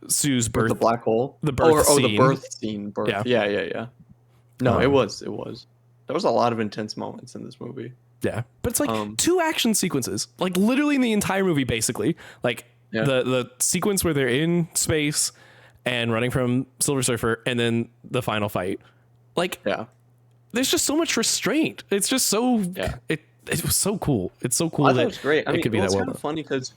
Sue's birth, The black hole. the birth scene. The birth scene. Birth. Yeah. Yeah. No, it was. There was a lot of intense moments in this movie. Yeah, but it's like two action sequences, like literally in the entire movie, basically. Like the sequence where they're in space and running from Silver Surfer, and then the final fight. Like, there's just so much restraint. It's just so it was so cool. It's so cool. I thought it was great. I mean, could be it's that kind of funny because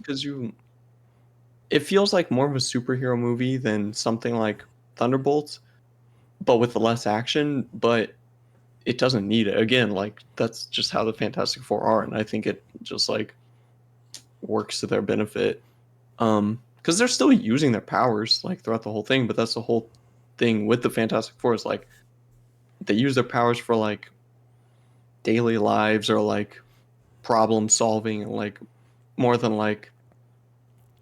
it feels like more of a superhero movie than something like Thunderbolts, but with less action. But it doesn't need it. Again, like that's just how the Fantastic Four are, and I think it just like works to their benefit. Because they're still using their powers like throughout the whole thing, but that's the whole thing with the Fantastic Four is like they use their powers for like daily lives or like problem solving and like more than like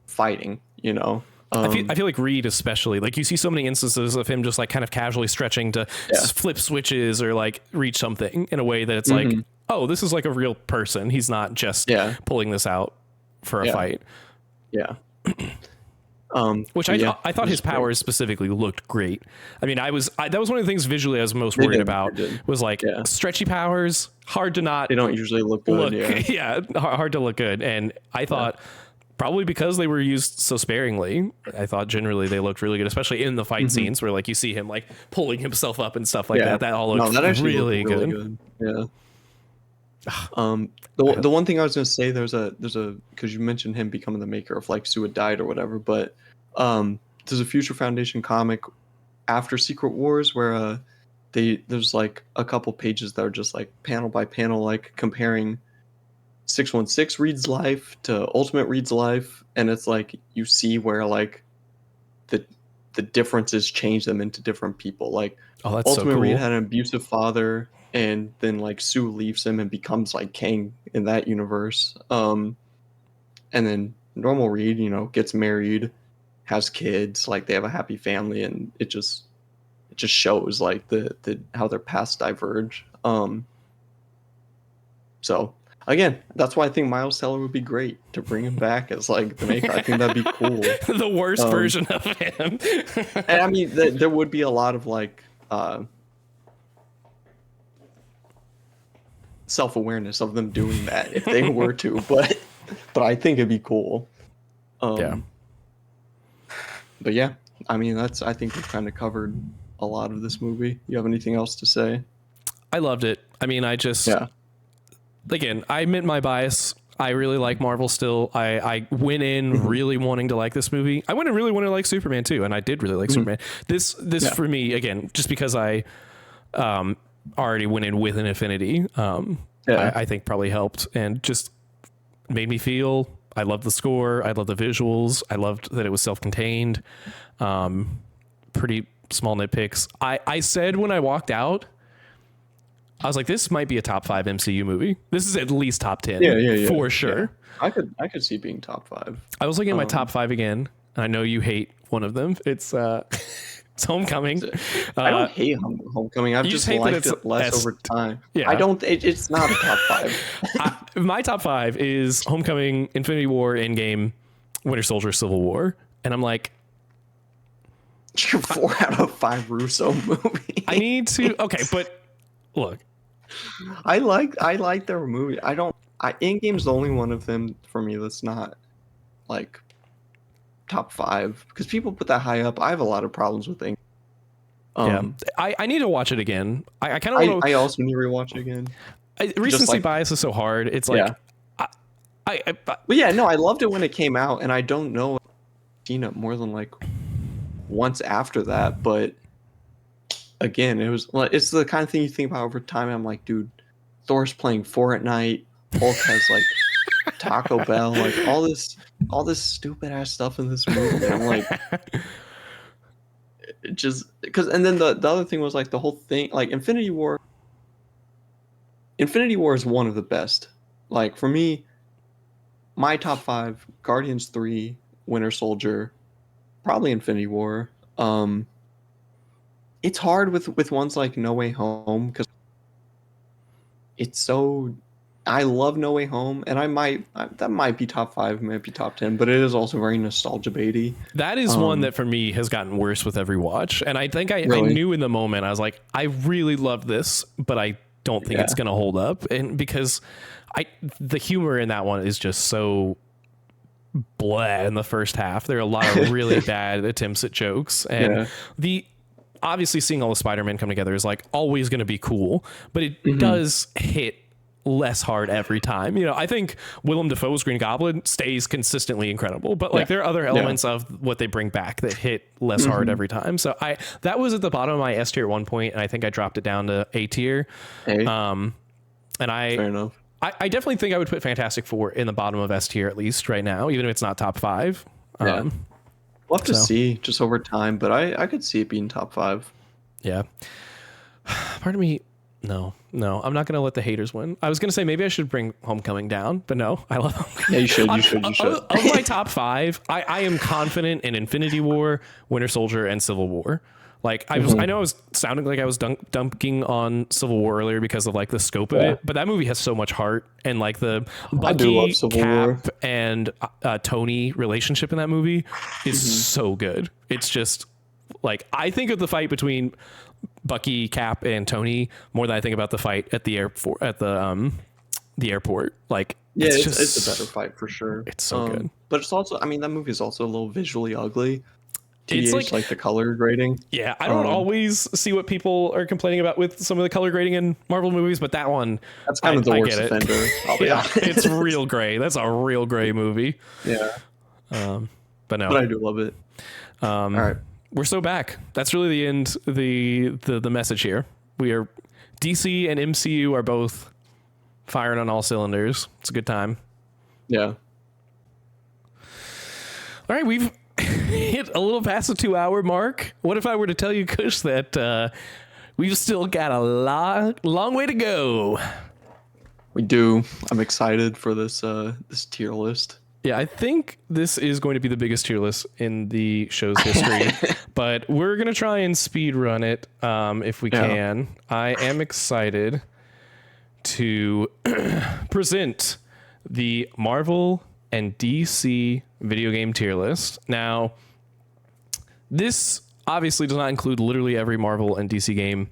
fighting, you know. I feel like Reed especially, like you see so many instances of him just like kind of casually stretching to flip switches or like reach something in a way that it's like, oh, this is like a real person. He's not just pulling this out for a fight. Yeah. Which I thought his powers specifically looked great. I mean, that was one of the things visually I was most worried about was like stretchy powers, hard to not. They don't usually look good. Hard to look good. And I thought probably because they were used so sparingly, I thought generally they looked really good, especially in the fight scenes where like you see him like pulling himself up and stuff like that. That all looked really good. Yeah. The one thing I was gonna say, there's a because you mentioned him becoming the maker of like Sue had died or whatever, but there's a Future Foundation comic after Secret Wars where there's like a couple pages that are just like panel by panel like comparing 616 Reed's life to Ultimate Reed's life, and it's like you see where like the differences change them into different people. Like that's Ultimate so cool. Reed had an abusive father, and then like Sue leaves him and becomes like Kang in that universe. And then normal Reed, you know, gets married, has kids, like they have a happy family, and it just shows like the how their paths diverge. So again, that's why I think Miles Teller would be great to bring him back as like the maker. I think that'd be cool. The worst version of him. And I mean, there would be a lot of like self-awareness of them doing that if they were to, but I think it'd be cool. But yeah, I mean, I think we've kind of covered a lot of this movie. You have anything else to say? I loved it. I mean, again, I admit my bias. I really like Marvel still. I went in really wanting to like this movie. I went in really wanting to like Superman too, and I did really like Superman. This for me, again, just because I already went in with an affinity, I think probably helped and just made me feel. I loved the score. I loved the visuals. I loved that it was self-contained. Pretty small nitpicks. I said when I walked out, I was like, this might be a top 5 MCU movie. This is at least top 10 for sure. Yeah. I could see it being top 5. I was looking at my top 5 again, and I know you hate one of them. It's it's Homecoming. I don't hate Homecoming. I've just liked it less over time. Yeah. I don't. It's not a top 5. My top 5 is Homecoming, Infinity War, Endgame, Winter Soldier, Civil War, and I'm like, 4 out of 5 Russo movie. I need to. Okay, but look, I like their movie. Endgame's the only one of them for me that's not like top 5 because people put that high up. I have a lot of problems with Endgame. I need to watch it again. I kind of. I also need to rewatch it again. Recency bias is so hard. It's like, but yeah, no, I loved it when it came out, and I don't know if I've seen it more than like once after that, but. Again, it's the kind of thing you think about over time. I'm like, dude, Thor's playing Fortnite. Hulk has like Taco Bell, like all this stupid ass stuff in this movie. And I'm like, it just because. And then the other thing was like the whole thing, like Infinity War. Infinity War is one of the best Like for me, my top 5: Guardians 3, Winter Soldier, probably Infinity War. It's hard with ones like No Way Home because it's so. I love No Way Home, and that might be top 5, might be top 10, but it is also very nostalgia baity. That is one that for me has gotten worse with every watch. And I think I Really? knew in the moment, I was like, I really love this, but I don't think it's going to hold up. And because the humor in that one is just so blah in the first half. There are a lot of really bad attempts at jokes. And obviously seeing all the Spider-Man come together is like always going to be cool, but it does hit less hard every time. You know, I think Willem Dafoe's Green Goblin stays consistently incredible, but like there are other elements of what they bring back that hit less hard every time. So that was at the bottom of my S tier at one point, and I think I dropped it down to A tier. Fair enough. I definitely think I would put Fantastic Four in the bottom of S tier at least right now, even if it's not top 5. We'll have to see just over time, but I could see it being top 5. Yeah. Part of me, no, I'm not going to let the haters win. I was going to say maybe I should bring Homecoming down, but no, I love Homecoming. Yeah, you should. Of my top 5, I am confident in Infinity War, Winter Soldier, and Civil War. Like I know I was sounding like I was dunking on Civil War earlier because of like the scope of it, but that movie has so much heart, and like the Bucky, Cap, and Tony relationship in that movie is so good. It's just like I think of the fight between Bucky, Cap, and Tony more than I think about the fight at the airport Like it's a better fight for sure. It's so good, but it's also, I mean, that movie is also a little visually ugly. It's like the color grading. Yeah, I don't always see what people are complaining about with some of the color grading in Marvel movies, but that one, that's kind of the worst offender. It's real gray. That's a real gray movie. Yeah. But no. But I do love it. All right. We're so back. That's really the end, the message here. We are DC and MCU are both firing on all cylinders. It's a good time. Yeah. All right, we've hit a little past the 2-hour mark. What if I were to tell you, Kush, that we've still got a long way to go? We do. I'm excited for this tier list. Yeah, I think this is going to be the biggest tier list in the show's history, but we're going to try and speed run it if we can. I am excited to present the Marvel and DC video game tier list. Now, this obviously does not include literally every Marvel and DC game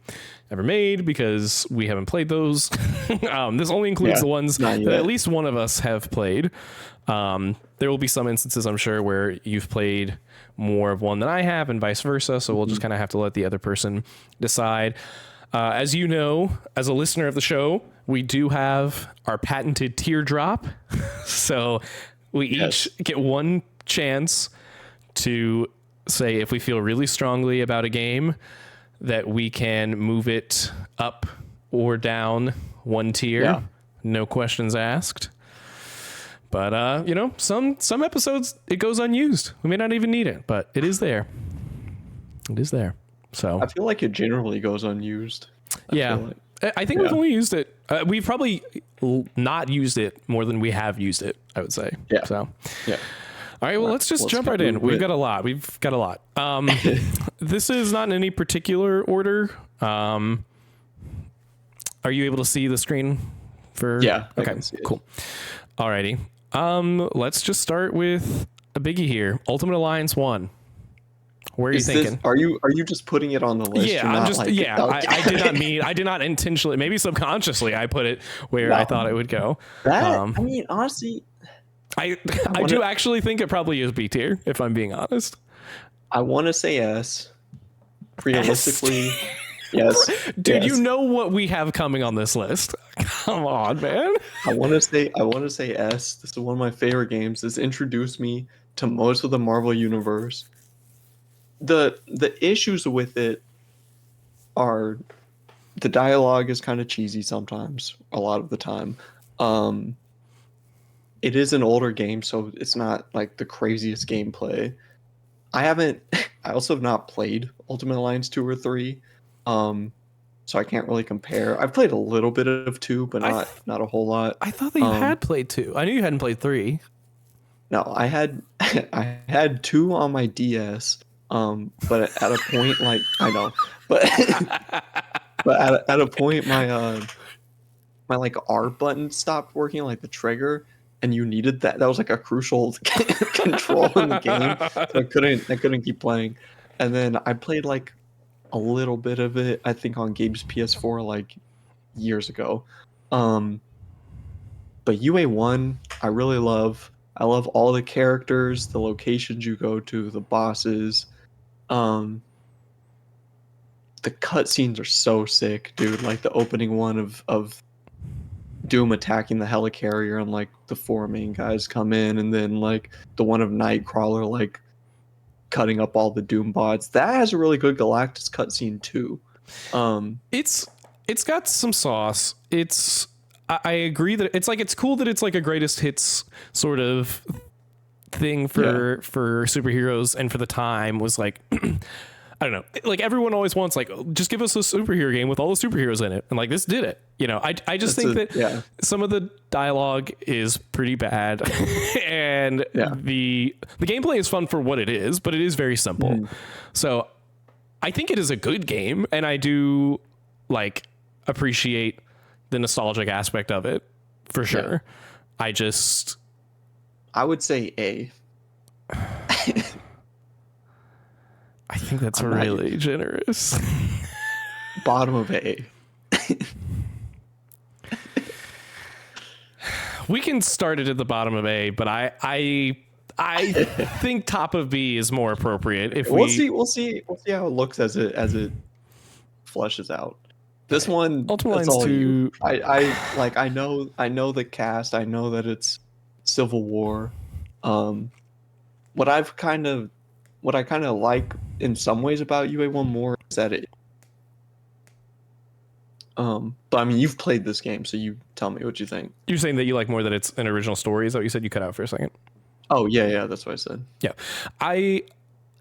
ever made because we haven't played those. This only includes the ones that at least one of us have played. There will be some instances, I'm sure, where you've played more of one than I have and vice versa. So we'll just kind of have to let the other person decide. As you know, as a listener of the show, we do have our patented teardrop. So we each get one chance to say if we feel really strongly about a game that we can move it up or down one tier. No questions asked. But some episodes it goes unused. We may not even need it, but it is there. It is there. So I feel like it generally goes unused. I think we've only used it. We've probably not used it more than we have used it, I would say. Yeah. So all right, well, let's jump right in. We've got a lot. This is not in any particular order. Are you able to see the screen for? Yeah. Okay, cool. Alrighty. Let's just start with a biggie here. Ultimate Alliance 1. Where are you thinking? Are you just putting it on the list? Yeah, I did not intentionally, maybe subconsciously I put it where I thought it would go. I mean, honestly, I do actually think it probably is B tier, if I'm being honest. I want to say S. Realistically, yes. Dude, you know what we have coming on this list. Come on, man. I want to say S. This is one of my favorite games. This introduced me to most of the Marvel universe. The issues with it are the dialogue is kind of cheesy sometimes, a lot of the time. It is an older game, so it's not like the craziest gameplay. I also have not played Ultimate Alliance 2 or 3. so I can't really compare. I've played a little bit of 2, but not a whole lot. I thought that you had played 2. I knew you hadn't played 3. No, I had I had 2 on my DS. But at a point, like, I know, but but at a point, my like R button stopped working, like the trigger, and you needed that. That was like a crucial control in the game, so I couldn't keep playing. And then I played like a little bit of it, I think, on Gabe's PS4 like years ago. But UA1, I really love. I love all the characters, the locations you go to, the bosses. The cutscenes are so sick, dude. Like the opening one of Doom attacking the helicarrier and like the 4 main guys come in, and then like the one of Nightcrawler like cutting up all the Doom bots. That has a really good Galactus cutscene too. It's got some sauce. I agree that it's cool that it's like a greatest hits sort of thing for superheroes, and for the time was like I don't know, like everyone always wants like, just give us a superhero game with all the superheroes in it, and like this did it, you know. I just think that some of the dialogue is pretty bad and the gameplay is fun for what it is, but it is very simple. So I think it is a good game, and I do like appreciate the nostalgic aspect of it for sure. I would say A. I think that's really generous. Bottom of A. We can start it at the bottom of A, but I think top of B is more appropriate. If we'll see how it looks as it flushes out. This one, Ultimate Lines 2. I know the cast. I know that it's Civil War. What I kind of like in some ways about UA1 more is that it. But I mean, you've played this game, so you tell me what you think. You're saying that you like more that it's an original story? Is that what you said? You cut out for a second. Oh yeah, that's what I said. Yeah,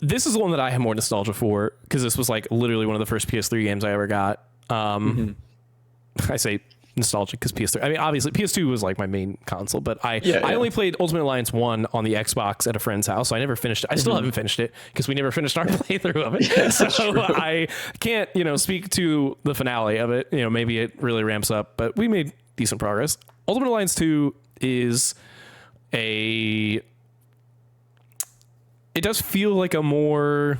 this is the one that I have more nostalgia for, because this was like literally one of the first PS3 games I ever got. I say nostalgic because PS3. I mean, obviously PS2 was like my main console, but I only played Ultimate Alliance 1 on the Xbox at a friend's house, so I never finished it. I still haven't finished it because we never finished our playthrough of it. So I can't, speak to the finale of it. Maybe it really ramps up, but we made decent progress. Ultimate Alliance 2 is it does feel like a more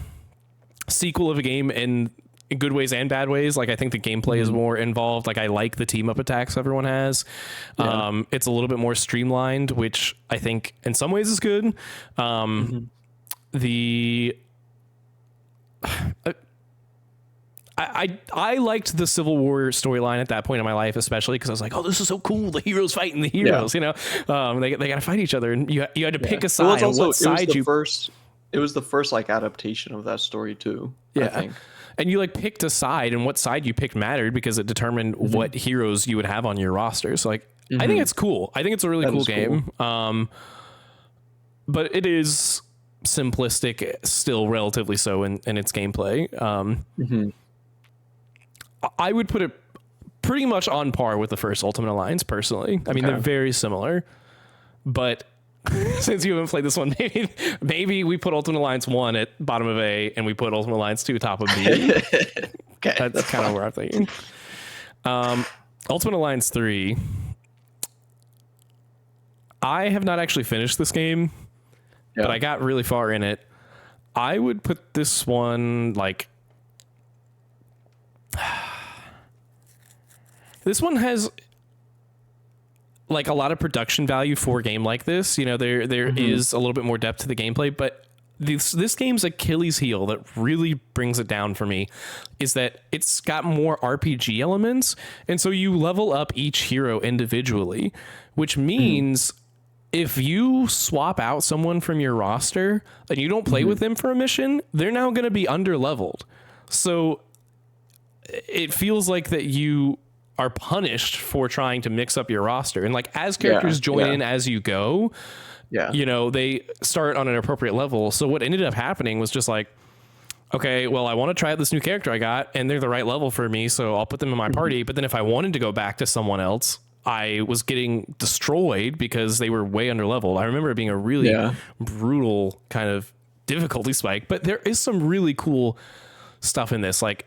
sequel of a game in good ways and bad ways. Like, I think the gameplay is more involved. Like, I like the team up attacks everyone has. It's a little bit more streamlined, which I think in some ways is good. I liked the Civil War storyline at that point in my life, especially because I was like, oh, this is so cool. The heroes fighting the heroes, they got to fight each other, and you had to pick a side. It was the first like adaptation of that story too. I think. And you like picked a side, and what side you picked mattered because it determined what heroes you would have on your roster. So like, I think it's cool. I think it's a really cool game. But it is simplistic, still relatively so in its gameplay. I would put it pretty much on par with the first Ultimate Alliance personally. I mean, they're very similar, but since you haven't played this one, maybe we put Ultimate Alliance 1 at bottom of A and we put Ultimate Alliance 2 top of B. That's kind of where I'm thinking. Ultimate Alliance 3. I have not actually finished this game, but I got really far in it. I would put this one like... This one has like a lot of production value for a game like this. There is a little bit more depth to the gameplay, but this game's Achilles heel that really brings it down for me is that it's got more RPG elements. And so you level up each hero individually, which means if you swap out someone from your roster and you don't play with them for a mission, they're now going to be under leveled. So it feels like that you are punished for trying to mix up your roster. And like, as characters join in as you go, they start on an appropriate level. So what ended up happening was just like, okay, well, I want to try out this new character I got, and they're the right level for me, so I'll put them in my party. But then if I wanted to go back to someone else, I was getting destroyed because they were way under leveled. I remember it being a really brutal kind of difficulty spike, but there is some really cool stuff in this. Like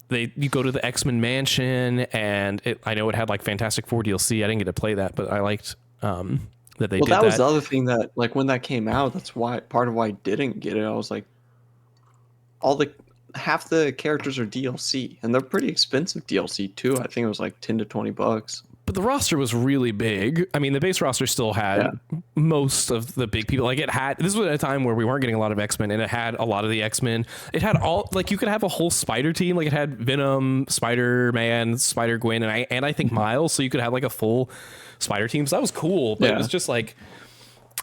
you go to the X-Men mansion, and I know it had like Fantastic Four DLC. I didn't get to play that, but I liked that they did that. Well, that was the other thing that, like, when that came out, that's why part of why I didn't get it. I was like, half the characters are DLC, and they're pretty expensive DLC too. I think it was like $10 to $20. But the roster was really big. I mean, the base roster still had most of the big people. Like this was at a time where we weren't getting a lot of X-Men, and it had a lot of the X-Men. It had you could have a whole Spider team. Like it had Venom, Spider-Man, Spider-Gwen, and I think Miles. So you could have like a full Spider team. So that was cool. But it was just like,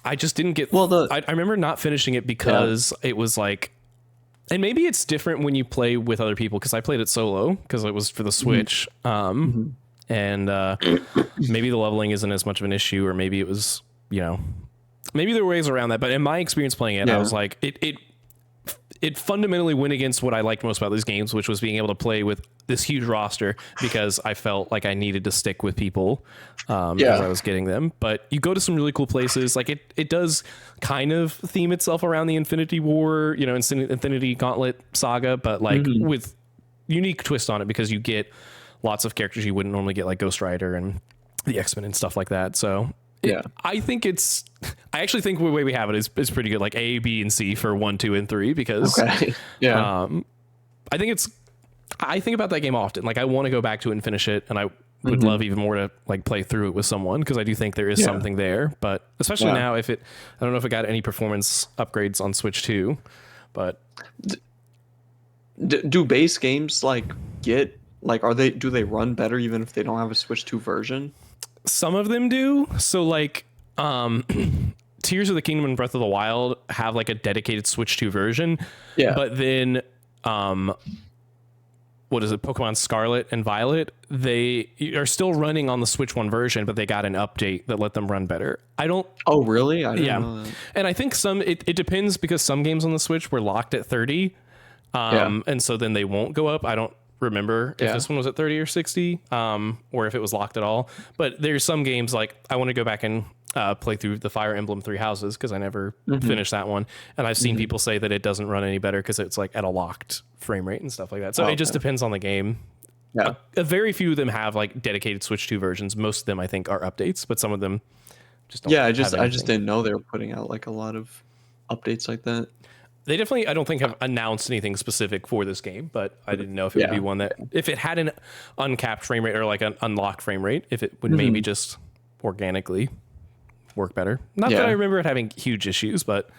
I just didn't get. Well, I remember not finishing it because it was like, and maybe it's different when you play with other people, because I played it solo because it was for the Switch. And maybe the leveling isn't as much of an issue, or maybe it was, maybe there were ways around that. But in my experience playing it, I was like, it fundamentally went against what I liked most about these games, which was being able to play with this huge roster, because I felt like I needed to stick with people as I was getting them. But you go to some really cool places. Like it does kind of theme itself around the Infinity War, Infinity Gauntlet saga, but like with unique twist on it, because you get lots of characters you wouldn't normally get, like Ghost Rider and the X-Men and stuff like that. So I actually think the way we have it is pretty good, like A, B, and C for 1, 2, and 3, because I think about that game often. Like I want to go back to it and finish it, and I would love even more to like play through it with someone, because I do think there is something there. But especially now, I don't know if it got any performance upgrades on Switch 2, but do base games do they run better even if they don't have a Switch 2 version? Some of them do. So like Tears of the Kingdom and Breath of the Wild have like a dedicated Switch 2 version. Yeah. But then what is it? Pokemon Scarlet and Violet, they are still running on the Switch 1 version, but they got an update that let them run better. Oh, really? I didn't know that. And I think it depends, because some games on the Switch were locked at 30. And so then they won't go up. I don't remember if this one was at 30 or 60, or if it was locked at all. But there's some games, like I want to go back and play through the Fire Emblem Three Houses, because I never finished that one, and I've seen people say that it doesn't run any better because it's like at a locked frame rate and stuff like that. So it just depends on the game. A very few of them have like dedicated Switch 2 versions. Most of them I think are updates, but some of them just don't. I just didn't know they were putting out like a lot of updates like that. They definitely, I don't think, have announced anything specific for this game, but I didn't know if it would be one that, if it had an uncapped frame rate or like an unlocked frame rate, if it would maybe just organically work better. Not that I remember it having huge issues, but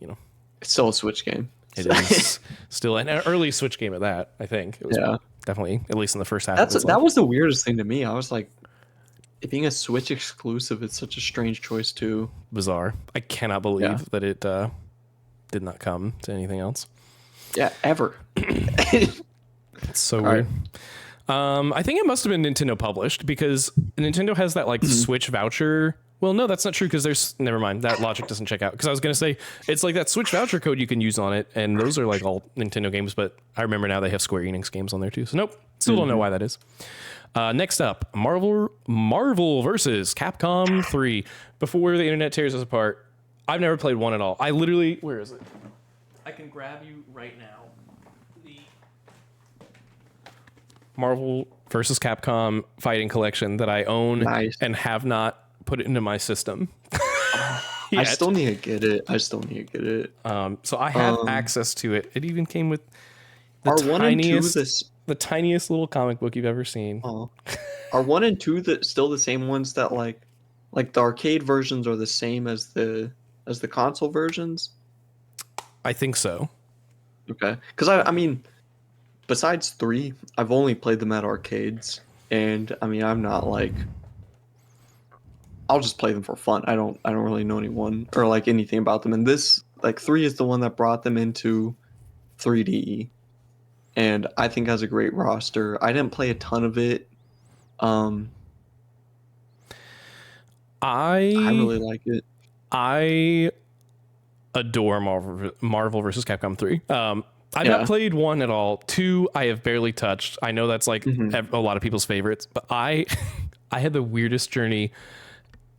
it's still a Switch game. It is still an early Switch game at that. I think it was definitely, at least in the first half. That was the weirdest thing to me. I was like, it being a Switch exclusive, it's such a strange choice too. Bizarre. I cannot believe that it did not come to anything else. Yeah, ever. It's so weird. I think it must have been Nintendo published, because Nintendo has that like Switch voucher. Well, no, that's not true, because never mind. That logic doesn't check out, because I was going to say it's like that Switch voucher code you can use on it, and those are like all Nintendo games, but I remember now they have Square Enix games on there too. So nope, still don't know why that is. Next up, Marvel versus Capcom 3. Before the internet tears us apart, I've never played one at all. I literally, where is it? I can grab you right now. The Marvel versus Capcom fighting collection that I own and have not put it into my system. I still need to get it. So I have access to it. It even came with the tiniest little comic book you've ever seen. Are 1 and 2 still the same ones that like the arcade versions are the same as the console versions? I think so. Okay, because I mean, besides 3, I've only played them at arcades, and I mean, I'm not like, I'll just play them for fun. I don't really know anyone or like anything about them. And this, like, 3 is the one that brought them into 3D, and I think has a great roster. I didn't play a ton of it. I really like it. I adore Marvel versus Capcom 3. I've not played 1 at all. 2, I have barely touched. I know that's like a lot of people's favorites, but I had the weirdest journey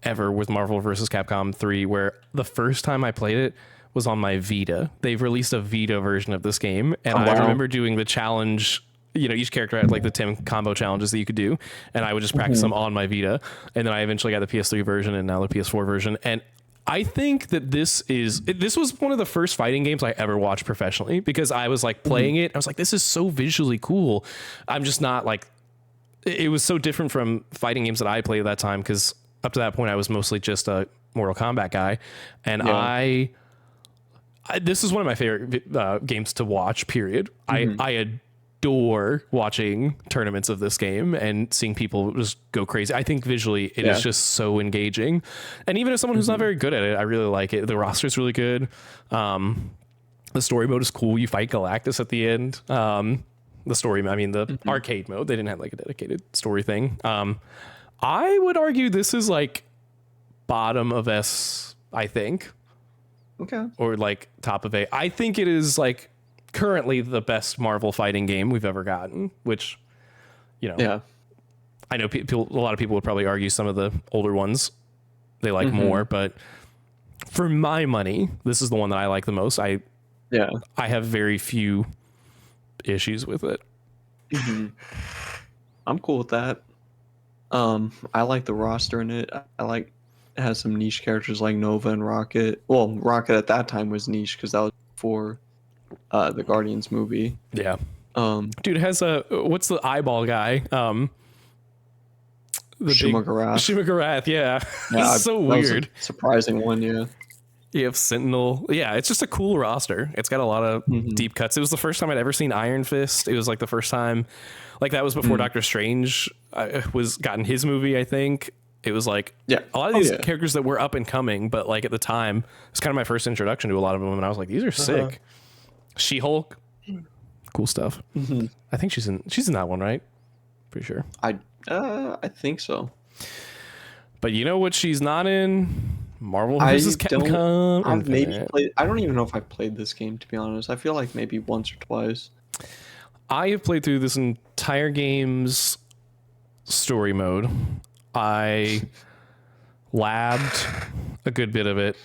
ever with Marvel vs. Capcom 3, where the first time I played it was on my Vita. They've released a Vita version of this game, and I remember doing the challenge. Each character had like the 10 combo challenges that you could do, and I would just practice them on my Vita. And then I eventually got the PS3 version and now the PS4 version. And I think that this was one of the first fighting games I ever watched professionally, because I was like playing it. I was like, this is so visually cool. I'm just not like, it was so different from fighting games that I played at that time, because up to that point I was mostly just a Mortal Kombat guy. And I this is one of my favorite games to watch, period. I adore watching tournaments of this game and seeing people just go crazy. I think visually it is just so engaging. And even as someone who's not very good at it, I really like it. The roster is really good. The story mode is cool. You fight Galactus at the end. The story, I mean, the arcade mode, they didn't have like a dedicated story thing. I would argue this is like bottom of S, I think. Okay. Or like top of A. I think it is like currently the best Marvel fighting game we've ever gotten, which, I know a lot of people would probably argue some of the older ones they like more, but for my money, this is the one that I like the most. I have very few issues with it. I'm cool with that. I like the roster in it. I like it has some niche characters like Nova and Rocket. Well, Rocket at that time was niche because that was before the Guardians movie. Yeah. Dude, it has what's the eyeball guy? The Shimagarath, yeah. It's so weird. Surprising one, yeah. You have Sentinel. Yeah, it's just a cool roster. It's got a lot of deep cuts. It was the first time I'd ever seen Iron Fist. It was like the first time, like that was before Doctor Strange was gotten his movie, I think. It was like a lot of these characters that were up and coming, but like at the time, it's kind of my first introduction to a lot of them, and I was like, these are sick. She-Hulk, cool stuff. I think she's in that one, right? Pretty sure. I think so. But you know what she's not in? Marvel vs. Capcom. I've maybe played. I don't even know if I played this game, to be honest. I feel like maybe once or twice. I have played through this entire game's story mode. I labbed a good bit of it.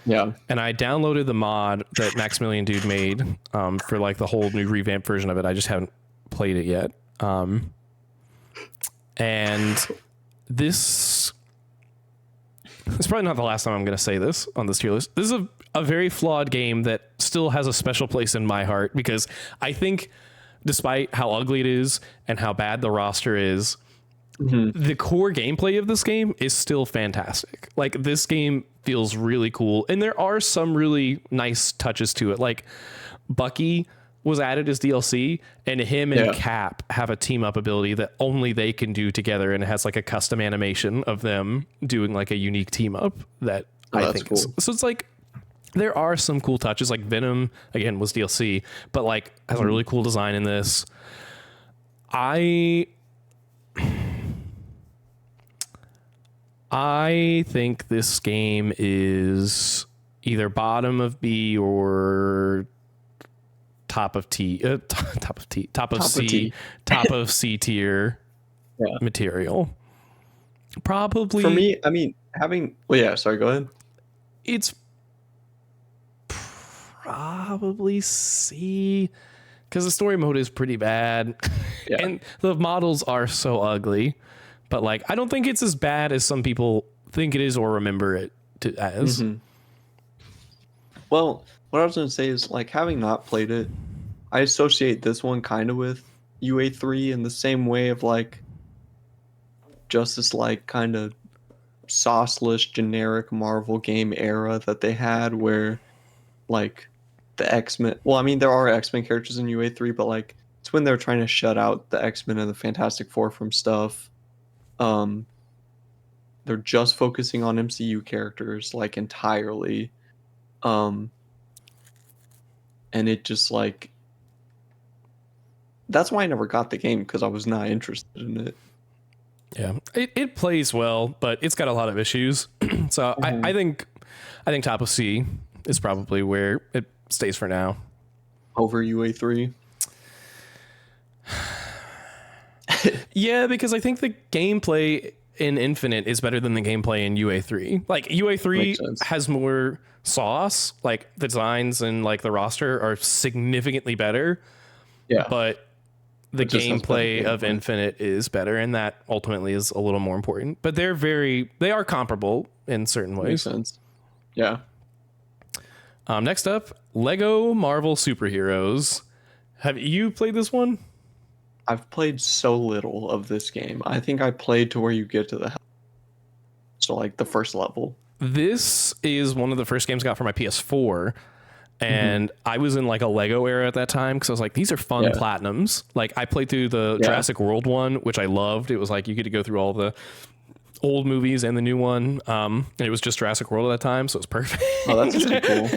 Yeah. And I downloaded the mod that Maximilian Dude made for like the whole new revamped version of it. I just haven't played it yet. And this it's probably not the last time I'm going to say this on this tier list. This is a very flawed game that still has a special place in my heart, because I think despite how ugly it is and how bad the roster is, the core gameplay of this game is still fantastic. Like, this game feels really cool, and there are some really nice touches to it. Like, Bucky was added as DLC, and him and Cap have a team up ability that only they can do together, and it has like a custom animation of them doing like a unique team up that I think cool. So it's like there are some cool touches. Like Venom again was DLC, but like has a really cool design in this. I think this game is either bottom of B or top of C tier material. Probably for me. I mean, sorry, go ahead. It's probably C, because the story mode is pretty bad and the models are so ugly. But like, I don't think it's as bad as some people think it is or remember it as. Well, what I was going to say is, like, having not played it, I associate this one kind of with UA3 in the same way of like just this like kind of sauceless generic Marvel game era that they had, where like the X-Men, well, I mean, there are X-Men characters in UA3, but like it's when they're trying to shut out the X-Men and the Fantastic Four from stuff. They're just focusing on MCU characters like entirely. And it just like, that's why I never got the game, because I was not interested in it. Yeah, it plays well, but it's got a lot of issues. So I think top of C is probably where it stays for now. over UA3. Yeah, because I think the gameplay in Infinite is better than the gameplay in UA3. Like UA3 has more sauce, like the designs and like the roster are significantly better. Yeah. But the gameplay of Infinite is better, and that ultimately is a little more important. But they are comparable in certain ways. Makes sense. Yeah. Next up, Lego Marvel Superheroes. Have you played this one? I've played so little of this game. I think I played to where you get to so like the first level. This is one of the first games I got for my PS4. And I was in like a Lego era at that time because I was like, these are fun platinums. Like I played through the Jurassic World one, which I loved. It was like you get to go through all the old movies and the new one. And it was just Jurassic World at that time, so it was perfect. Oh, that's pretty cool.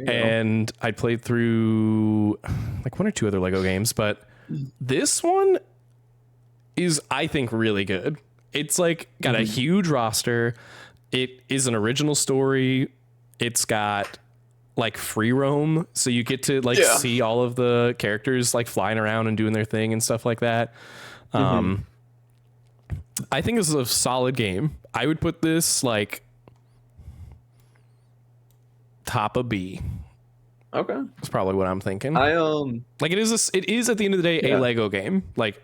And I played through like one or two other Lego games, but this one is, I think, really good. It's like got a huge roster. It is an original story. It's got like free roam, so you get to like see all of the characters like flying around and doing their thing and stuff like that. I think this is a solid game. I would put this like top of B. Okay, that's probably what I'm thinking. Like it is at the end of the day a Lego game. Like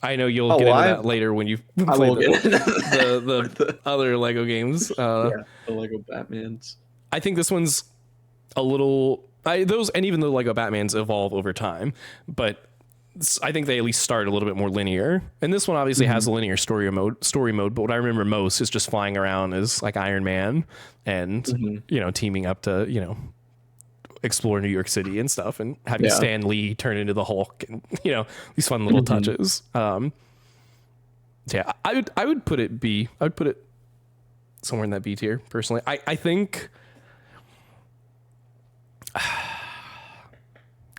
I know you'll get into that later when you play the other Lego games. The Lego Batmans. I think this one's a little those, and even the Lego Batmans evolve over time, but I think they at least start a little bit more linear. And this one obviously has a linear story mode, but what I remember most is just flying around as like Iron Man and teaming up to explore New York City and stuff, and having Stan Lee turn into the Hulk, and these fun little touches. I would put it B. I would put it somewhere in that B tier personally. I think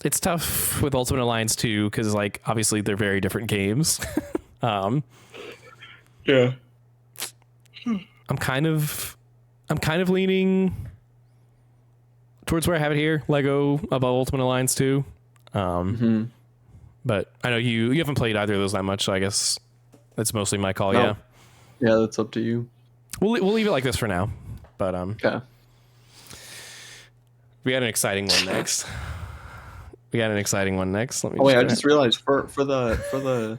it's tough with Ultimate Alliance 2 because like obviously they're very different games. I'm kind of leaning towards where I have it here, Lego above Ultimate Alliance 2. But I know you haven't played either of those that much, so I guess that's mostly my call. Yeah, that's up to you. We'll leave it like this for now. But okay. We got an exciting one next. Let me wait, I just realized for the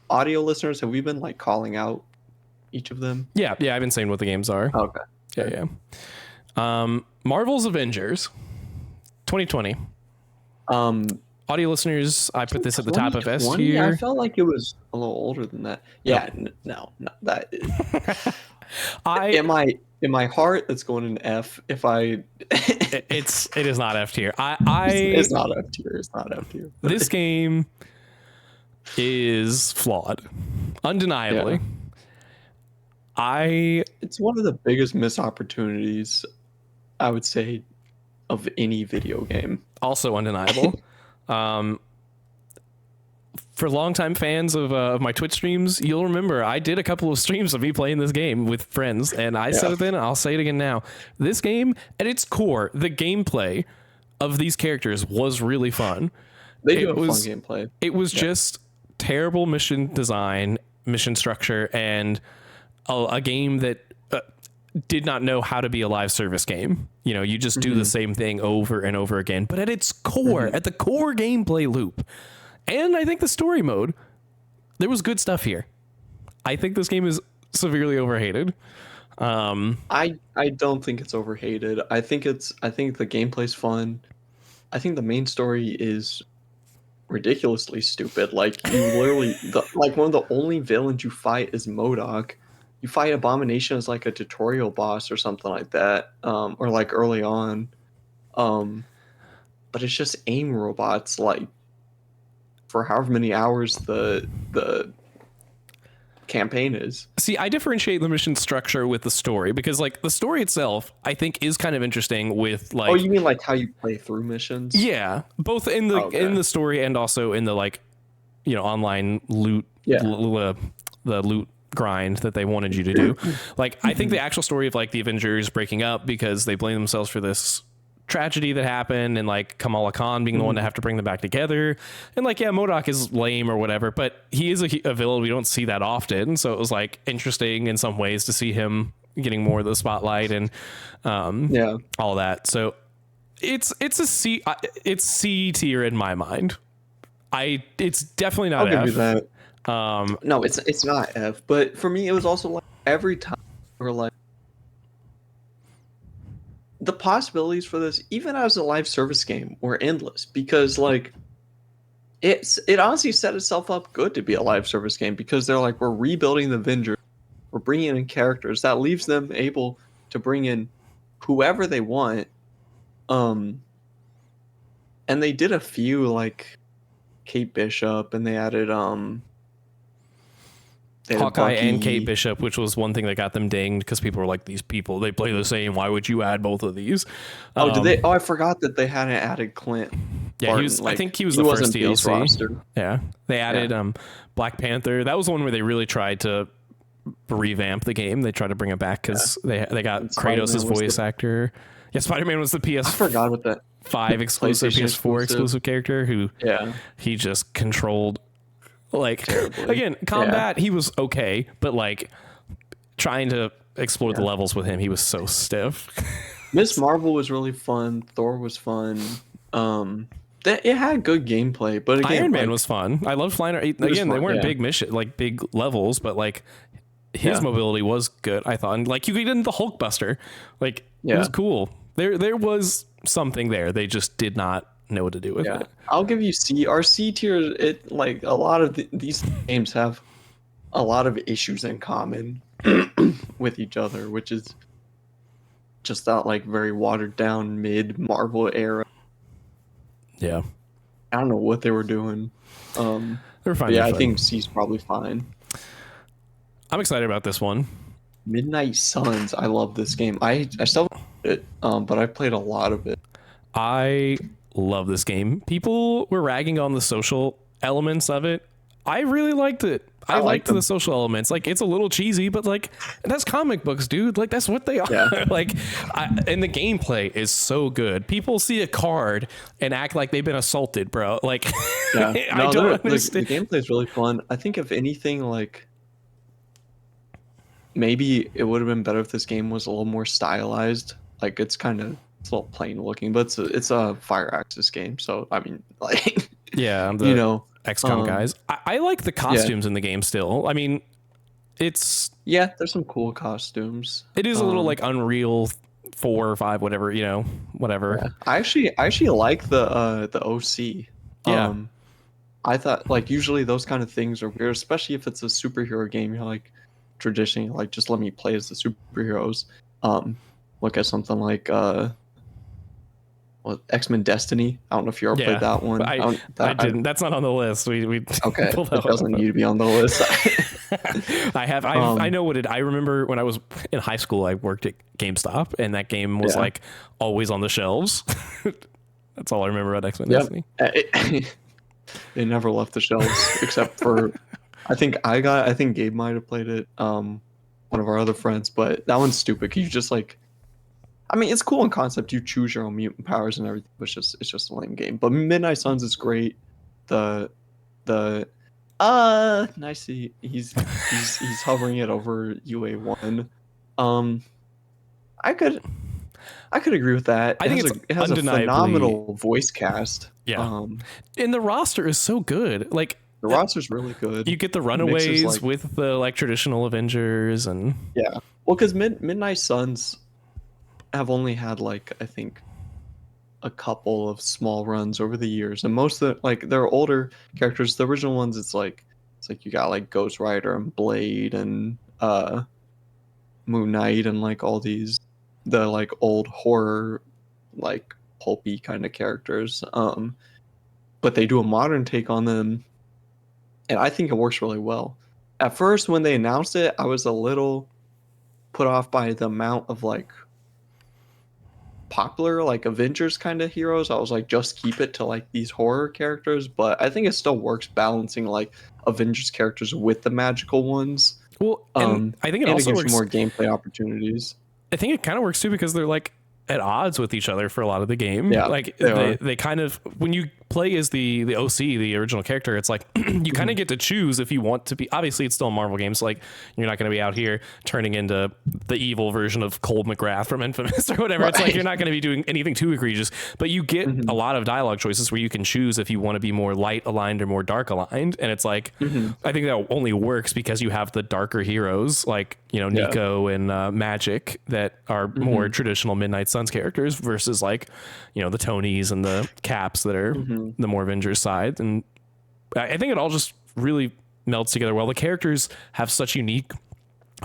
audio listeners, have we been like calling out each of them? Yeah, I've been saying what the games are. Okay. Yeah. Marvel's Avengers 2020. Audio listeners, I put this at the top of S tier. I felt like it was a little older than that. Yeah, no, that is... in my heart, it's going in F. It is not F tier. It's not F tier. It's not F tier. This game is flawed, undeniably. It's one of the biggest missed opportunities, I would say, of any video game. Also undeniable. For longtime fans of my Twitch streams, you'll remember I did a couple of streams of me playing this game with friends, and I said it then, and I'll say it again now. This game, at its core, the gameplay of these characters was really fun. They do have fun gameplay. It was just terrible mission design, mission structure, and a game that did not know how to be a live service game. You just do the same thing over and over again. But at its core, at the core gameplay loop, and I think the story mode, there was good stuff here. I think this game is severely overhated. I don't think it's overhated. I think the gameplay's fun. I think the main story is ridiculously stupid. Like you literally, like one of the only villains you fight is MODOK. You fight Abomination as like a tutorial boss or something like that, or like early on. But it's just aim robots, like for however many hours the campaign is. See, I differentiate the mission structure with the story because like the story itself, I think is kind of interesting with like... Oh, you mean like how you play through missions? Yeah, both in the in the story and also in the like, online loot, the loot grind that they wanted you to do. Like, I think the actual story of like the Avengers breaking up because they blame themselves for this tragedy that happened, and like Kamala Khan being the one to have to bring them back together. And like, yeah, MODOK is lame or whatever, but he is a villain we don't see that often. So it was like interesting in some ways to see him getting more of the spotlight and all that. So it's C tier in my mind. It's definitely not I'll F. give you that. No, it's not F, but for me it was also like every time we're like the possibilities for this, even as a live service game, were endless because like it honestly set itself up good to be a live service game because they're like, we're rebuilding the Avengers, we're bringing in characters that leaves them able to bring in whoever they want, and they did a few like Kate Bishop, and they added Hawkeye and Kate Bishop, which was one thing that got them dinged because people were like, these people, they play the same. Why would you add both of these? Did they? Oh, I forgot that they hadn't added Clint. Yeah, Barton. He was. Like, I think he was the first DLC. Roster. Yeah, they added Black Panther. That was the one where they really tried to revamp the game. They tried to bring it back because they got Kratos' voice actor. Yeah, Spider-Man was the PS. I forgot what that 5 exclusive PS4 exclusive character who he just controlled. Like terribly. Again, combat he was okay, but like trying to explore the levels with him, he was so stiff. Miss Marvel was really fun. Thor was fun. It had good gameplay, but again, Iron Man was fun. I loved flying. Again, they weren't big mission, like big levels, but like his mobility was good. I thought, and like you could get into the Hulkbuster, like it was cool. There was something there. They just did not know what to do with it. I'll give you C. Our C tier, it like a lot of these games have a lot of issues in common with each other, which is just that like very watered down mid Marvel era. Yeah, I don't know what they were doing. They're fine. Yeah, I think C's probably fine. I'm excited about this one. Midnight Suns. I love this game. I still haven't played it, but I played a lot of it. I love this game. People were ragging on the social elements of it. I really liked it. I liked the social elements. Like, it's a little cheesy, but like, that's comic books, dude. Like, that's what they are. Yeah. Like, and the gameplay is so good. People see a card and act like they've been assaulted, bro. Like, yeah. I don't understand. The gameplay is really fun. I think if anything, like, maybe it would have been better if this game was a little more stylized. Like, it's a little plain looking, but it's a Fire Axis game. So, I mean, like, yeah, XCOM guys. I like the costumes in the game still. I mean, there's some cool costumes. It is a little like Unreal 4 or 5, whatever, whatever. Yeah. I actually like the OC. Yeah. I thought like usually those kind of things are weird, especially if it's a superhero game. You're like traditionally like just let me play as the superheroes. Look at something like X-Men Destiny. I don't know if you ever played that one. I didn't. That's not on the list. We okay. It doesn't need to be on the list. I know what it. I remember when I was in high school, I worked at GameStop, and that game was like always on the shelves. That's all I remember about X-Men Destiny. It never left the shelves except for I think Gabe might have played it. One of our other friends, but that one's stupid. Cause you just like. I mean, it's cool in concept. You choose your own mutant powers and everything, but it's just a lame game. But Midnight Suns is great. Nice. He's hovering it over UA1. I could agree with that. I think it has a phenomenal voice cast. Yeah. And the roster is so good. Like the roster's really good. You get the Runaways with the like traditional Avengers and well, because Midnight Suns have only had like I think a couple of small runs over the years, and most of they're older characters. The original ones, it's like you got like Ghost Rider and Blade and Moon Knight and like all the like old horror like pulpy kind of characters. But they do a modern take on them, and I think it works really well. At first, when they announced it, I was a little put off by the amount of like popular like Avengers kind of heroes. I was like, just keep it to like these horror characters, but I think it still works balancing like Avengers characters with the magical ones. Well, and I think it also gives works you more gameplay opportunities. I think it kind of works too because they're like at odds with each other for a lot of the game. Yeah, Like they are. they kind of, when you play as the OC, the original character, it's like you kind of get to choose if you want to be. Obviously, it's still a Marvel game, so like you're not going to be out here turning into the evil version of Cole McGrath from Infamous or whatever. It's like you're not going to be doing anything too egregious, but you get a lot of dialogue choices where you can choose if you want to be more light aligned or more dark aligned. And it's like I think that only works because you have the darker heroes like, you know, Nico and Magic that are more traditional Midnight Suns characters versus like, you know, the Tonys and the Caps that are the more Avengers side. And I think it all just really melts together well. The characters have such unique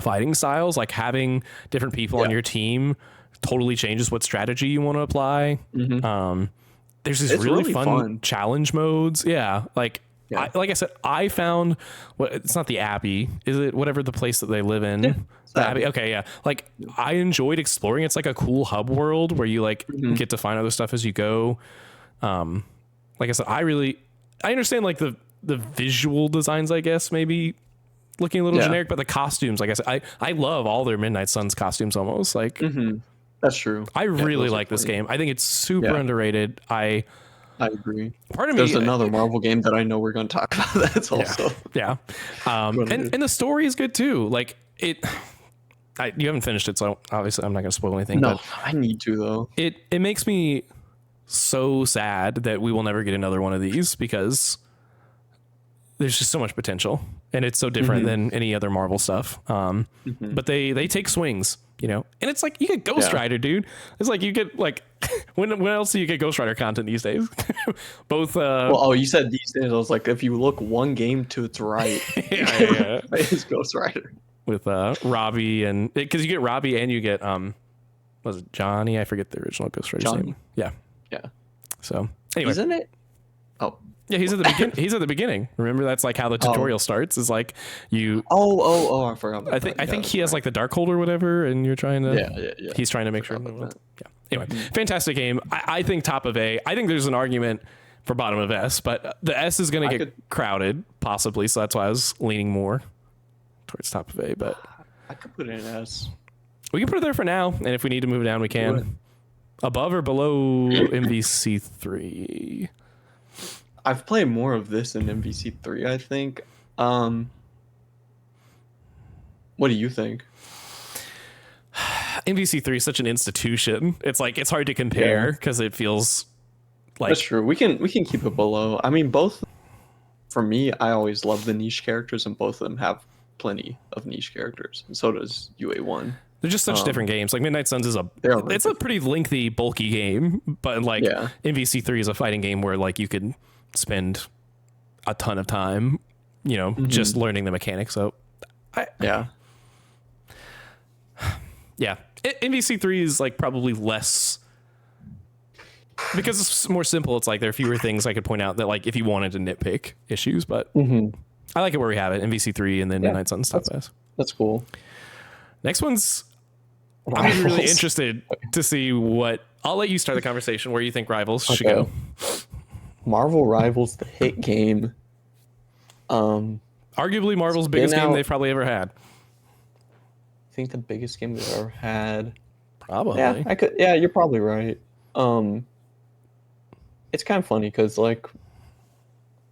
fighting styles, like having different people on your team totally changes what strategy you want to apply. There's these really fun challenge modes. Yeah. Like, like I said, I found it's not the Abbey, is it? Whatever the place that they live in. Yeah, the Abbey. Okay, yeah. Like I enjoyed exploring. It's like a cool hub world where you like get to find other stuff as you go. Like I said, I understand like the visual designs, I guess, maybe looking a little generic, but the costumes, like I said, I love all their Midnight Suns costumes almost. Like that's true. I really like this game. I think it's super underrated. I agree. Part of There's me, another Marvel game that I know we're going to talk about. That's also and the story is good too. Like you haven't finished it, so obviously I'm not going to spoil anything. No, but I need to though. It makes me so sad that we will never get another one of these because there's just so much potential, and it's so different than any other Marvel stuff. But they take swings, you know, and it's like you get Ghost Rider, dude. It's like you get like when else do you get Ghost Rider content these days? Both. You said these days. I was like, if you look one game to its right, it's Ghost Rider with Robbie, and because you get Robbie and you get was it Johnny? I forget the original Ghost Rider's name. Yeah. So anyway, isn't it? Oh. Yeah, he's at the beginning. He's at the beginning. Remember, that's like how the tutorial starts. Is like you. I forgot. About I think he has like the Darkhold or whatever, and you're trying to. Yeah. He's trying to make sure. Anyway, fantastic game. I think top of A. I think there's an argument for bottom of S, but the S is going to get crowded possibly, so that's why I was leaning more towards top of A. But I could put it in S. We can put it there for now, and if we need to move it down, we can. Above or below MVC3? I've played more of this than MVC3, I think. What do you think? MVC3 is such an institution. It's like it's hard to compare because it feels like that's true. We can keep it below. I mean, both. For me, I always love the niche characters, and both of them have plenty of niche characters, and so does UA1. They're just such different games. Like Midnight Suns is a pretty lengthy, bulky game, but like MVC3 is a fighting game where like you could spend a ton of time, you know, just learning the mechanics. So MVC3 is like probably less because it's more simple. It's like there are fewer things I could point out that like if you wanted to nitpick issues, but I like it where we have it, MVC3 and then Midnight Suns top S. That's cool. Next one's I'm really interested to see what I'll let you start the conversation where you think Rivals should go. Marvel Rivals, the hit game. Arguably Marvel's biggest game they've probably ever had. I think the biggest game they've ever had. Probably. Yeah, you're probably right. It's kind of funny because like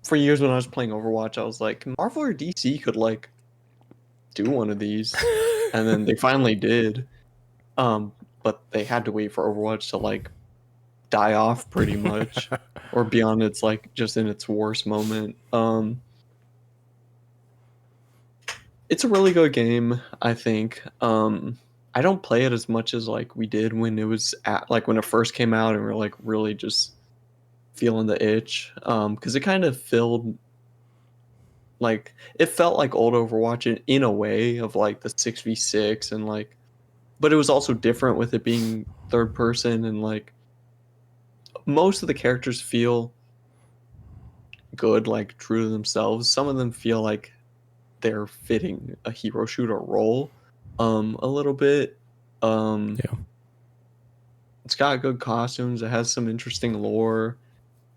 for years when I was playing Overwatch, I was like, Marvel or DC could like do one of these, and then they finally did. But they had to wait for Overwatch to like die off pretty much or be on its like just in its worst moment. It's a really good game, I think. I don't play it as much as like we did when it was when it first came out and we are like really just feeling the itch. Because it kind of it felt like old Overwatch in a way of like the 6v6 and like, but it was also different with it being third person and like most of the characters feel good, like true to themselves. Some of them feel like they're fitting a hero shooter role a little bit. It's got good costumes. It has some interesting lore.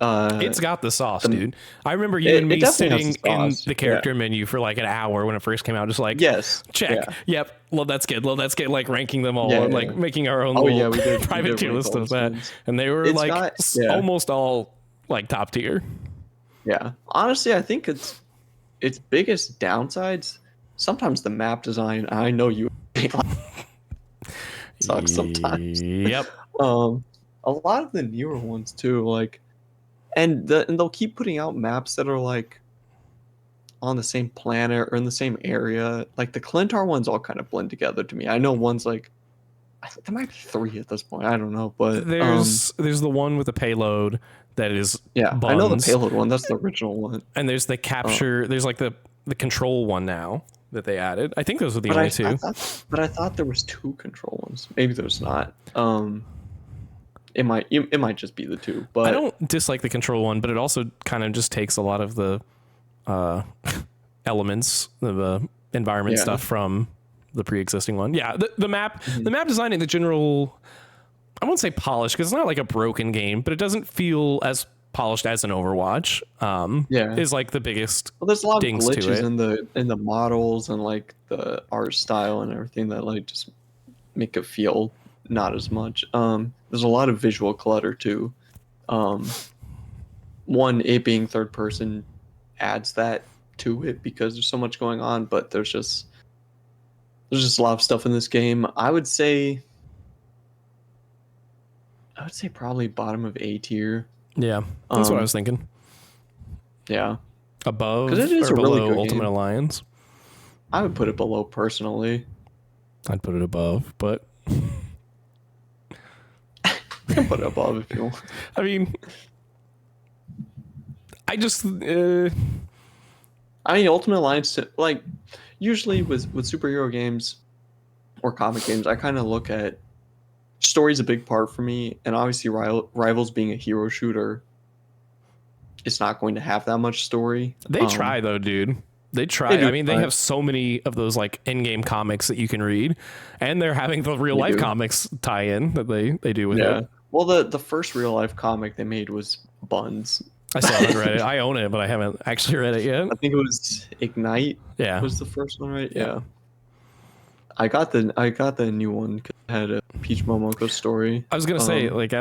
It's got the sauce, the- dude. I remember you and me definitely has sitting the in sauce, the character menu for like an hour when it first came out, just like, Yes. check, Yeah. yep, love that skid, like ranking them all Yeah, and yeah, like yeah. making our own Oh little yeah, we private did tier rank list all of the that, skins. and they were It's like got yeah, almost all like top tier. yeah. Honestly, I think its biggest downsides. Sometimes the map design. I know you sucks sometimes. Yep. A lot of the newer ones too, like, and they'll keep putting out maps that are like on the same planet or in the same area. Like the Clintar ones all kind of blend together to me. I know one's like, I think there might be 3 at this point. I don't know, but There's the one with the payload that is yeah, I know the buns, payload one. That's the original one. and there's the capture. There's like the control one now that they added. I think those are the But only I two. thought there was 2 control ones. Maybe there's not. It might just be the 2. But I don't dislike the control one, but it also kind of just takes a lot of the elements, the environment Yeah. stuff from the pre-existing one. Yeah, the map design in the general, I won't say polished because it's not like a broken game, but it doesn't feel as polished as an Overwatch. Yeah. Is like the biggest. Well, there's a lot of dings to glitches it. in the models and like the art style and everything that like just make it feel not as much. There's a lot of visual clutter too. One, it being third person adds that to it because there's so much going on, but there's just a lot of stuff in this game. I would say probably bottom of A tier. Yeah, that's what I Um, was thinking. Yeah. Above 'Cause it is or a really below good Ultimate game. Alliance. I would put it below personally. I'd put it above, but You can put it above if you want. I mean, I just I mean, Ultimate Alliance, like, usually with superhero games or comic games, I kind of look at story's a big part for me, and obviously Rivals being a hero shooter, it's not going to have that much story. they try though, dude. They try. They do I mean, try. they have so many of those like in-game comics that you can read, and they're having the real life do. comics tie in that they do with Yeah. it. Well, the first real life comic they made was Buns. I still haven't read it. I own it, but I haven't actually read it yet. I think it was Ignite. Yeah. Was the first one, right? Yeah. Yeah. I got the new one 'cause it had a Peach Momoko story. I was gonna say, like,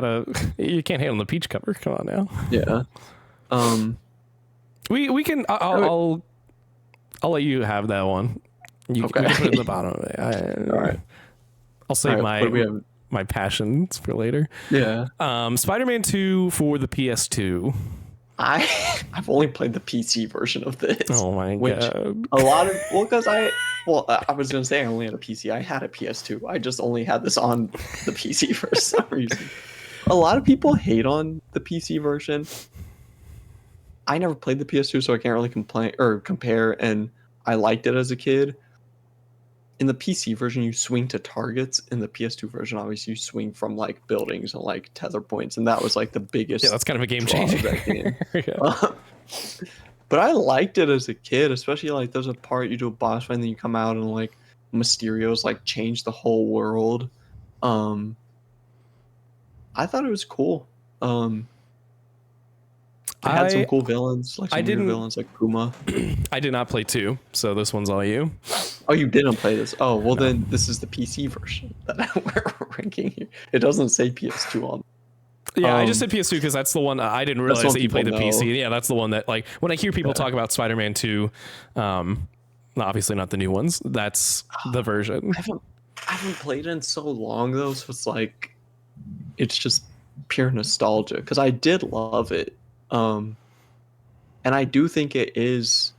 you can't hate on the peach cover. Come on now. Yeah. We can. I'll let you have that one. You Okay. we can put it in the bottom of it. All right. I'll save All right, what do we have? my passions for later. Yeah. Spider-Man 2 for the PS2. I've only played the PC version of this. Oh my god. A lot of because I was gonna say I only had a PC. I had a PS2. I just only had this on the PC for some reason. A lot of people hate on the PC version. I never played the PS2, so I can't really complain or compare. And I liked it as a kid. In the PC version, you swing to targets. In the PS2 version, obviously, you swing from like buildings and like tether points, and that was like the biggest. Yeah, that's kind of a game draw of changer. that game. Yeah. But I liked it as a kid, especially like there's a part you do a boss fight and then you come out and like Mysterio's like changed the whole world. I thought it was cool. I had some cool villains, like some weird villains like Puma. I did not play 2, so this one's all you. Oh, you didn't play this? Oh, well then this is the PC version that we're ranking here. It doesn't say PS2 on. Yeah, I just said PS2 because that's the one I didn't realize what that you played the people know. PC. Yeah, that's the one that like when I hear people talk about Spider-Man 2, obviously not the new ones. That's the version. I haven't played it in so long though, so it's like it's just pure nostalgia because I did love it. And I do think it is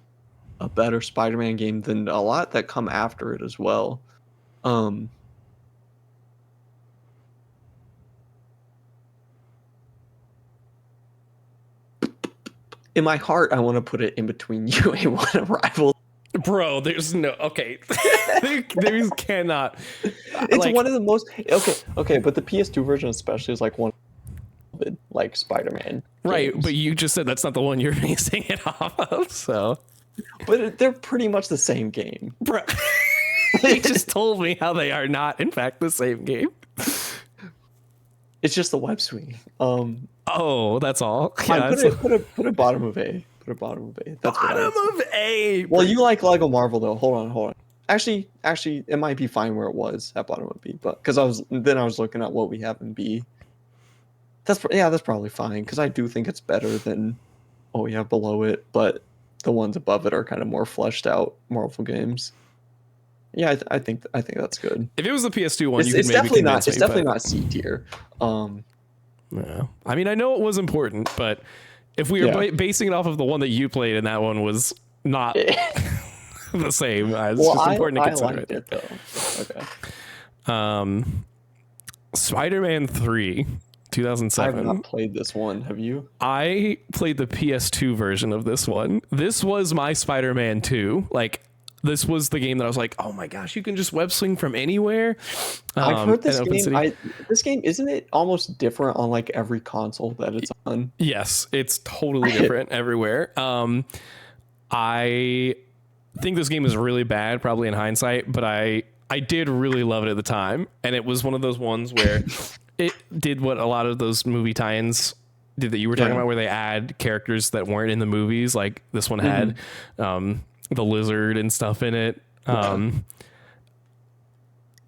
a better Spider-Man game than a lot that come after it as well. In my heart, I want to put it in between UA1 and Rivals. Bro, there's no okay. there cannot. It's like, one of the most okay, but the PS2 version especially is like one of the, like Spider-Man. right, games. but you just said that's not the one you're basing it off of. So, But they're pretty much the same game. bro, they just told me how they are not, in fact, the same game. It's just the web swinging. Oh, that's all. Fine, Yeah, put that's it put a bottom of A. Put a bottom of A. That's what I bottom would say. of A. Well, you like Lego Marvel though. Hold on. Actually, it might be fine where it was at bottom of B, but because I was looking at what we have in B. That's probably fine because I do think it's better than what we have below it, but the ones above it are kind of more fleshed out Marvel games. Yeah, I think that's good. If it was the PS2 one, you could It's maybe definitely convince not. It's me. definitely But not C tier. yeah. I mean, I know it was important, but if we were basing it off of the one that you played, and that one was not the same, it's Well, just important to I consider liked it though. Okay. Spider-Man 3, I have 2007. not played this one. Have you? I played the PS2 version of this one. This was my Spider-Man 2. Like, this was the game that I was like, oh my gosh, you can just web swing from anywhere. I've heard this and Open game. City. This game isn't it almost different on like every console that it's on? Yes, it's totally different everywhere. I think this game is really bad, probably in hindsight, but I did really love it at the time, and it was one of those ones where it did what a lot of those movie tie-ins did that you were talking about, where they add characters that weren't in the movies. Like this one had the lizard and stuff in it.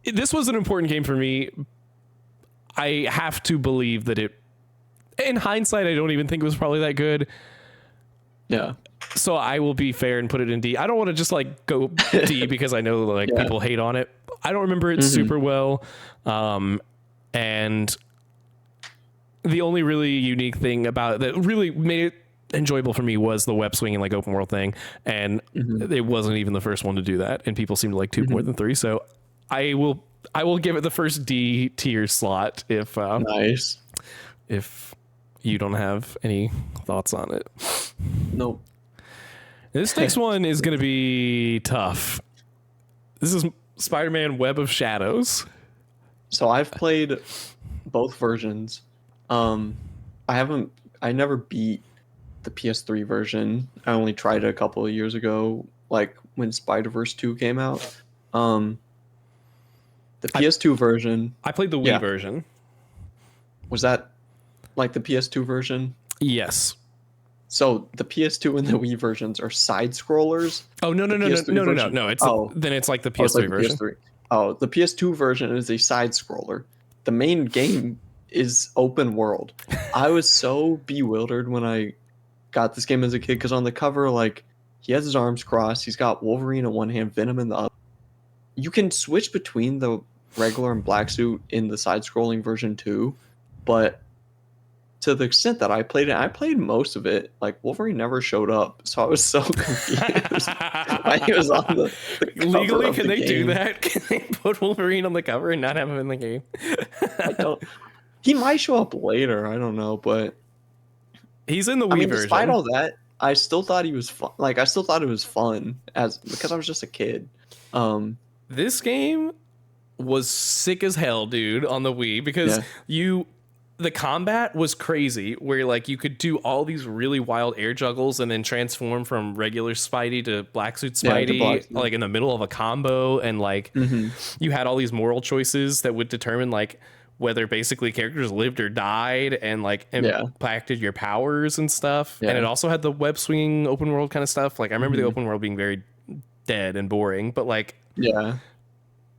This was an important game for me. I have to believe that it, in hindsight, I don't even think it was probably that good. Yeah. So I will be fair and put it in D. I don't want to just like go D because I know like people hate on it. I don't remember it super well. And the only really unique thing about it that really made it enjoyable for me was the web swing and like open world thing. And it wasn't even the first one to do that. And people seem to like 2 more than 3. So I will give it the first D tier slot if Nice. if you don't have any thoughts on it. Nope. This next one is going to be tough. This is Spider-Man Web of Shadows. So I've played both versions. I never beat the PS3 version. I only tried it a couple of years ago, like when Spider-Verse 2 came out. The PS2 version. I played the Wii version. Was that like the PS2 version? Yes. So the PS2 and the Wii versions are side scrollers. Oh no. It's then it's like the PS3 version. PS3. Oh, the PS2 version is a side scroller. The main game is open world. I was so bewildered when I got this game as a kid because on the cover, like, he has his arms crossed. He's got Wolverine in one hand, Venom in the other. You can switch between the regular and black suit in the side-scrolling version too, but to the extent that I played it, I played most of it. Like Wolverine never showed up, so I was so confused. Why he was on the cover Legally, of can the they do game. that? Can they put Wolverine on the cover and not have him in the game? I don't. He might show up later. I don't know, but He's in the Wii version. despite all that, I still thought he was fun. Like I still thought it was fun because I was just a kid. This game was sick as hell, dude, on the Wii because the combat was crazy where like you could do all these really wild air juggles and then transform from regular Spidey to black suit Spidey like in the middle of a combo, and like you had all these moral choices that would determine like whether basically characters lived or died and like impacted your powers and stuff. And it also had the web swinging open world kind of stuff. Like I remember the open world being very dead and boring, but like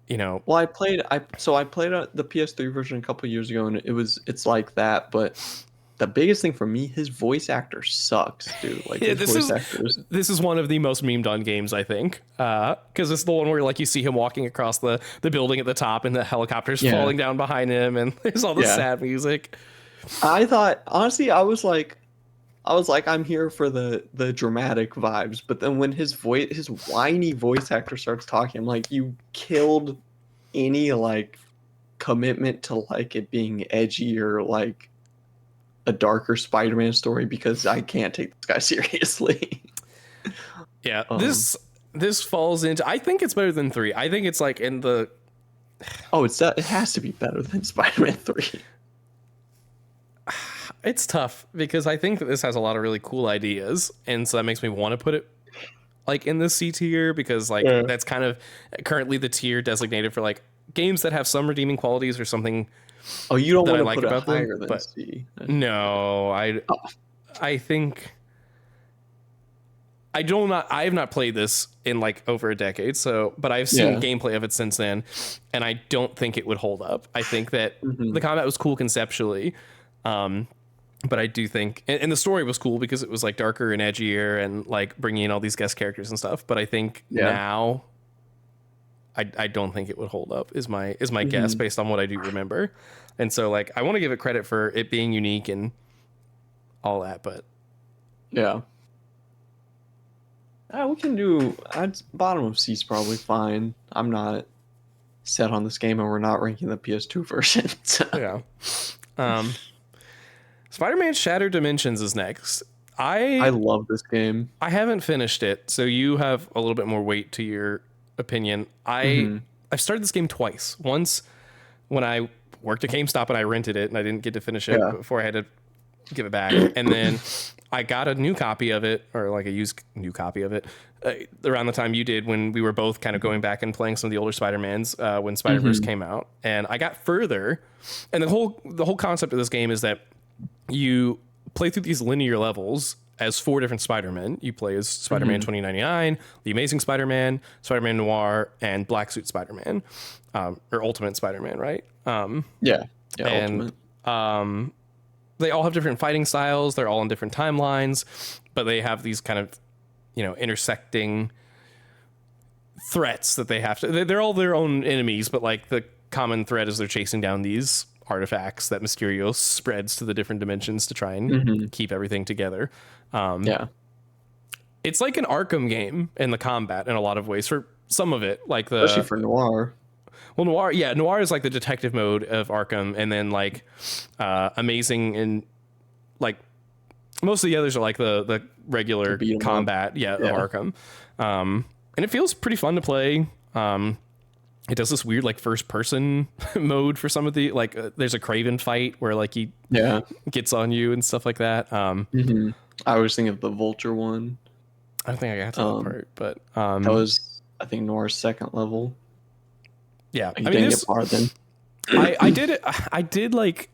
you know. Well, I played the PS3 version a couple years ago, and it's like that. But the biggest thing for me, his voice actor sucks, dude. Like this is one of the most memed on games, I think, because it's the one where like you see him walking across the building at the top, and the helicopter's falling down behind him, and there's all the sad music. I thought honestly, I was like, I'm here for the dramatic vibes, but then when his whiny voice actor starts talking, I'm like, you killed any like commitment to like it being edgy or like a darker Spider-Man story because I can't take this guy seriously. Yeah, this falls into. I think it's better than 3. I think it's like in the. Oh, it has to be better than Spider-Man 3. It's tough because I think that this has a lot of really cool ideas, and so that makes me want to put it like in the C tier because like that's kind of currently the tier designated for like games that have some redeeming qualities or something Oh, you don't that I want to like put it about them. higher than But C. no, Oh, I think I have not played this in like over a decade, so but I've seen yeah. gameplay of it since then, and I don't think it would hold up. I think that Hmm. the combat was cool conceptually, but I do think and the story was cool because it was like darker and edgier and like bringing in all these guest characters and stuff. But I think Yeah. now I don't think it would hold up is my guess Hmm. based on what I do remember. And so like I want to give it credit for it being unique and all that, but Yeah. We can do. Bottom of C is probably fine. I'm not set on this game, and we're not ranking the PS2 version. So. yeah. Um Spider-Man Shattered Dimensions is next. I love this game. I haven't finished it, so you have a little bit more weight to your opinion. Hmm. I've started this game twice. Once when I worked at GameStop and I rented it and I didn't get to finish it Yeah. before I had to give it back. And then I got a new copy of it, or like a used new copy of it, around the time you did when we were both kind of going back and playing some of the older Spider-Mans when Spider-Verse came out. And I got further, and the whole concept of this game is that you play through these linear levels as 4 different Spider-Men. You play as Spider-Man 2099, The Amazing Spider-Man, Spider-Man Noir, and Black Suit Spider-Man, or Ultimate Spider-Man, right? Yeah. Yeah. And Ultimate. they all have different fighting styles. They're all in different timelines, but they have these kind of, intersecting threats that they have to. They're all their own enemies, but like the common thread is they're chasing down these artifacts that Mysterio spreads to the different dimensions to try and keep everything together. Yeah. It's like an Arkham game in the combat in a lot of ways for some of it, like Especially for Noir. well, Noir is like the detective mode of Arkham, and then like Amazing and like most of the others are like the regular beat 'em combat, of Arkham. And it feels pretty fun to play. It does this weird like first person mode for some of the like there's a Craven fight where like he Yeah. gets on you and stuff like that. I was thinking of the Vulture one. I don't think I got to that part, but That was, I think, Noir's second level. yeah. You didn't get far then. I did it. I did like.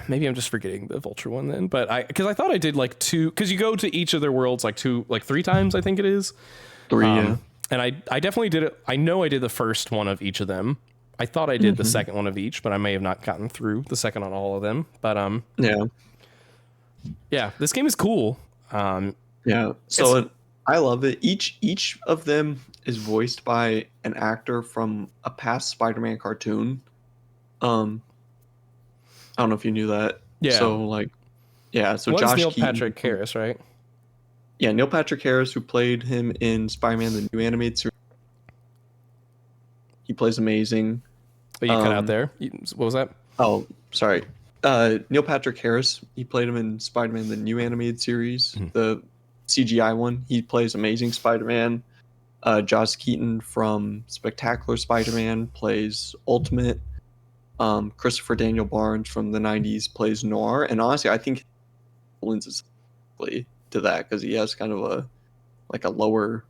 Maybe I'm just forgetting the Vulture one then, but because I thought I did like 2, because you go to each of their worlds like 3 times, I think it is. 3, yeah. And I definitely did it. I know I did the first one of each of them. I thought I did the second one of each, but I may have not gotten through the second on all of them. But yeah, this game is cool. Yeah. So I love it. Each of them is voiced by an actor from a past Spider-Man cartoon. I don't know if you knew that. Yeah. So like, yeah. So One's Josh Neil Keaton, Patrick Harris, right? Yeah, Neil Patrick Harris, who played him in Spider-Man the new animated series. He plays amazing. Oh, you cut out there. What was that? Oh, sorry. Neil Patrick Harris, he played him in Spider-Man the new animated series, the CGI one. He plays amazing Spider-Man. Josh Keaton from Spectacular Spider-Man plays Ultimate. Christopher Daniel Barnes from the 90s plays Noir. And honestly, I think he lends himself to that because he has kind of a lower,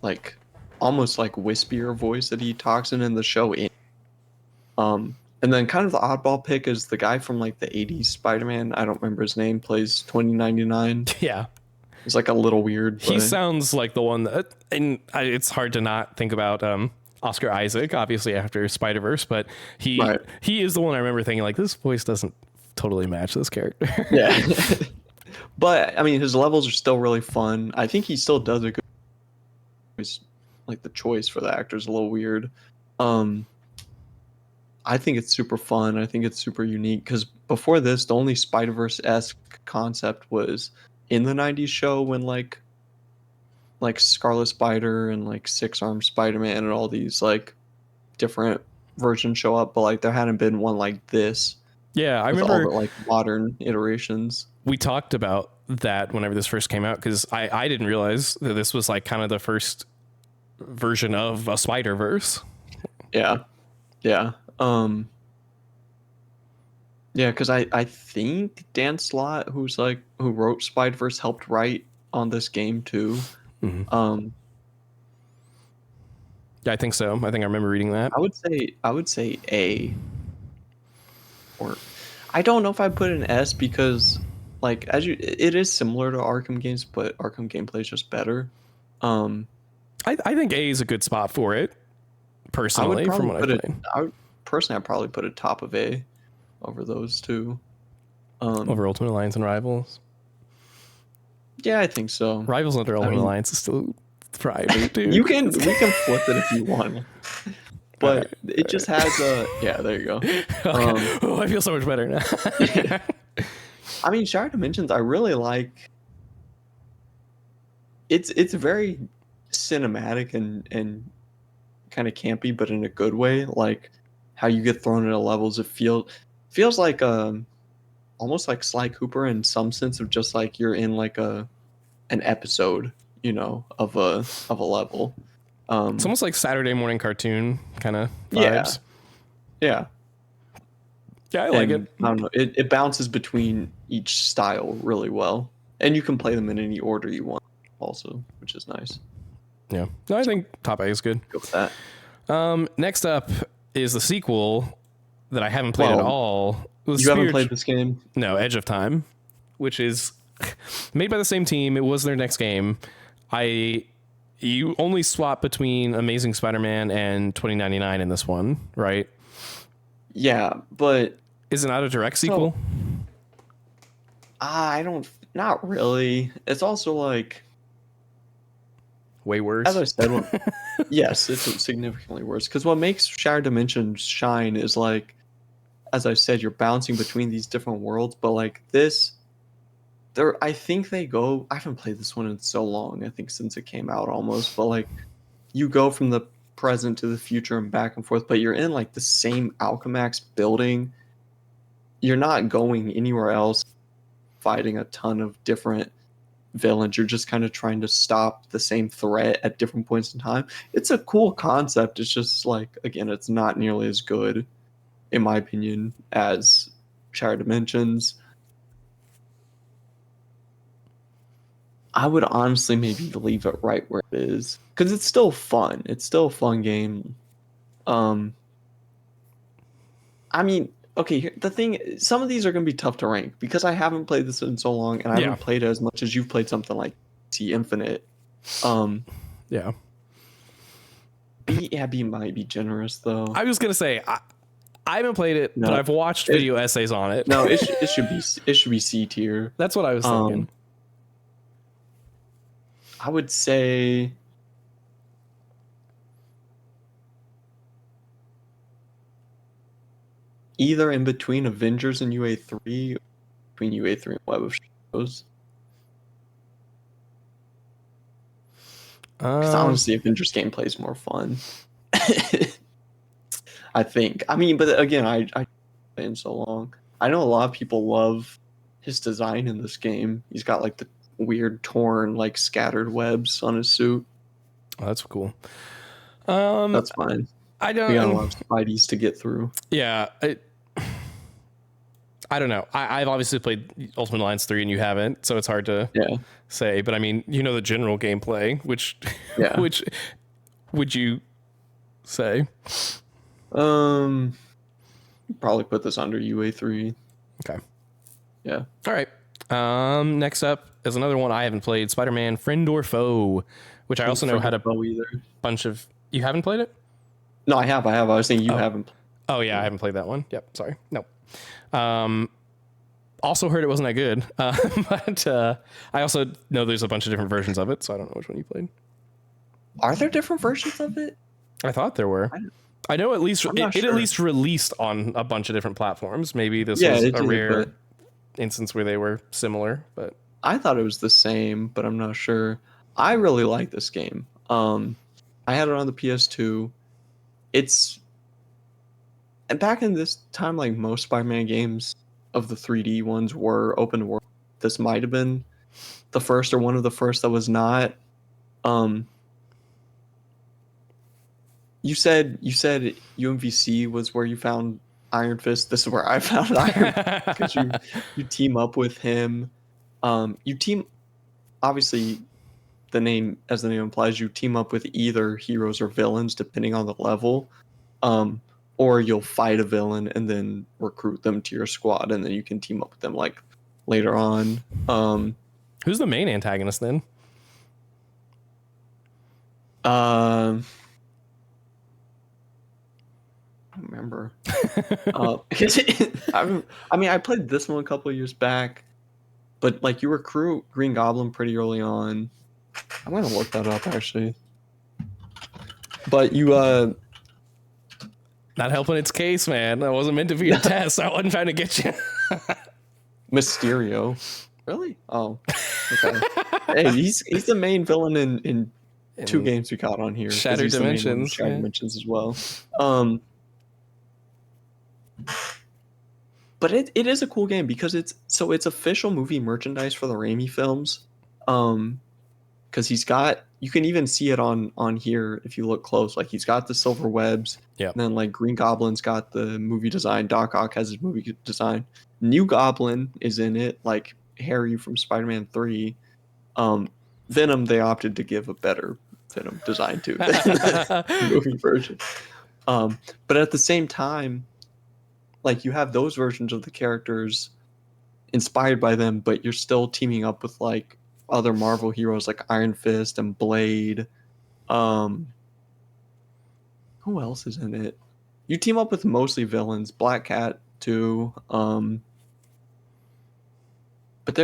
like almost like wispier voice that he talks in the show. And then kind of the oddball pick is the guy from like the 80s Spider-Man. I don't remember his name, plays 2099. Yeah. It's like a little weird. He sounds like the one that, and it's hard to not think about Oscar Isaac, obviously after Spider-Verse, but he is the one I remember thinking like this voice doesn't totally match this character. Yeah. But I mean, his levels are still really fun. I think he still does a good. Like the choice for the actor is a little weird. I think it's super fun. I think it's super unique because before this, the only Spider-Verse-esque concept was in the 90s show when like Scarlet Spider and like Six-Armed Spider-Man and all these like different versions show up, but like there hadn't been one like this. Yeah, I with remember all the like modern iterations. We talked about that whenever this first came out because I didn't realize that this was like kind of the first version of a Spider-Verse. Yeah. Yeah, because I think Dan Slott, who wrote Spider-Verse, helped write on this game too. Yeah, I think so. I think I remember reading that. I would say A, or I don't know if I put an S because like it is similar to Arkham games, but Arkham gameplay is just better. Um, I think A is a good spot for it, I would personally, from probably what I put it. played. I'd probably put it top of A over those two. Over Ultimate Alliance and Rivals. Yeah, I think so. Rivals under Ultimate Alliance is still thriving, dude. We can flip it if you want, but it just has a yeah. There you go. Okay. Oh, I feel so much better now. I mean, Shattered Dimensions, I really like. It's very cinematic and kind of campy, but in a good way. Like how you get thrown into levels, it feels like almost like Sly Cooper in some sense of just like you're in like an episode, you know, of a level. It's almost like Saturday morning cartoon kind of Yeah, vibes. yeah. Yeah, I like it. I don't know. It bounces between each style really well, and you can play them in any order you want, also, which is nice. Yeah, no, I think top A is good. Go with that. Next up is the sequel that I haven't played at all. You haven't played this game? No, Edge of Time, which is made by the same team. It was their next game. You only swap between Amazing Spider-Man and 2099 in this one, right? Yeah, but is it not a direct sequel? Not really. It's also like way worse. As I said, yes, it's significantly worse. Because what makes Shattered Dimensions shine is like, as I said, you're bouncing between these different worlds. But like this, I think they go. I haven't played this one in so long. I think since it came out almost. But like, you go from the present to the future and back and forth. But you're in like the same Alchemax building. You're not going anywhere else, fighting a ton of different villains. You're just kind of trying to stop the same threat at different points in time. It's a cool concept. It's just like, again, it's not nearly as good, in my opinion, as Shattered Dimensions. I would honestly maybe leave it right where it is because it's still fun. It's still a fun game. I mean, okay, the thing, some of these are going to be tough to rank because I haven't played this in so long and I haven't played it as much as you've played something like T Infinite. Yeah. B might be generous though. I was going to say, I haven't played it, but I've watched video essays on it. No, it should be C tier. That's what I was thinking. I would say either in between Avengers and UA3, between UA3 and Web of Shadows. Because honestly, Avengers gameplay is more fun. I think. I mean, but again, I played in so long. I know a lot of people love his design in this game. He's got like the weird torn, like scattered webs on his suit. Oh, that's cool. That's fine. I don't. We got a lot of Spideys to get through. Yeah. I don't know. I've obviously played Ultimate Alliance 3 and you haven't, so it's hard to say. But I mean, you know the general gameplay, which would you say? Probably put this under UA3. Okay. Yeah. All right. Next up is another one I haven't played, Spider-Man Friend or Foe, which I also know had a bunch of... You haven't played it? No, I have. I was saying you haven't. Oh, yeah, I haven't played that one. Yep, sorry. No. Also heard it wasn't that good, but I also know there's a bunch of different versions of it, so I don't know which one you played. Are there different versions of it? I thought there were. I know at least it at least released on a bunch of different platforms. Maybe this was a rare instance where they were similar, but I thought it was the same, but I'm not sure. I really like this game. I had it on the PS2. And back in this time, like most Spider-Man games of the 3D ones were open world. This might have been the first or one of the first that was not. You said UMVC was where you found Iron Fist. This is where I found Iron Fist because you team up with him. Obviously the name implies, you team up with either heroes or villains depending on the level, or you'll fight a villain and then recruit them to your squad, and then you can team up with them like later on. Who's the main antagonist then? I don't remember. I mean, I played this one a couple of years back, but like you recruit Green Goblin pretty early on. I'm gonna look that up actually. But you not helping its case, man. That wasn't meant to be a test. I wasn't trying to get you. Mysterio. Really? Oh. Okay. Hey, he's the main villain in two games we got on here. Shattered Dimensions. Shattered Dimensions as well. But it is a cool game because it's official movie merchandise for the Raimi films. Because you can even see it on here if you look close. Like he's got the silver webs. Yeah. And then like Green Goblin's got the movie design. Doc Ock has his movie design. New Goblin is in it, like Harry from Spider-Man 3. Venom, they opted to give a better Venom design to the movie version. But at the same time, like you have those versions of the characters inspired by them, but you're still teaming up with like other Marvel heroes like Iron Fist and Blade. Who else is in it? You team up with mostly villains, Black Cat too. But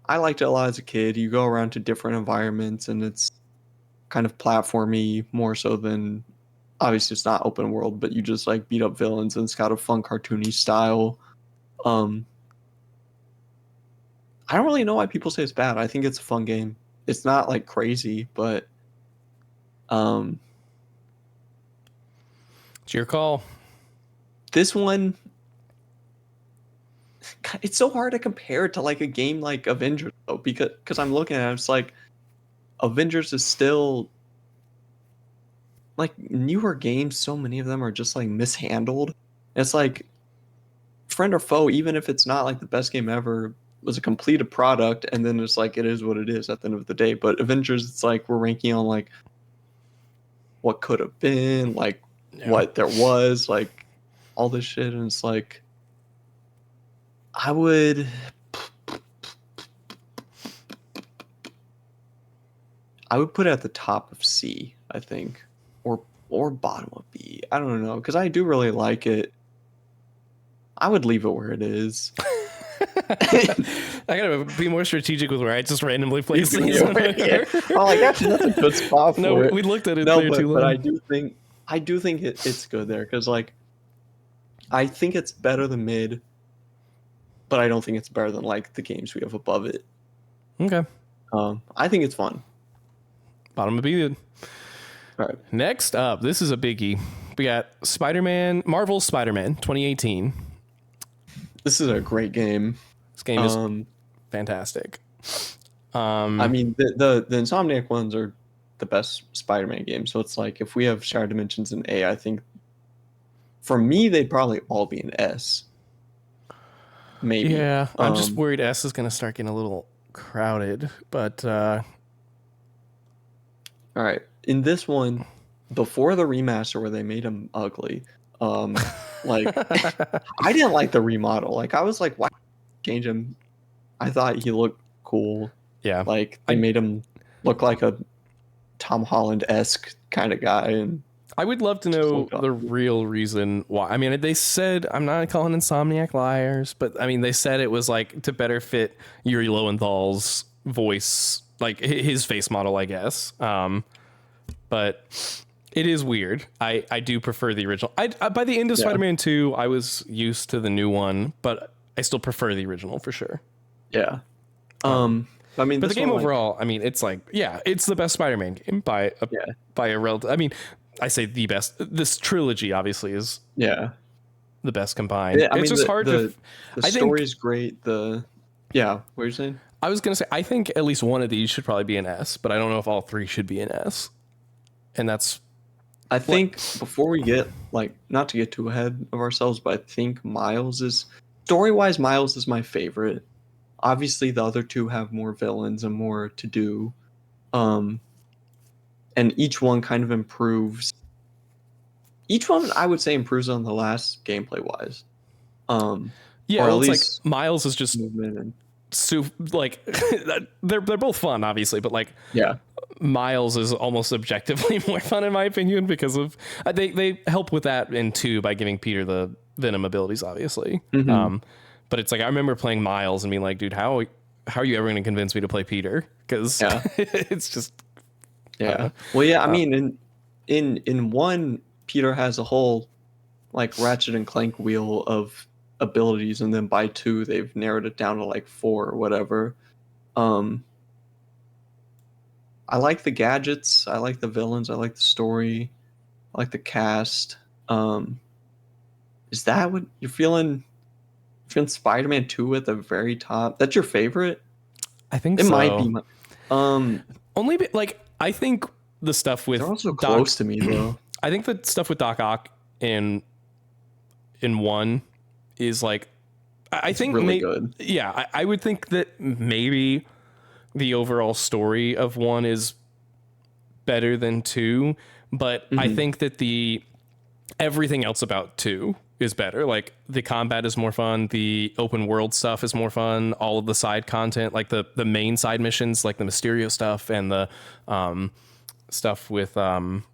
I liked it a lot as a kid. You go around to different environments and it's kind of platformy more so than, obviously it's not open world, but you just like beat up villains and it's got a fun cartoony style. I don't really know why people say it's bad. I think it's a fun game. It's not like crazy, but it's your call. This one, it's so hard to compare it to like a game like Avengers though, because I'm looking at it, it's like Avengers is still like newer games. So many of them are just like mishandled. It's like friend or foe, even if it's not like the best game ever, was a completed product, and then it's like it is what it is at the end of the day. But Avengers, it's like we're ranking on like what could have been, like what there was, like all this shit, and it's like I would put it at the top of C, I think, or bottom of B. I don't know, because I do really like it. I would leave it where it is. I gotta be more strategic with where I just randomly place these. Oh, like actually, that's a good spot for it. No, we looked at it there too long. But I do think it's good there because like I think it's better than mid, but I don't think it's better than like the games we have above it. Okay. I think it's fun. Bottom of B good. All right. Next up, this is a biggie. We got Marvel's Spider-Man 2018. This is a great game. This game is fantastic. I mean, the Insomniac ones are the best Spider-Man games. So it's like if we have Shattered Dimensions in A, I think for me they'd probably all be an S. Maybe. Yeah, I'm just worried S is going to start getting a little crowded. But all right, in this one, before the remaster where they made him ugly. Like I didn't like the remodel. Like I was like, why change him? I thought he looked cool. Yeah. Like they made him look like a Tom Holland-esque kind of guy. And I would love to know the real reason why. I mean, they said, I'm not calling Insomniac liars, but I mean, they said it was like to better fit Yuri Lowenthal's voice, like his face model, I guess. But it is weird. I do prefer the original. I by the end of Spider-Man 2, I was used to the new one, but I still prefer the original for sure. Yeah. I mean, but the game overall, I mean, it's like, it's the best Spider-Man game by a relative. I mean, I say the best. This trilogy obviously is the best combined. Yeah, it's just hard to. The story is great. What are you saying? I was gonna say I think at least one of these should probably be an S, but I don't know if all three should be an S. And that's. I think before we get like not to get too ahead of ourselves, but I think Miles is story-wise. Miles is my favorite. Obviously, the other two have more villains and more to do. And each one kind of improves. Each one, I would say, improves on the last gameplay wise. Yeah, or well, at it's like least Miles is just movement and like they're both fun, obviously, but like yeah. Miles is almost objectively more fun in my opinion because of they help with that in 2 by giving Peter the Venom abilities, obviously. Mm-hmm. But it's like I remember playing Miles and being like, dude, how are you ever going to convince me to play Peter? Because Yeah. it's just Yeah. Well, yeah. I mean, in one, Peter has a whole like Ratchet and Clank wheel of abilities, and then by 2, they've narrowed it down to like 4 or whatever. Um, I like the gadgets. I like the villains. I like the story. I like the cast. Is that what you're feeling? Feeling Spider-Man 2 at the very top? That's your favorite? I think It might so. be. Um, Only like I think the stuff with they're also Doc. close to me though. I think the stuff with Doc Ock in 1 is like I It's think really good. yeah, I would think that maybe the overall story of 1 is better than 2, but I Mm-hmm. think that the everything else about 2 is better. Like the combat is more fun, the open world stuff is more fun, all of the side content, like the main side missions, like the Mysterio stuff and the stuff with I'm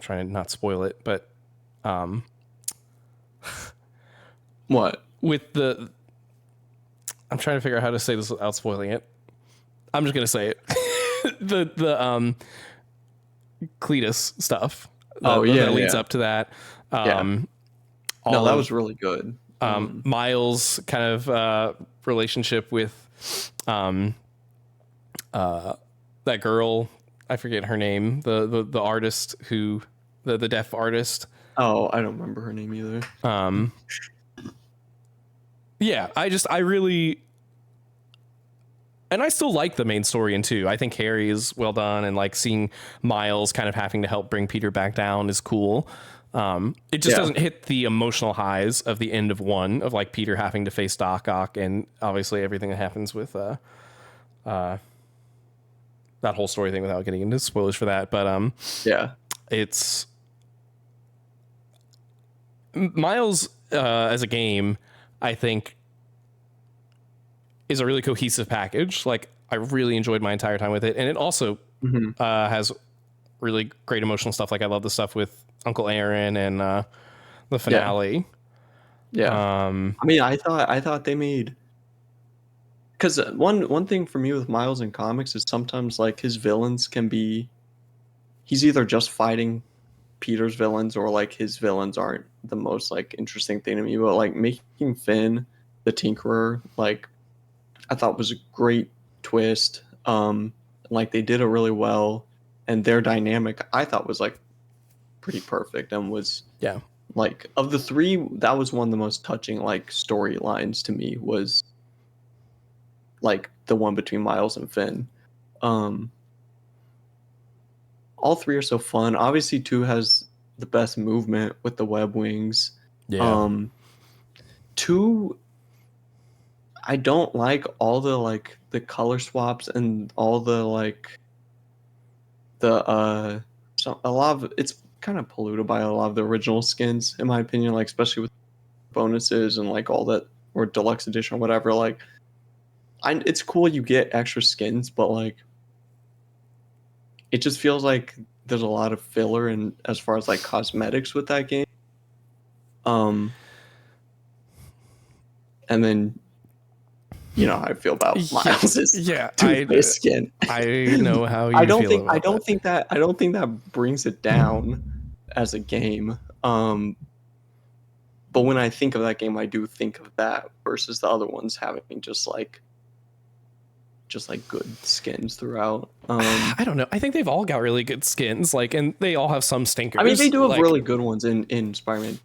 trying to not spoil it, but What? with the I'm trying to figure out how to say this without spoiling it. I'm just gonna say it. the Cletus stuff Oh yeah, that leads yeah, up to that. yeah. All No, that of was really good. Miles' kind of relationship with that girl. I forget her name. The artist who the deaf artist. Oh, I don't remember her name either. Yeah, I really. And I still like the main story in 2. I think Harry is well done, and like seeing Miles kind of having to help bring Peter back down is cool. It just doesn't hit the emotional highs of the end of 1 of like Peter having to face Doc Ock and obviously everything that happens with that whole story thing without getting into spoilers for that. But Yeah. it's Miles as a game, I think is a really cohesive package. Like I really enjoyed my entire time with it, and it also has really great emotional stuff. Like I love the stuff with Uncle Aaron and the finale. Yeah. I mean, I thought they made, because one thing for me with Miles in comics is sometimes like his villains can be, he's either just fighting Peter's villains or like his villains aren't the most like interesting thing to me. But like making Finn the Tinkerer, like I thought was a great twist. Like they did it really well, and their dynamic I thought was like pretty perfect, and was like of the 3, that was one of the most touching like storylines to me, was like the one between Miles and Finn. All 3 are so fun. Obviously 2 has the best movement with the web wings. 2, I don't like all the like the color swaps and all the like the so a lot of it's kind of polluted by a lot of the original skins in my opinion, like especially with bonuses and like all that, or deluxe edition or whatever. Like it's cool you get extra skins, but like it just feels like there's a lot of filler in as far as like cosmetics with that game. And then you know how I feel about Miles's Two-Face skin. I know how you I don't feel think about I don't think that I don't think that brings it down as a game. But when I think of that game, I do think of that versus the other ones having just like good skins throughout. I don't know. I think they've all got really good skins, like, and they all have some stinkers. I mean, they do have like, really good ones in Spider-Man,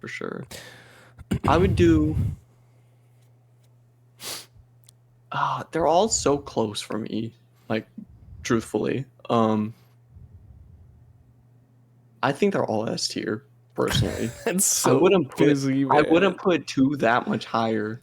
for sure. I would do. They're all so close for me. Like, truthfully, I think they're all S tier. Personally, it's so busy, man. I wouldn't put 2 that much higher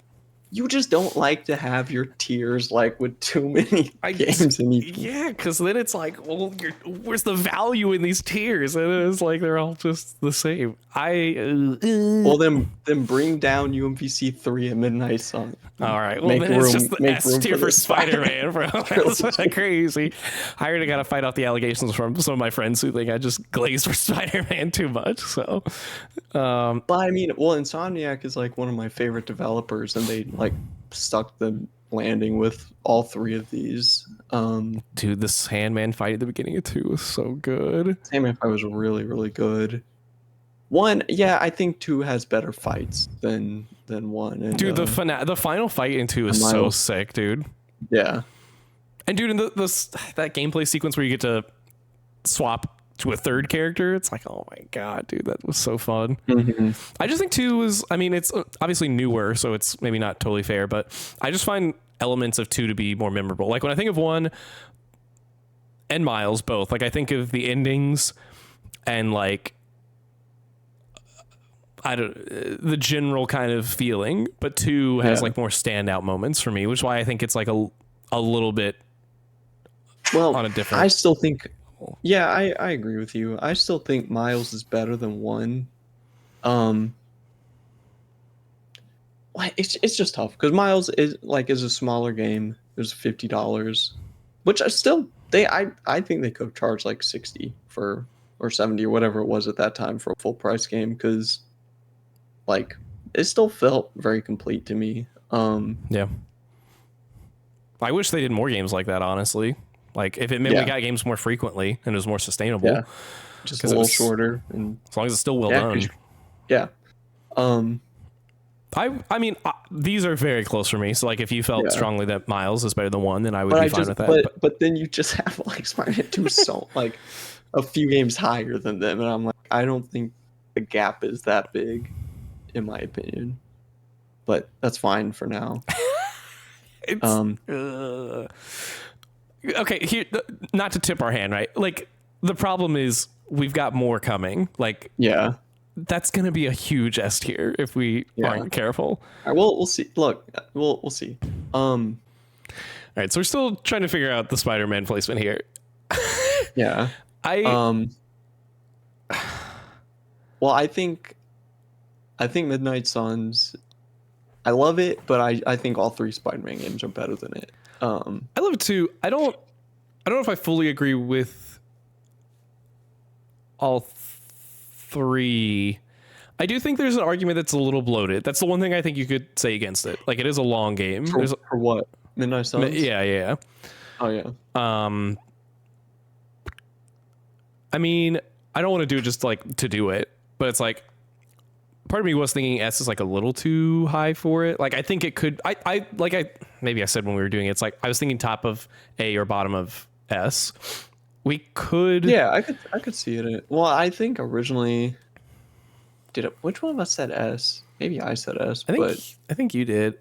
you just don't like to have your tiers like with too many games in each. Yeah, because then it's like, well, where's the value in these tiers? And it's like they're all just the same. Well, then bring down UMVC 3 at Midnight Sun. All right, well then it's just the S tier for Spider-Man, bro. That's crazy. I already got to fight off the allegations from some of my friends who think I just glazed for Spider-Man too much. So, but I mean, well, Insomniac is like one of my favorite developers, and they like stuck the landing with all three of these. Dude, the Sandman fight at the beginning of 2 was so good. Sandman fight was really, really good. 1, yeah, I think 2 has better fights than 1. And, dude, the final fight in 2 is so sick, dude. Yeah. And dude, in that gameplay sequence where you get to swap to a third character, it's like, oh my god, dude, that was so fun. Mm-hmm. I just think 2 is, I mean, it's obviously newer, so it's maybe not totally fair, but I just find elements of 2 to be more memorable. Like when I think of 1 and Miles both, like I think of the endings and like the general kind of feeling, but 2 has like more standout moments for me, which is why I think it's like a little bit on a different. I still think, yeah, I agree with you. I still think Miles is better than 1. It's just tough because Miles is a smaller game. There's $50, which I think they could have charged like 60 for or 70 or whatever it was at that time for a full price game, because like it still felt very complete to me. Yeah. I wish they did more games like that, honestly. Like if it meant we got games more frequently and it was more sustainable. Just a little shorter, and as long as it's still well done. Yeah. I mean, these are very close for me. So like if you felt strongly that Miles is better than 1, then I would be fine with that. But then you just have like Spider-Man 2 so like a few games higher than them, and I'm like, I don't think the gap is that big, in my opinion. But that's fine for now. Okay, here, not to tip our hand, right? Like the problem is we've got more coming. Like that's gonna be a huge S tier if we aren't careful. All right, we'll see. Look, we'll see. All right, so we're still trying to figure out the Spider-Man placement here. Yeah. Well, I think Midnight Suns, I love it, but I think all 3 Spider-Man games are better than it. I love it too. I don't know if I fully agree with all 3. I do think there's an argument that's a little bloated. That's the one thing I think you could say against it. Like it is a long game. For what? Midnight Suns? Yeah. Oh yeah. I mean, I don't want to do it just like to do it, but it's like part of me was thinking S is like a little too high for it. Like I think it could. Maybe I said when we were doing it, it's like I was thinking top of A or bottom of S. We could. Yeah, I could see it. Well, I think originally, which one of us said S? Maybe I said S. I think you did.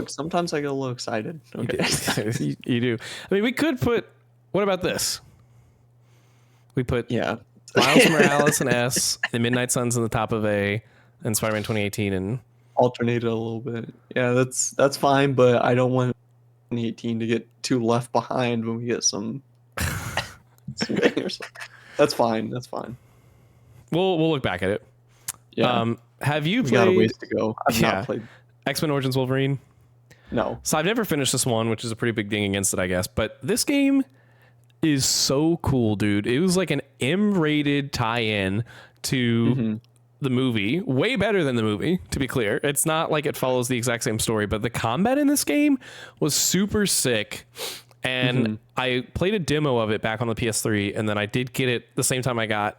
Sometimes I get a little excited. Okay. You do. I mean, we could put. What about this? We put Miles Morales and S, the Midnight Suns in the top of A, and Spider-Man 2018 and alternate it a little bit. Yeah, that's fine, but I don't want 2018 to get too left behind when we get some or something. That's fine. We'll look back at it. Yeah. Have you played? Got a ways to go. I've not played X-Men Origins Wolverine. No. So I've never finished this one, which is a pretty big ding against it, I guess. But this game is so cool, dude. It was like an M-rated tie-in to the movie. Way better than the movie, to be clear. It's not like it follows the exact same story, but the combat in this game was super sick. And I played a demo of it back on the PS3, and then I did get it the same time I got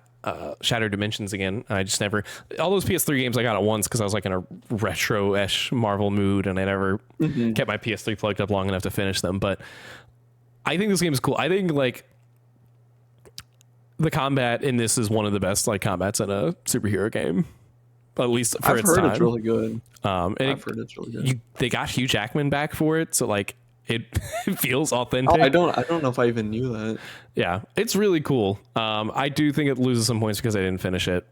Shattered Dimensions again. I just never, all those PS3 games I got at once because I was like in a retro-ish Marvel mood, and I never kept my PS3 plugged up long enough to finish them. But I think this game is cool. I think like the combat in this is one of the best like combats in a superhero game, at least for its time. I've heard it's really good. I've heard it's really good. They got Hugh Jackman back for it, so like it feels authentic. I don't know if I even knew that. Yeah, it's really cool. I do think it loses some points because I didn't finish it.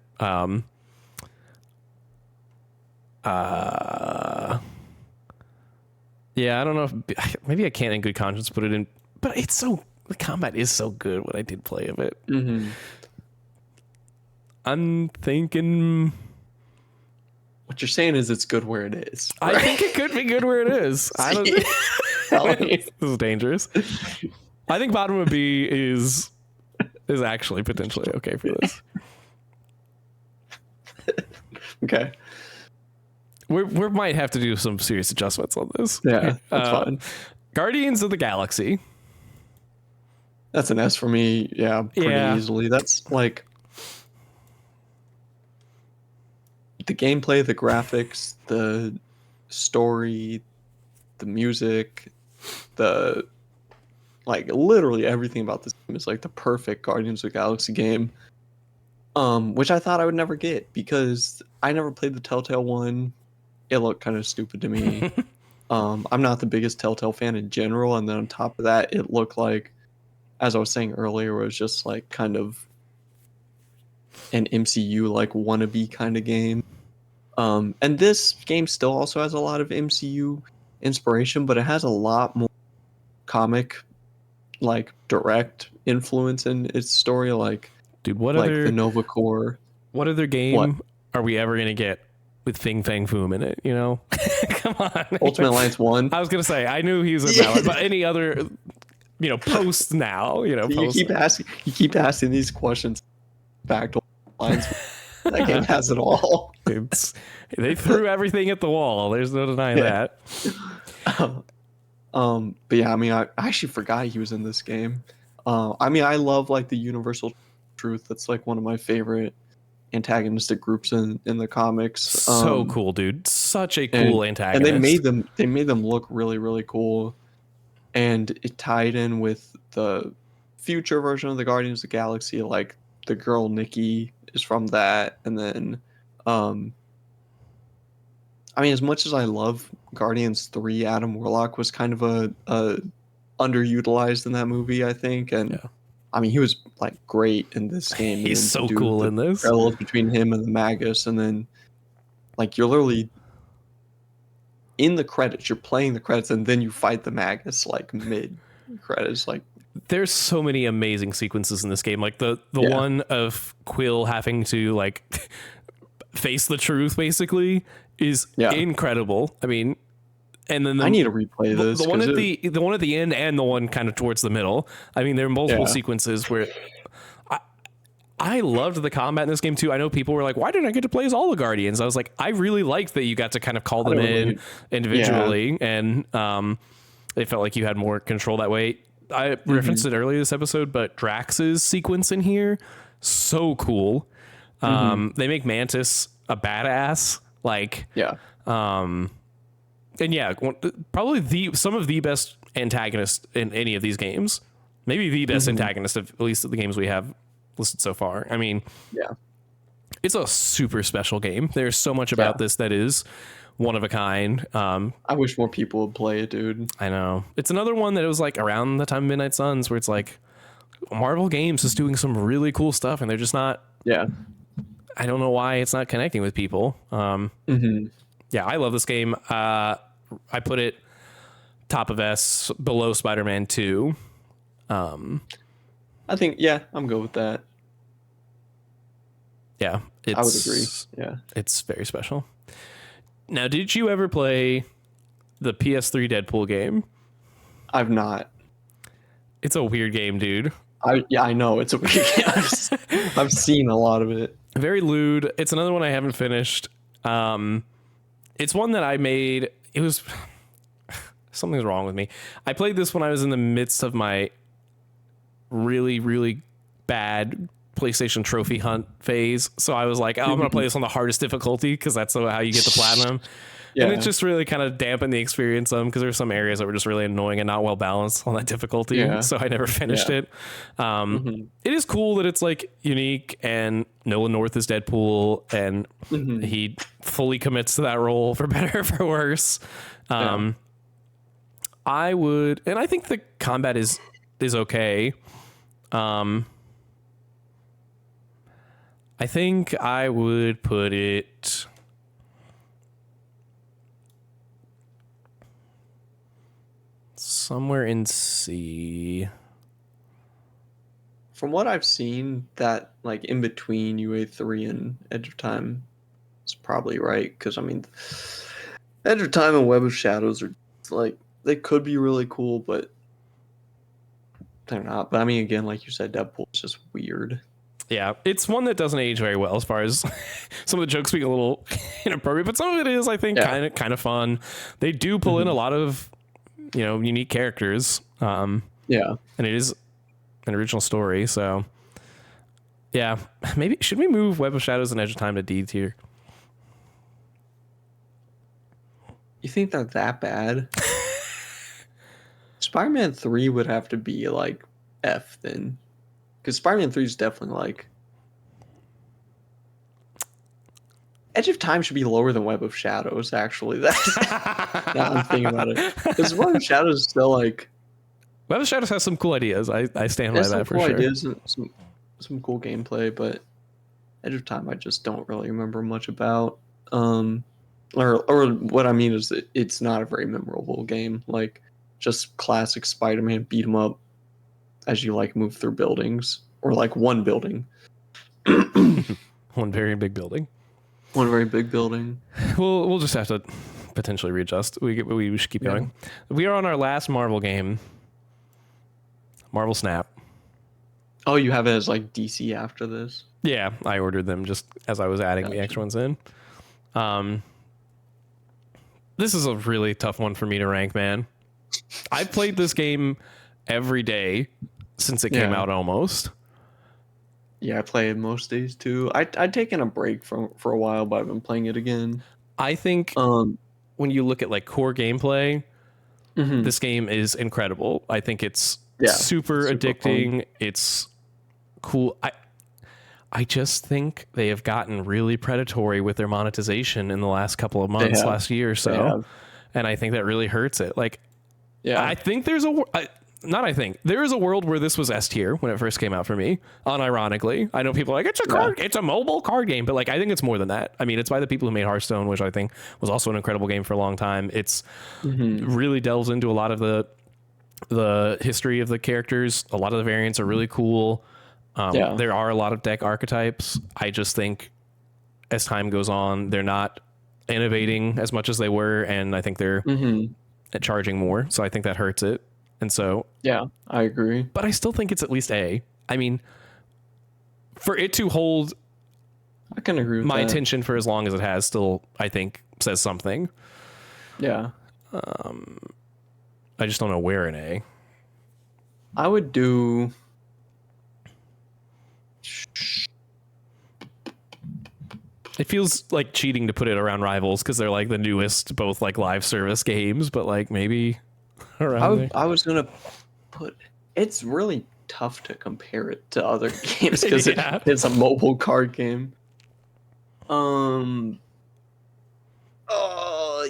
Yeah, I don't know if maybe I can't in good conscience put it in, but the combat is so good when I did play of it. Mm-hmm. I'm thinking. What you're saying is it's good where it is. Right? I think it could be good where it is. I don't. This is dangerous. I think bottom of B is actually potentially okay for this. Okay. We might have to do some serious adjustments on this. Yeah, that's fine. Guardians of the Galaxy. That's an S for me. Yeah, pretty easily. That's like the gameplay, the graphics, the story, the music, the like literally everything about this game is like the perfect Guardians of the Galaxy game. Which I thought I would never get because I never played the Telltale one. It looked kind of stupid to me. I'm not the biggest Telltale fan in general, and then on top of that, it looked like, as I was saying earlier, it was just like kind of an MCU like wannabe kind of game. And this game still also has a lot of MCU inspiration, but it has a lot more comic, like direct influence in its story. Like, dude, the Nova Corps. What other game are we ever gonna get with Fing Fang Foom in it? You know, come on. Ultimate Alliance 1. I was gonna say I knew he was in that one, but any other, post now, You keep asking these questions. Back to Alliance. That game has it all. They threw everything at the wall. There's no denying that. But yeah, I mean, I actually forgot he was in this game. I mean, I love like the Universal Truth. That's like one of my favorite antagonistic groups in the comics. So cool, dude. Such a cool antagonist. And they made them look really, really cool. And it tied in with the future version of the Guardians of the Galaxy. Like the girl Nikki is from that. And then I mean, as much as I love Guardians 3, Adam Warlock was kind of a underutilized in that movie, I think. And I mean, he was like great in this game. He's so cool in this. Parallels between him and the Magus, and then like you're literally in the credits. You're playing the credits, and then you fight the Magus like mid credits. Like there's so many amazing sequences in this game. Like the one of Quill having to like face the truth basically is incredible. I mean. And then I need to replay this. The one at the end and the one kind of towards the middle. I mean, there are multiple sequences where I loved the combat in this game too. I know people were like, "Why didn't I get to play as all the Guardians?" I was like, I really liked that you got to kind of call them in individually, and it felt like you had more control that way. I referenced it earlier this episode, but Drax's sequence in here, so cool. They make Mantis a badass. Like, and yeah, probably some of the best antagonists in any of these games. Maybe the best antagonist of at least of the games we have listed so far. I mean, it's a super special game. There's so much about this that is one of a kind. I wish more people would play it, dude. I know. It's another one that it was like around the time of Midnight Suns where it's like Marvel Games is doing some really cool stuff and they're just not. Yeah. I don't know why it's not connecting with people. Yeah, I love this game. I put it top of S, below Spider-Man 2. I think, I'm good with that. Yeah, I would agree. Yeah, it's very special. Now, did you ever play the PS3 Deadpool game? I've not. It's a weird game, dude. I know it's a weird game. I've seen a lot of it. Very lewd. It's another one I haven't finished. It's one that I made. It was something's wrong with me. I played this when I was in the midst of my really, really bad PlayStation trophy hunt phase. So I was like, I'm going to play this on the hardest difficulty because that's how you get the platinum. And it just really kind of dampened the experience because there's some areas that were just really annoying and not well balanced on that difficulty. So I never finished it. It is cool that it's like unique and Nolan North is Deadpool and he fully commits to that role for better or for worse. I would, and I think the combat is okay. I think I would put it. somewhere in C. From what I've seen, that like in between UA3 and Edge of Time is probably right, because I mean, Edge of Time and Web of Shadows are like, they could be really cool, but they're not. But I mean, again, like you said, Deadpool is just weird. Yeah, it's one that doesn't age very well as far as some of the jokes being a little inappropriate, but some of it is, I think, kind of fun. They do pull in a lot of, unique characters. And it is an original story, so yeah, maybe should we move Web of Shadows and Edge of Time to D tier? You think they're that bad? Spider-Man 3 would have to be like F then. Because Spider-Man 3 is definitely like... Edge of Time should be lower than Web of Shadows, actually. Now I'm thinking about it. Because Web of Shadows is still like... Web of Shadows has some cool ideas. I stand by that for sure. Ideas and some cool gameplay, but Edge of Time I just don't really remember much about. Or what I mean is that it's not a very memorable game. Like, just classic Spider-Man beat 'em up as you like move through buildings, or like one building. One very big building. One very big building. We'll just have to potentially readjust. We should keep going. We are on our last Marvel game, Marvel Snap. Oh, you have it as like DC after this? Yeah, I ordered them just as I was adding the extra ones in. This is a really tough one for me to rank, man. I've played this game every day since it came out almost. Yeah, I play it most days too. I'd taken a break for a while, but I've been playing it again. I think when you look at like core gameplay, this game is incredible. I think it's super addicting. Fun. It's cool. I just think they have gotten really predatory with their monetization in the last couple of months, last year or so. And I think that really hurts it. Like, I think there is a world where this was S tier when it first came out for me. Unironically, I know people are like, it's a mobile card game, but like, I think it's more than that. I mean, it's by the people who made Hearthstone, which I think was also an incredible game for a long time. It's really delves into a lot of the history of the characters. A lot of the variants are really cool. There are a lot of deck archetypes. I just think as time goes on, they're not innovating as much as they were, and I think they're charging more. So I think that hurts it. And so I agree. But I still think it's at least A. I mean, for it to hold, I can agree with my attention for as long as it has, still I think says something. Yeah. I just don't know where in A. I would do. It feels like cheating to put it around Rivals because they're like the newest, both like live service games, but like maybe around I was gonna put. It's really tough to compare it to other games because it's a mobile card game.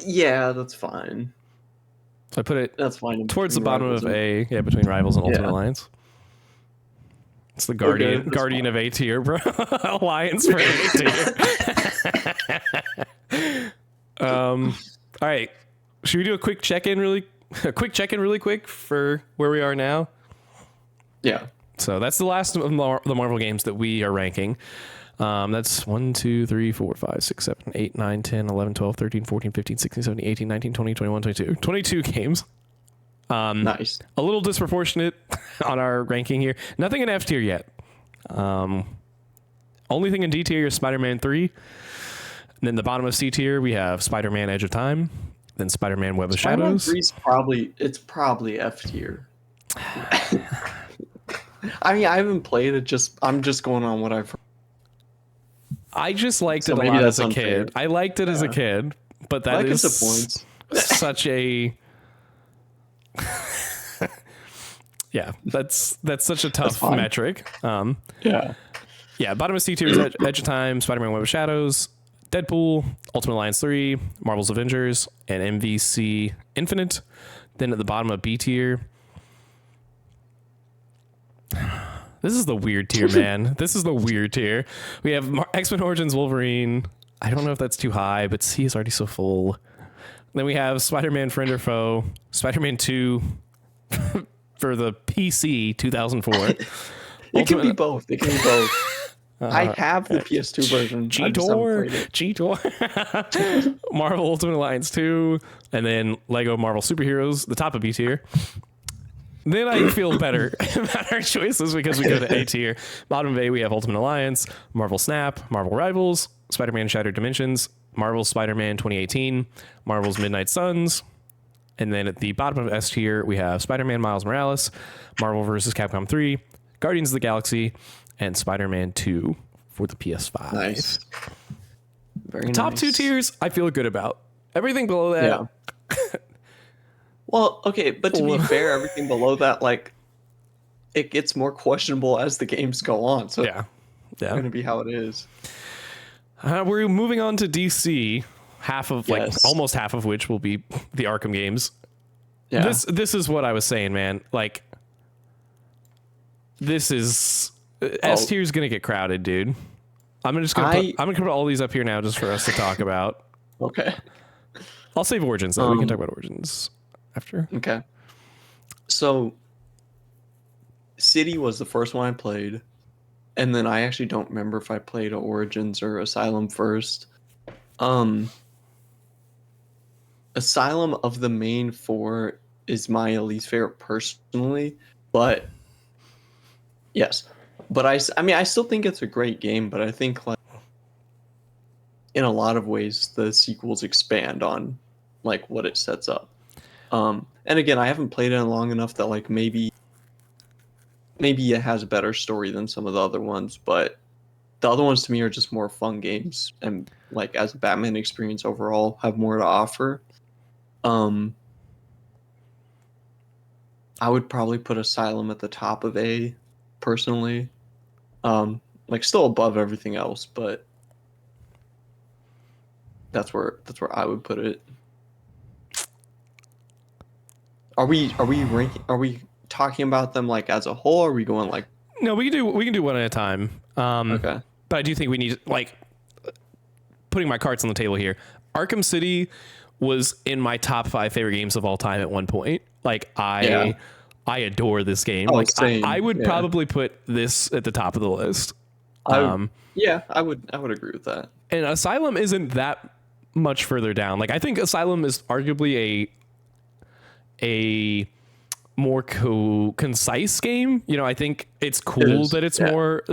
Yeah, that's fine. So I put it. That's fine. Towards the bottom of A, between Rivals and Ultimate Alliance. It's the Guardian of A tier, bro. Alliance for A tier. All right. Should we do a quick check-in really quick for where we are now? Yeah. So that's the last of the Marvel games that we are ranking. That's 1, 2, 3, 4, 5, 6, 7, 8, 9, 10, 11, 12, 13, 14, 15, 16, 17, 18, 19, 20, 21, 22. 22 games. Nice. A little disproportionate on our ranking here. Nothing in F tier yet. Only thing in D tier is Spider-Man 3. And then the bottom of C tier, we have Spider-Man Edge of Time. Then Spider-Man Web of Shadows. It's probably F tier. I mean, I haven't played it. I'm just going on what I've heard. I just liked it a lot as a kid. I liked it as a kid, but that is such a... that's such a tough metric. Bottom of C tier is Edge of Time, Spider-Man Web of Shadows, Deadpool, Ultimate Alliance 3, Marvel's Avengers, and MVC Infinite. Then at the bottom of B tier, this is the weird tier, man. This is the weird tier. We have X-Men Origins Wolverine. I don't know if that's too high, but C is already so full. Then we have Spider-Man Friend or Foe, Spider-Man 2, for the PC 2004. It can be both. It can be both. I have the PS2 version. Cheetor. Marvel Ultimate Alliance 2, and then Lego Marvel Superheroes, the top of B tier. Then I feel better about our choices because we go to A tier. Bottom of A, we have Ultimate Alliance, Marvel Snap, Marvel Rivals, Spider-Man Shattered Dimensions, Marvel Spider-Man 2018, Marvel's Midnight Suns. And then at the bottom of S tier, we have Spider-Man Miles Morales, Marvel vs. Capcom 3, Guardians of the Galaxy, and Spider-Man 2 for the PS5. Nice. Very Top nice. 2 tiers, I feel good about. Everything below that. Yeah. Well, okay, but to be fair, everything below that, like, it gets more questionable as the games go on. So yeah. it's going to be how it is. We're moving on to DC. Yes. Almost half of which will be the Arkham games. Yeah. This is what I was saying, man. Like, this is S tier is gonna get crowded, dude. I'm gonna put all these up here now just for us to talk about. Okay. I'll save Origins though. We can talk about Origins after. Okay. So, City was the first one I played, and then I actually don't remember if I played Origins or Asylum first. Asylum of the main 4 is my least favorite personally, but yes. But I mean, I still think it's a great game, but I think, like, in a lot of ways, the sequels expand on, like, what it sets up. And again, I haven't played it in long enough that, like, maybe it has a better story than some of the other ones, but the other ones to me are just more fun games, and, like, as a Batman experience overall, have more to offer. I would probably put Asylum at the top of A, personally. Like, still above everything else, but that's where I would put it. Are we ranking? Are we talking about them, like, as a whole? Or are we going, like? No, we can do one at a time. Okay. But I do think we need, like, putting my cards on the table here. Arkham City was in my top 5 favorite games of all time at one point. Like, I adore this game. Oh, like, same. I would probably put this at the top of the list. I would agree with that. And Asylum isn't that much further down. Like, I think Asylum is arguably a more concise game. You know, I think it's cool that it's more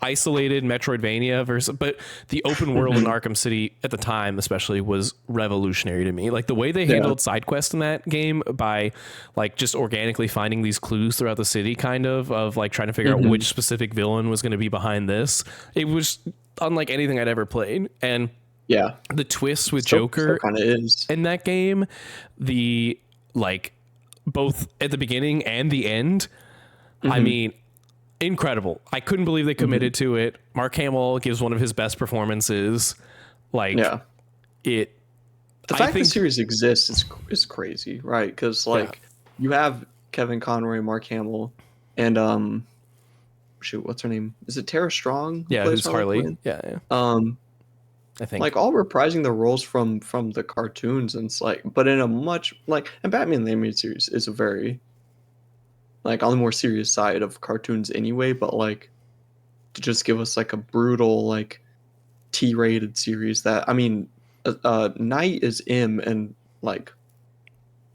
isolated Metroidvania versus, but the open world in Arkham City at the time especially was revolutionary to me. Like, the way they handled side quests in that game by, like, just organically finding these clues throughout the city, kind of like trying to figure out which specific villain was going to be behind this. It was unlike anything I'd ever played. And the twist with Joker kind of is in that game, the, like, both at the beginning and the end, I mean, incredible. I couldn't believe they committed to it. Mark Hamill gives one of his best performances. Like, the fact the series exists is crazy, right? Because, like, you have Kevin Conroy, Mark Hamill, and what's her name? Is it Tara Strong? Yeah, who's Harley? Yeah. I think, like, all reprising the roles from the cartoons, and it's like, but in a much, like, and Batman the Animated Series is a very, like, on the more serious side of cartoons anyway, but, like, to just give us, like, a brutal, like, T-rated series that, I mean, Night is M, and, like,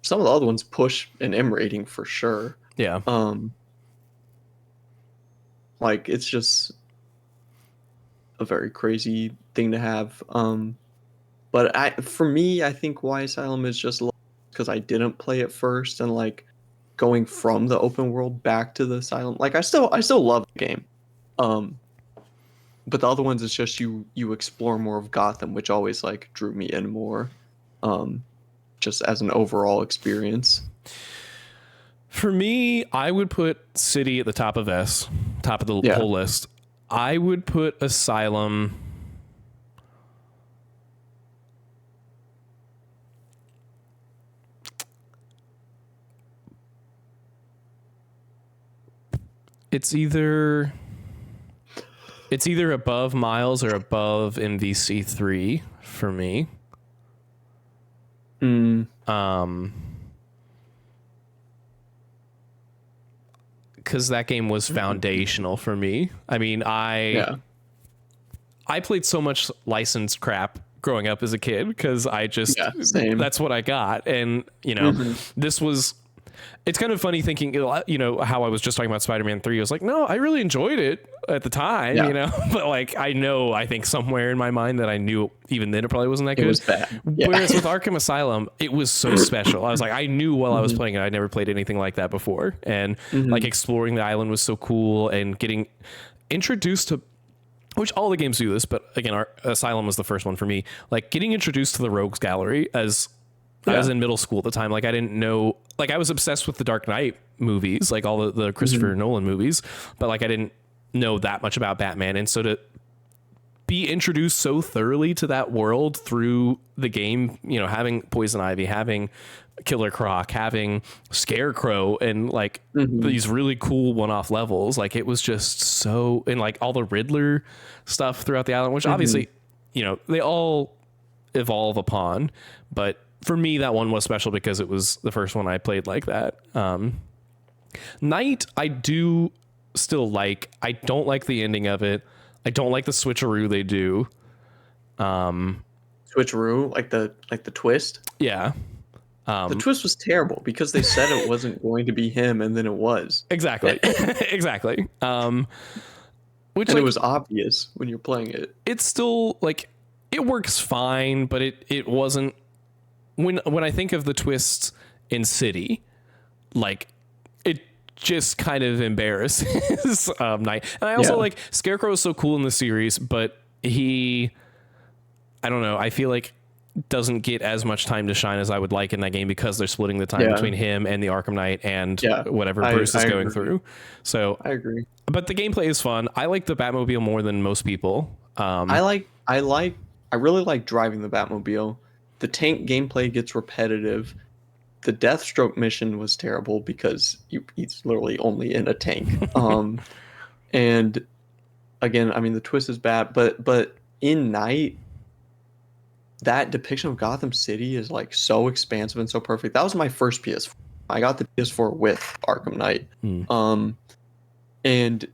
some of the other ones push an M rating for sure. Yeah. Like, it's just a very crazy thing to have. But for me, I think why Asylum is just because I didn't play it first, and, like, going from the open world back to the Asylum, like, I still love the game. But the other ones, it's just you explore more of Gotham, which always, like, drew me in more, just as an overall experience. For me, I would put City at the top of top of the whole list. I would put Asylum it's either above Miles or above MVC3 for me. because that game was foundational for me. I mean, I played so much licensed crap growing up as a kid because same. that's what I got. And, this was, it's kind of funny thinking, how I was just talking about Spider-Man 3. I was like, no, I really enjoyed it at the time, but like, I think somewhere in my mind that I knew even then it probably wasn't that good. It was bad. Yeah. Whereas with Arkham Asylum, it was so special. I was like, I knew while I was playing it, I'd never played anything like that before. And like exploring the island was so cool, and getting introduced to, which all the games do this, but again, our Asylum was the first one for me. Like getting introduced to the Rogues Gallery as I was in middle school at the time. Like I didn't know, like I was obsessed with the Dark Knight movies, like all the Christopher Nolan movies, but like I didn't know that much about Batman. And so to be introduced so thoroughly to that world through the game, having Poison Ivy, having Killer Croc, having Scarecrow, and like these really cool one-off levels, like it was just so, and like all the Riddler stuff throughout the island, which obviously, they all evolve upon, but for me, that one was special because it was the first one I played like that. Night, I do still like. I don't like the ending of it. I don't like the switcheroo they do. Switcheroo, like the twist. Yeah. The twist was terrible because they said it wasn't going to be him, and then it was. Exactly. Exactly. Which it was obvious when you're playing it. It's still like it works fine, but it wasn't. When I think of the twists in City, like it just kind of embarrasses Night. And I also like Scarecrow is so cool in the series, but I don't know, I feel like doesn't get as much time to shine as I would like in that game because they're splitting the time between him and the Arkham Knight and whatever Bruce is going through. So I agree. But the gameplay is fun. I like the Batmobile more than most people. I really like driving the Batmobile. The tank gameplay gets repetitive. The Deathstroke mission was terrible because he's literally only in a tank. And again, I mean the twist is bad, but in Night, that depiction of Gotham City is like so expansive and so perfect. That was my first PS4. I got the PS4 with Arkham Knight. And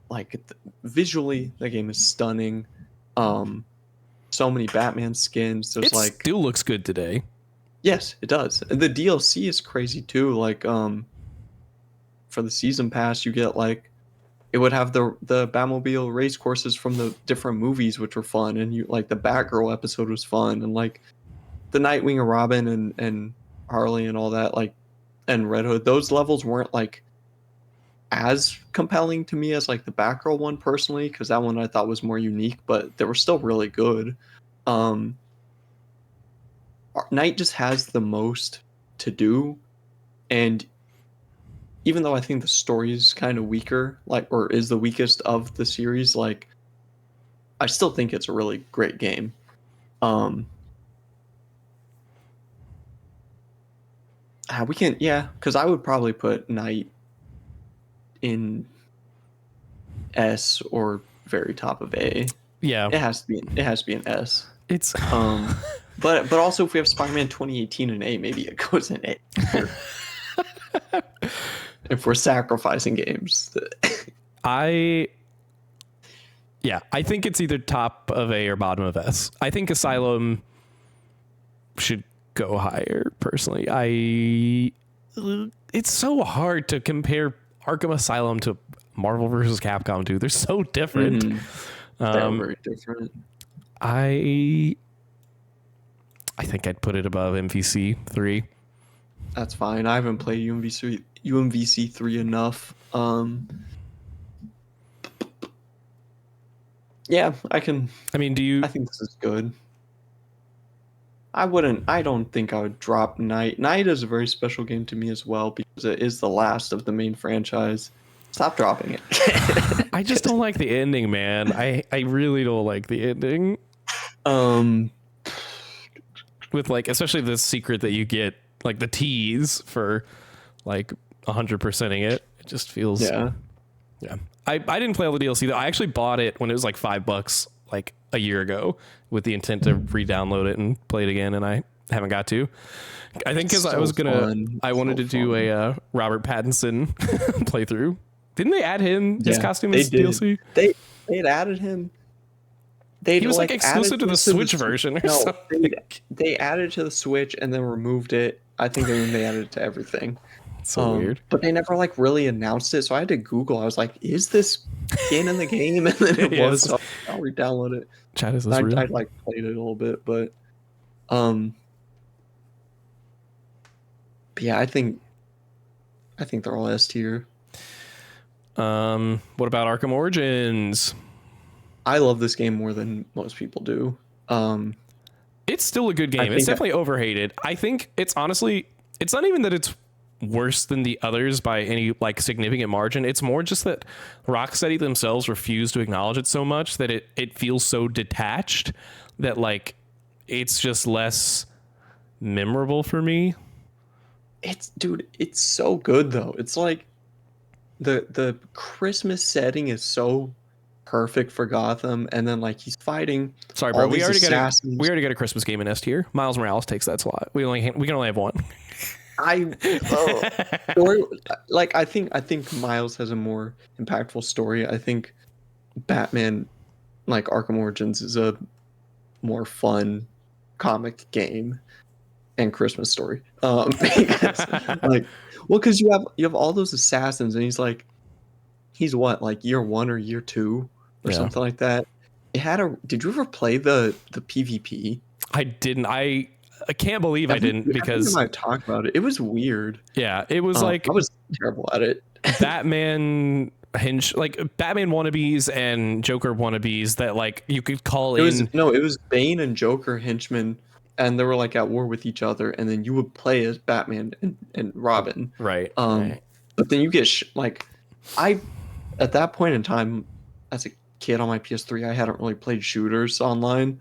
like visually, the game is stunning. So many Batman skins. There's it still looks good today. Yes, it does. And the DLC is crazy too. Like for the season pass, you get like it would have the Batmobile race courses from the different movies, which were fun, and you like the Batgirl episode was fun, and like the Nightwing and Robin and Harley and all that, like, and Red Hood. Those levels weren't like as compelling to me as like the Batgirl one personally, because that one I thought was more unique, but they were still really good. Night just has the most to do, and even though I think the story is kind of weaker, like, or is the weakest of the series, like, I still think it's a really great game. We can, because I would probably put Night in S or very top of A. Yeah, it has to be an S. It's but also if we have Spider-Man 2018 in A, maybe it goes in A. If we're sacrificing games. I think it's either top of A or bottom of S. I think Asylum should go higher personally. It's so hard to compare Arkham Asylum to Marvel vs. Capcom 2. They're so different. They're very different. I think I'd put it above MVC 3. That's fine. I haven't played UMVC 3 enough. Yeah, I can. I mean, I think this is good. I don't think I would drop Night. Night is a very special game to me as well because it is the last of the main franchise. Stop dropping it. I just don't like the ending, man. I really don't like the ending. With like, especially the secret that you get, like the tease for like 100%ing it. It just feels. Yeah. I didn't play all the DLC though. I actually bought it when it was like $5 like a year ago with the intent to re-download it and play it again, and I haven't got to. I think because So I wanted to do a Robert Pattinson playthrough. Didn't they add his costume as DLC? They had added him. He was like exclusive to the Switch version or something. They added to the Switch and then removed it. I think they added it to everything. So weird. But they never like really announced it, so I had to Google. I was like, "Is this skin in the game?" And then it was. So I'll re-download it. Chat, is this real? I like played it a little bit, but yeah, I think they're all S tier. What about Arkham Origins? I love this game more than most people do. It's still a good game. It's definitely overhated. I think it's honestly, it's not even that it's worse than the others by any like significant margin. It's more just that Rocksteady themselves refuse to acknowledge it so much that it feels so detached that like it's just less memorable for me. It's so good though. It's like the Christmas setting is so perfect for Gotham, and then like he's fighting. Sorry, bro. We already got a Christmas game in S tier. Miles Morales takes that slot. We can only have one. I think Miles has a more impactful story. I think Batman, like Arkham Origins, is a more fun comic game and Christmas story. Because you have all those assassins, and he's what, like year 1 or year 2 or something like that. Did you ever play the PvP? I didn't. I can't believe I didn't, because I talked about it. It was weird. Yeah, it was I was terrible at it. Batman wannabes and Joker wannabes that like you could call in. It was Bane and Joker henchmen, and they were like at war with each other, and then you would play as Batman and Robin. Right. But then you get at that point in time, as a kid on my PS3, I hadn't really played shooters online.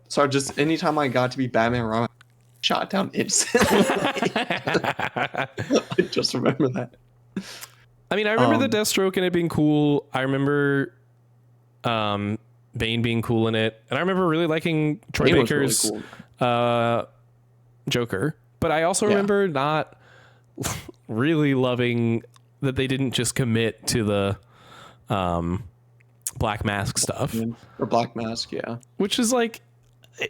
So I just, anytime I got to be Batman or Robin, shot down instantly. I just remember that. I mean, I remember the Deathstroke and it being cool. I remember Bane being cool in it, and I remember really liking Troy Baker's really cool. Joker. But I also remember not really loving that they didn't just commit to the Black Mask stuff. Or Black Mask, yeah. Which is like,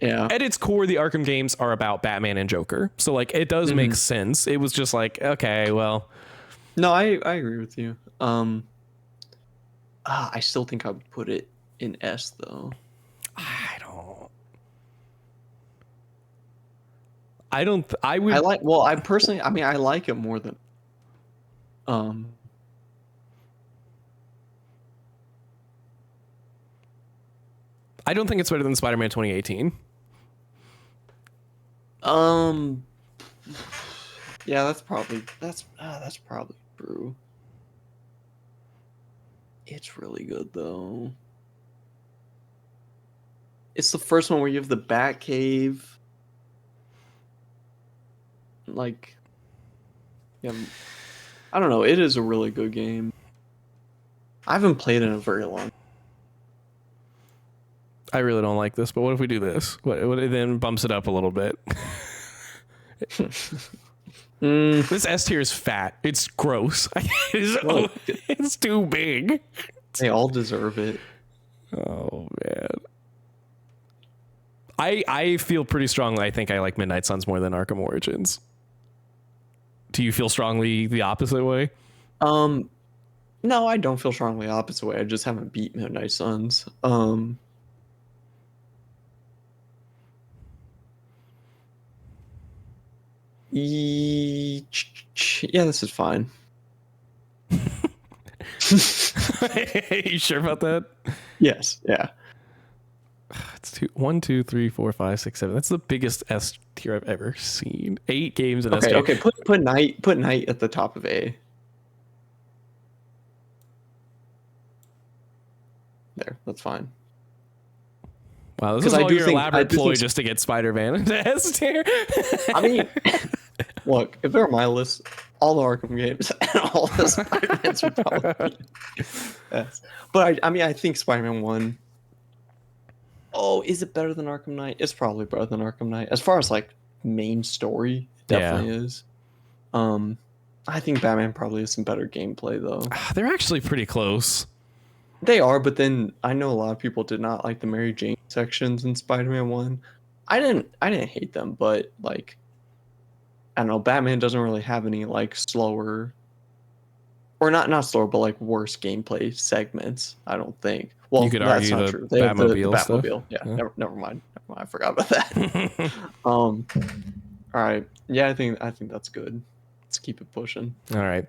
at its core, the Arkham games are about Batman and Joker. So like, it does make sense. It was just like, okay, well. No, I agree with you. I still think I would put it in S though. I like it more than I don't think it's better than Spider-Man 2018. Yeah, that's probably true. It's really good though. It's the first one where you have the Batcave. Like, yeah, I don't know. It is a really good game. I haven't played it in a very long time. I really don't like this, but what if we do this? What it then bumps it up a little bit? This S tier is fat. It's gross. It's too big. They all deserve it. Oh man. I feel pretty strongly. I think I like Midnight Suns more than Arkham Origins. Do you feel strongly the opposite way? No, I don't feel strongly the opposite way. I just haven't beat Midnight Suns. Yeah, this is fine. You sure about that? Yes. Yeah. It's 1, 2, 3, 4, 5, 6, 7. That's the biggest S tier I've ever seen. 8 games in S tier. Okay. Put Night at the top of A. There, that's fine. Wow, this is all your elaborate ploy just to get Spider-Man into S tier. I mean, look, if they're on my list, all the Arkham games and all the Spider-Mans would probably be S. But I think Spider-Man 1. Oh, is it better than Arkham Knight? It's probably better than Arkham Knight. As far as like main story, it definitely is. I think Batman probably has some better gameplay though. They're actually pretty close. They are, but then I know a lot of people did not like the Mary Jane sections in Spider-Man 1. I didn't hate them, but like I don't know, Batman doesn't really have any like slower or not slower, but like worse gameplay segments, I don't think. Well, You could that's argue not the true. They have the Batmobile stuff. Batmobile. Yeah, Yeah. never mind. I forgot about that. All right. Yeah, I think that's good. Let's keep it pushing. All right.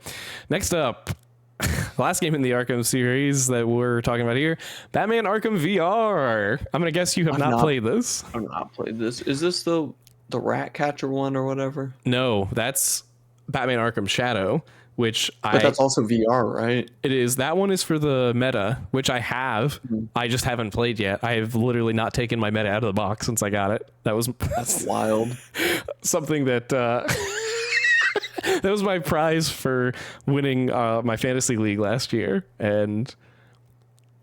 Next up, the last game in the Arkham series that we're talking about here, Batman Arkham VR. I'm gonna guess you have not played this. I've not played this. Is this the rat catcher one or whatever? No, that's Batman Arkham Shadow, which But that's also VR, right? It is. That one is for the meta, which I have. I just haven't played yet. I have literally not taken my meta out of the box since I got it. That's wild. Something that that was my prize for winning my fantasy league last year, and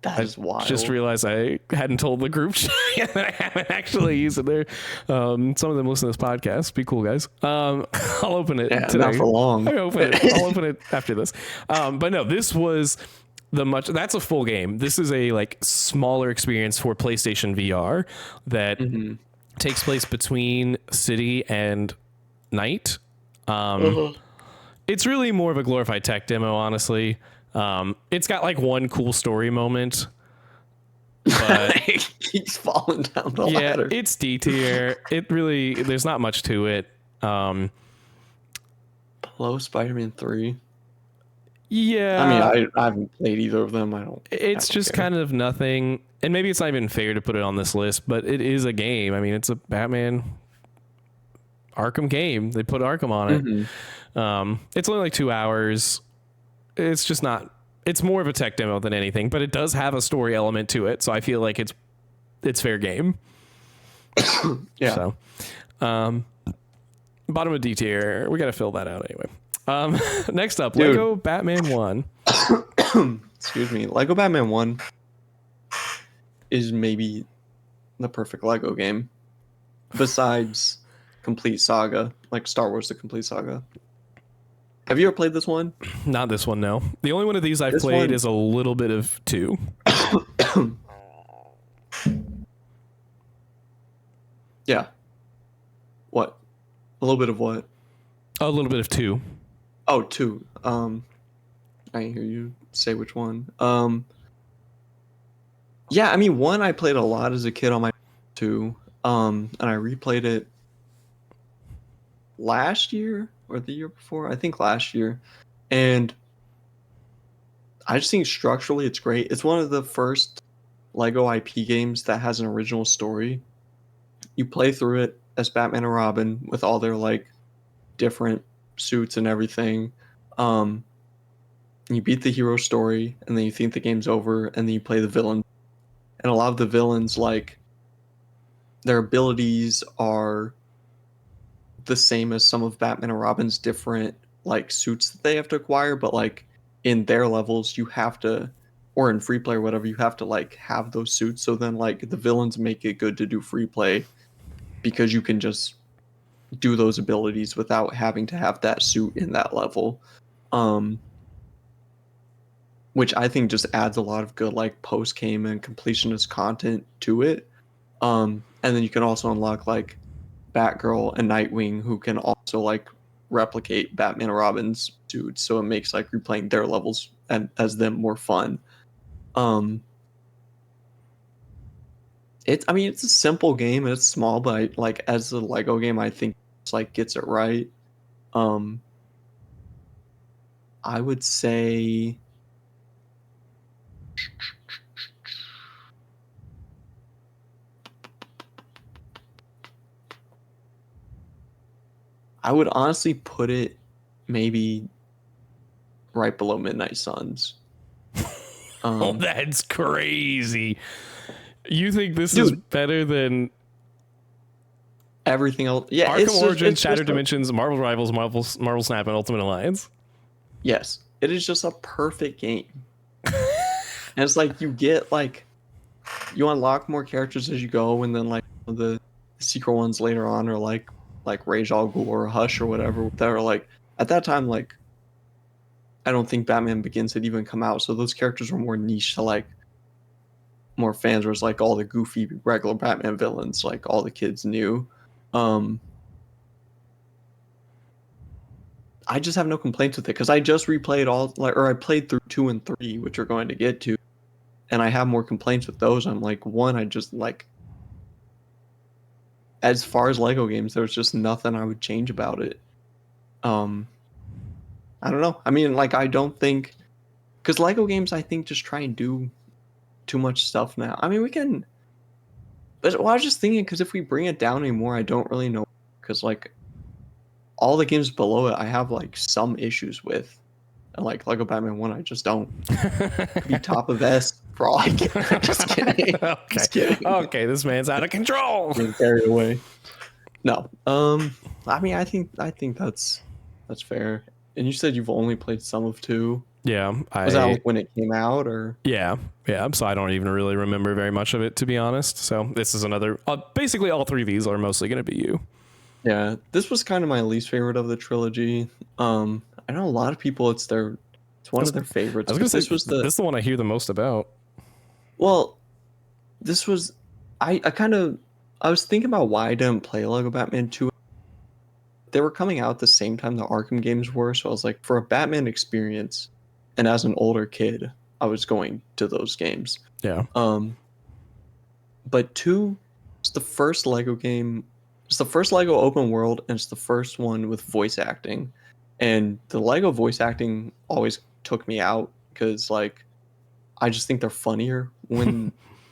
that is wild. Just realized I hadn't told the group that I haven't actually used it there. Some of them listen to this podcast. Be cool, guys. I'll open it today. Not for long. I'll open it after this. But no, this was that's a full game. This is a like smaller experience for PlayStation VR that takes place between city and night. It's really more of a glorified tech demo, honestly. It's got like one cool story moment, but he's falling down the ladder. It's D tier. There's not much to it. Below Spider-Man 3. Yeah, I mean, I haven't played either of them. It's just kind of nothing, and maybe it's not even fair to put it on this list, but it is a game. I mean, it's a Batman Arkham game. They put Arkham on it. It's only like 2 hours. It's just not. It's more of a tech demo than anything, but it does have a story element to it, so I feel like it's fair game. Yeah. So, bottom of D tier. We got to fill that out anyway. Next up, Lego Batman 1. Excuse me. Lego Batman 1 is maybe the perfect Lego game, besides Complete Saga, like Star Wars: The Complete Saga. Have you ever played this one? Not this one, no. The only one of these I've played is a little bit of 2. Yeah. What? A little bit of what? A little bit of 2. Oh, 2. I didn't hear you say which one. Yeah, I mean, 1 I played a lot as a kid on my 2. And I replayed it last year or the year before. I think last year. And I just think structurally it's great. It's one of the first Lego IP games that has an original story. You play through it as Batman and Robin with all their like different suits and everything. You beat the hero story, and then you think the game's over, and then you play the villain. And a lot of the villains, like, their abilities are the same as some of Batman and Robin's different like suits that they have to acquire, but like in their levels you have to, or in free play or whatever, you have to like have those suits. So then like the villains make it good to do free play because you can just do those abilities without having to have that suit in that level. Which I think just adds a lot of good like post game and completionist content to it. And then you can also unlock like Batgirl and Nightwing, who can also like replicate Batman and Robin's suits, so it makes like replaying their levels and as them more fun. It's a simple game and it's small, but like as a Lego game, I think it's like gets it right. I would say I would honestly put it maybe right below Midnight Suns. Oh, that's crazy. You think this is better than everything else? Yeah, Arkham Origins, Shattered Dimensions, Marvel Rivals, Marvel Snap, and Ultimate Alliance? Yes, it is just a perfect game. And it's like you get like you unlock more characters as you go, and then like the secret ones later on are like Ra's al Ghul or Hush or whatever that are like at that time like I don't think Batman Begins had even come out, so those characters were more niche to like more fans. Was like all the goofy regular Batman villains, like all the kids knew. Um, I just have no complaints with it because I just replayed all like or I played through 2 and 3, which we're going to get to, and I have more complaints with those. I'm like one, I just like as far as Lego games, there's just nothing I would change about it. Um, I don't know. I mean, like I don't think because Lego games, I think just try and do too much stuff now. I mean, we can. But well, I was just thinking because if we bring it down anymore, I don't really know because like all the games below it, I have like some issues with, and like Lego Batman 1, I just don't. Could be top of S for all I care. Just kidding. Okay. Just kidding. Okay, this man's out of control. Getting carried away. No. I mean, I think that's fair. And you said you've only played some of 2. Yeah, Was that like when it came out, or? Yeah. So I don't even really remember very much of it, to be honest. So this is another. Basically, all 3 of these are mostly going to be you. Yeah, this was kind of my least favorite of the trilogy. I know a lot of people. It's one of their favorites. I was going to say this is the one I hear the most about. Well, this was I was thinking about why I didn't play Lego Batman 2. They were coming out at the same time the Arkham games were, so I was like, for a Batman experience, and as an older kid, I was going to those games. Yeah. But 2 is the first Lego game. It's the first Lego open world, and it's the first one with voice acting. And the Lego voice acting always took me out because, like, I just think they're funnier when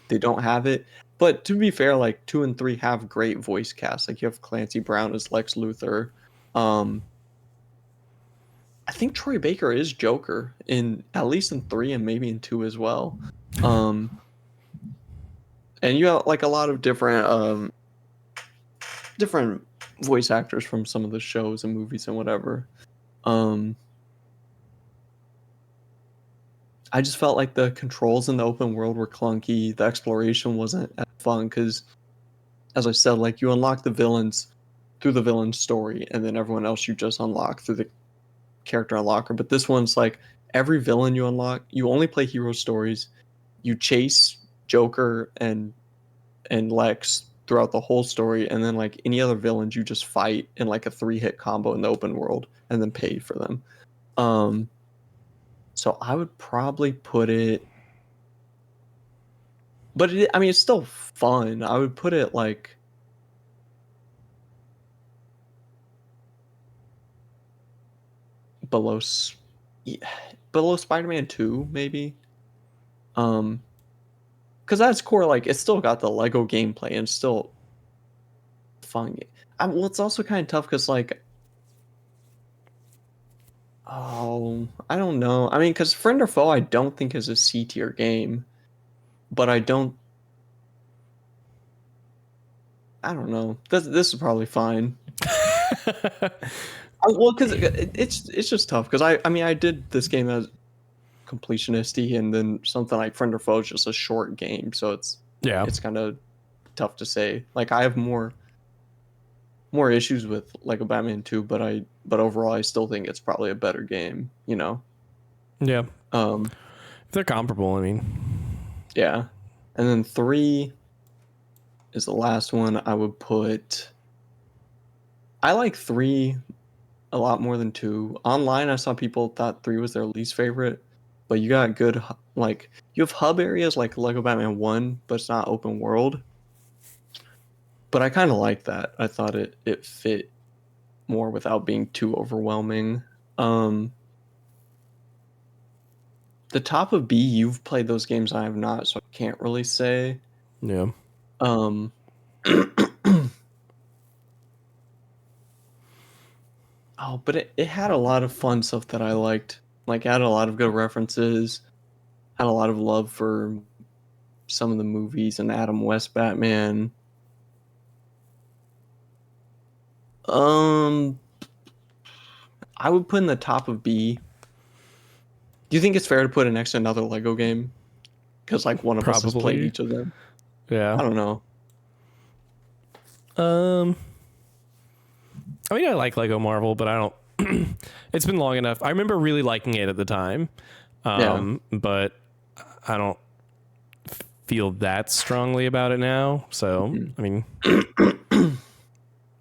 they don't have it. But to be fair, like 2 and 3 have great voice casts. Like you have Clancy Brown as Lex Luthor. I think Troy Baker is Joker in at least in 3 and maybe in 2 as well. And you have like a lot of different voice actors from some of the shows and movies and whatever. I just felt like the controls in the open world were clunky. The exploration wasn't as fun because, as I said, like you unlock the villains through the villain story, and then everyone else you just unlock through the character unlocker. But this one's like every villain you unlock, you only play hero stories. You chase Joker and Lex throughout the whole story, and then like any other villains, you just fight in like a 3-hit combo in the open world, and then pay for them. So I would probably put it, but I mean, it's still fun. I would put it like below Spider-Man 2, maybe. Because that's core, like it's still got the Lego gameplay and still fun. Well, it's also kind of tough because like, oh, I don't know. I mean, because Friend or Foe, I don't think is a C tier game, but I don't know. This is probably fine. Well, because it's just tough. Because I mean, I did this game as completionisty, and then something like Friend or Foe is just a short game, so it's kind of tough to say. Like I have more issues with Lego Batman 2, but overall I still think it's probably a better game, you know. Yeah. They're comparable, I mean. Yeah. And then 3 is the last one I would put. I like 3 a lot more than 2. Online I saw people thought 3 was their least favorite, but you got good, like you have hub areas like Lego Batman 1, but it's not open world. But I kind of like that. I thought it fit more without being too overwhelming. The top of B, you've played those games, I have not, so I can't really say. Yeah. Oh, but it had a lot of fun stuff that I liked. Like, it had a lot of good references, had a lot of love for some of the movies and Adam West Batman. I would put in the top of B. Do you think it's fair to put it next to another Lego game? because like one of us has played Probably. each of them. Yeah. I don't know. I mean, I like Lego Marvel, but I don't. It's been long enough. I remember really liking it at the time, but I don't feel that strongly about it now. So, I mean,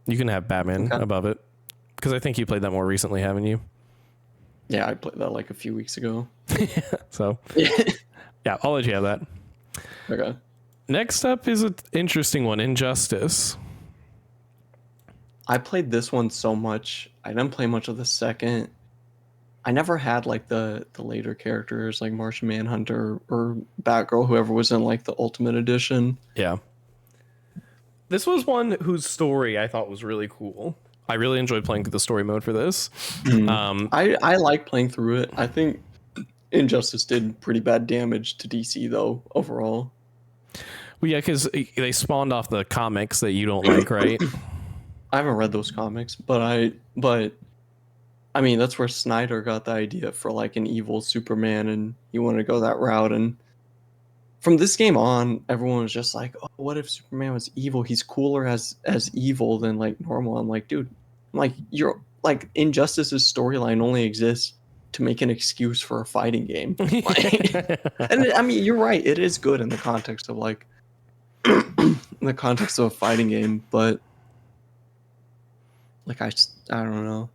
you can have Batman above it because I think you played that more recently, haven't you? Yeah, I played that like a few weeks ago. So, yeah, I'll let you have that. Okay. Next up is an interesting one, Injustice. I played this one so much. I didn't play much of the second. I never had like the later characters like Martian Manhunter or Batgirl, whoever was in like the Ultimate Edition. Yeah. This was one whose story I thought was really cool. I really enjoyed playing through the story mode for this. I like playing through it. I think Injustice did pretty bad damage to DC though overall. Well, yeah, because they spawned off the comics that you don't like, right? I haven't read those comics, but I mean that's where Snyder got the idea for like an evil Superman, and he wanted to go that route. And from this game on, everyone was just like, "Oh, what if Superman was evil? He's cooler as evil than like normal." I'm like, dude, I'm like you're like Injustice's storyline only exists to make an excuse for a fighting game. Like, and I mean, you're right. It is good in the context of like in the context of a fighting game, but like I don't know.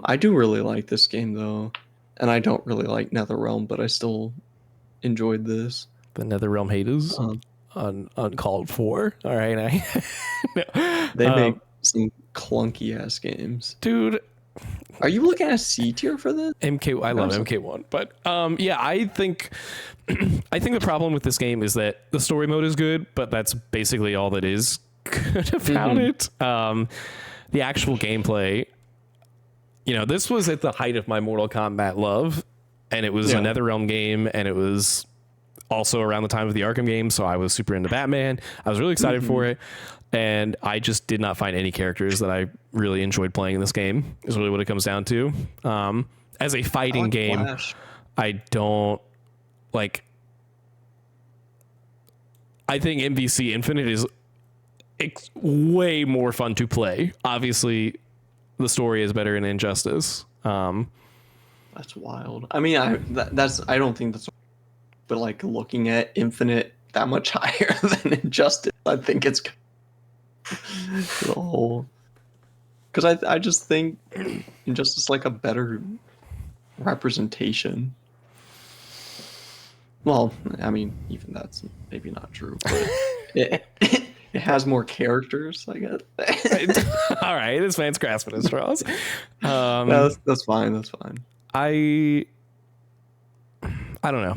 I do really like this game though, and I don't really like NetherRealm, but I still enjoyed this. The NetherRealm haters, uncalled for. All right, They make some clunky ass games, dude. Are you looking at C tier for this? MK, I love MK1, but yeah, I think the problem with this game is that the story mode is good, but that's basically all that is good about it. The actual gameplay, you know, this was at the height of my Mortal Kombat love, and it was a NetherRealm game, and it was also around the time of the Arkham game, so I was super into Batman. I was really excited for it, and I just did not find any characters that I really enjoyed playing in this game, is really what it comes down to. As a fighting game, Flash. I don't like. I think MVC Infinite is way more fun to play. Obviously, the story is better in Injustice. That's wild. I mean, I don't think that's, but like looking at Infinite that much higher than Injustice, I think it's the whole. Because I just think Injustice is like a better representation. Well, I mean, even that's maybe not true, but it has more characters, I guess. All right, this man's grasping at straws. No, that's fine. That's fine. I don't know.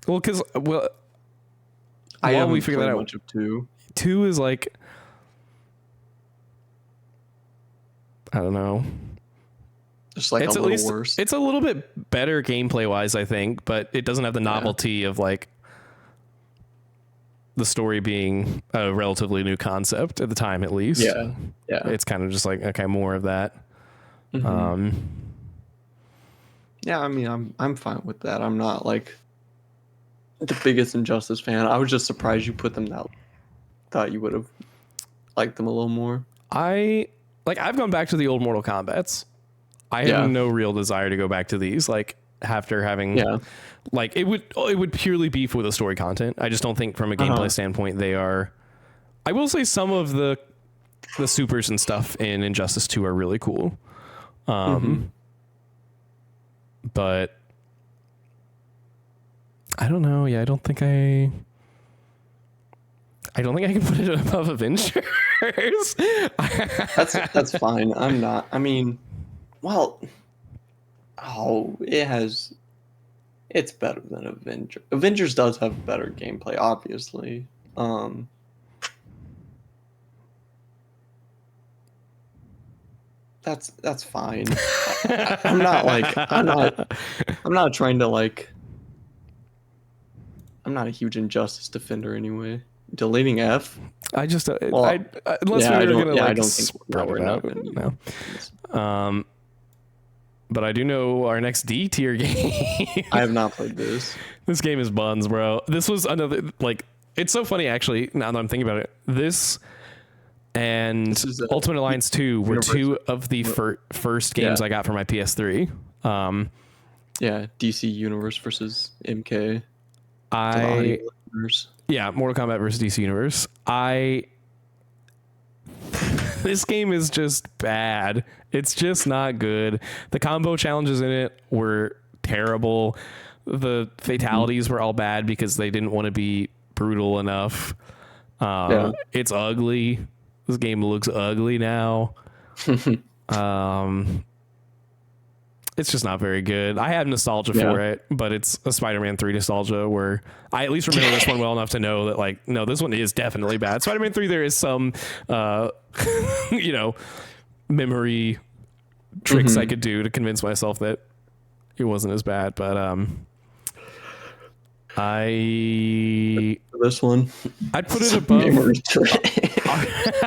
Well, because I haven't we figure that out. Much of 2. 2 is like, I don't know. Just like it's a little worse. It's a little bit better gameplay wise, I think, but it doesn't have the novelty of like the story being a relatively new concept at the time, at least. Yeah. It's kind of just like, okay, more of that. Yeah, I mean, I'm fine with that. I'm not like the biggest Injustice fan. I was just surprised you put them that. Thought you would have liked them a little more. I've gone back to the old Mortal Kombats. I have no real desire to go back to these. Like after having, like it would purely be for the story content. I just don't think from a gameplay standpoint they are. I will say some of the supers and stuff in Injustice 2 are really cool. But I don't know. Yeah, I don't think I can put it above Avengers. That's fine. I'm not. I mean, well, it's better than Avengers. Avengers does have better gameplay, obviously. That's fine. I'm not trying to like. I'm not a huge Injustice defender anyway. Deleting F. I just unless I we were gonna like I don't think spread it out. No. but I do know our next D tier game. I have not played this. This game is buns, bro. This was another, like, it's so funny actually. Now that I'm thinking about it, this and Ultimate Alliance 2 were two of the first games I got for my PS3. Yeah, DC Universe versus MK. Yeah, Mortal Kombat versus DC Universe. This game is just bad. It's just not good. The combo challenges in it were terrible. The fatalities were all bad because they didn't want to be brutal enough. It's ugly. This game looks ugly now. It's just not very good. I have nostalgia for it, but it's a Spider-Man 3 nostalgia where I at least remember this one well enough to know that, like, no, this one is definitely bad. Spider-Man 3, there is some, memory tricks I could do to convince myself that it wasn't as bad. But this one, I'd put it above.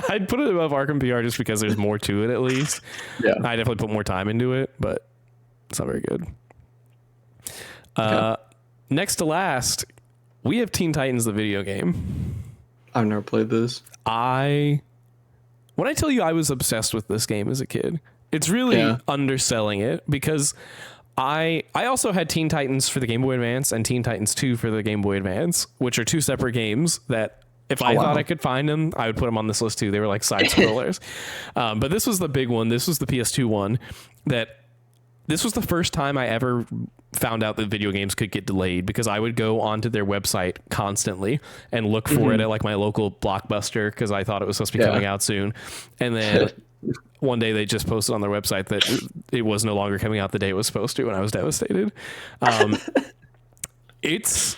I'd put it above Arkham PR just because there's more to it. At least, I definitely put more time into it, but it's not very good. Next to last, we have Teen Titans, the video game. I've never played this. When I tell you I was obsessed with this game as a kid, it's really underselling it, because I also had Teen Titans for the Game Boy Advance and Teen Titans 2 for the Game Boy Advance, which are two separate games that if I thought I could find them, I would put them on this list too. They were like side scrollers. But this was the big one. This was the PS2 one. This was the first time I ever found out that video games could get delayed, because I would go onto their website constantly and look for it at like my local Blockbuster, because I thought it was supposed to be coming out soon. And then one day they just posted on their website that it was no longer coming out the day it was supposed to, and I was devastated. It's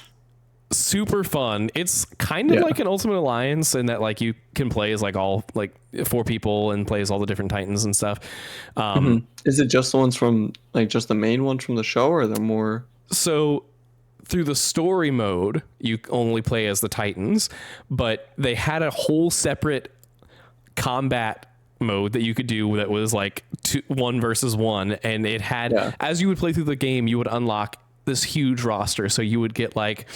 super fun. It's kind of like an Ultimate Alliance in that, like, you can play as like all like 4 people and play as all the different Titans and stuff. Is it just the ones from, like, just the main ones from the show, or are there more? So through the story mode, you only play as the Titans, but they had a whole separate combat mode that you could do that was like 1 versus 1, and it had as you would play through the game, you would unlock this huge roster. So you would get like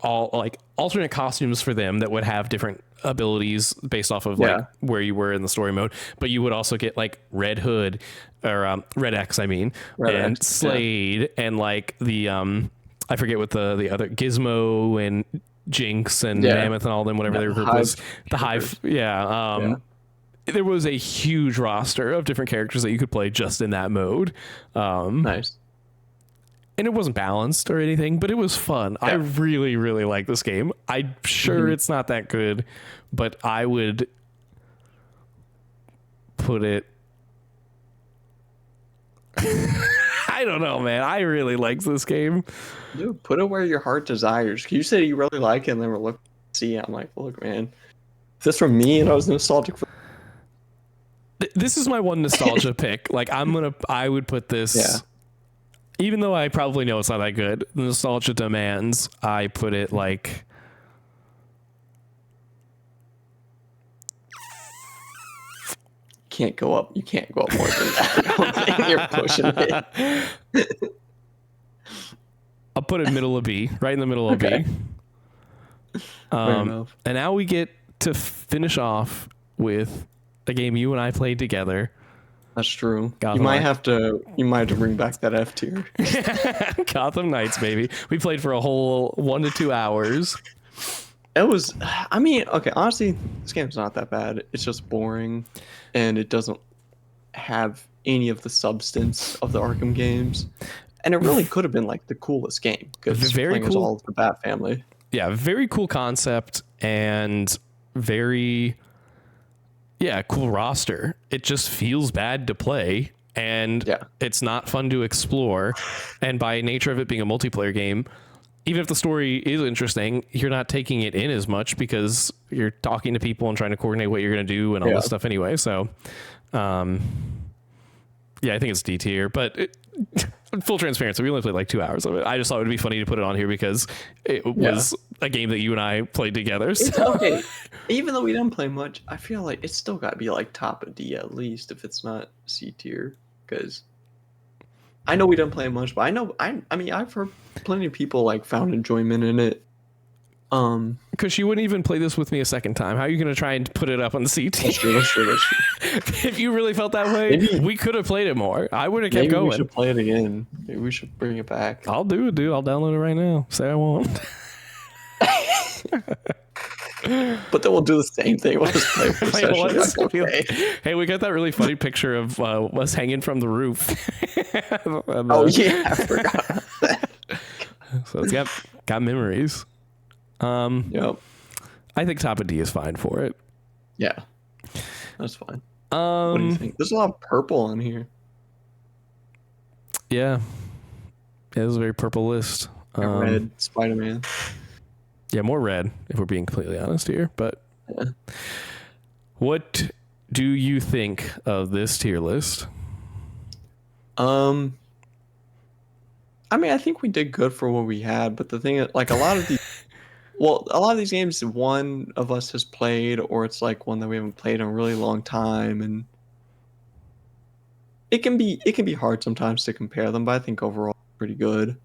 all like alternate costumes for them that would have different abilities based off of like where you were in the story mode, but you would also get like Red Hood or Red X, and Slade and like the I forget what the other Gizmo and Jinx and Mammoth and all them, whatever their group was. The Hive. There was a huge roster of different characters that you could play just in that mode. Nice. And it wasn't balanced or anything, but it was fun. I really, really like this game. I'm sure it's not that good, but I would put it... I don't know, man. I really like this game. Dude, put it where your heart desires. You said you really like it, and then we're looking to see. I'm like, look, man. If this were me and I was nostalgic for... This is my one nostalgia pick. Like, I would put this... Yeah. Even though I probably know it's not that good, the nostalgia demands I put it like... Can't go up. You can't go up more than that. I don't think you're pushing it. I'll put it middle of B, right in the middle of B. And now we get to finish off with a game you and I played together. That's true. You might have to bring back that F tier. Gotham Knights, baby. We played for a whole 1 to 2 hours. It was, I mean, okay, honestly, this game's not that bad. It's just boring, and it doesn't have any of the substance of the Arkham games. And it really could have been like the coolest game, because playing as all of the Bat family. Yeah, very cool concept and very... Yeah, cool roster. It just feels bad to play, and it's not fun to explore. And by nature of it being a multiplayer game, even if the story is interesting, you're not taking it in as much because you're talking to people and trying to coordinate what you're going to do and all this stuff anyway. So, I think it's D tier, but full transparency, we only played like 2 hours of it. I just thought it would be funny to put it on here because it was a game that you and I played together. So. It's okay. Even though we didn't play much, I feel like it's still got to be like top of D at least if it's not C tier. Because I know we didn't play much, but I mean, I've heard plenty of people like found enjoyment in it. Because you wouldn't even play this with me a second time. How are you going to try and put it up on the CT? That's true. If you really felt that way, we could have played it more. I would have kept going. Maybe we should play it again. Maybe we should bring it back. I'll do it, dude. I'll download it right now. Say I won't. But then we'll do the same thing. We'll just play for Hey, we got that really funny picture of us hanging from the roof. Oh yeah, I forgot that. So it's got memories. Yep. I think top of D is fine for it. Yeah, that's fine. What do you think? There's a lot of purple on here. Yeah, it was a very purple list. Red Spider-Man. Yeah, more red, if we're being completely honest here. But what do you think of this tier list? I mean, I think we did good for what we had, but the thing is, like, a lot of these games, one of us has played, or it's like one that we haven't played in a really long time, and it can be hard sometimes to compare them, but I think overall pretty good.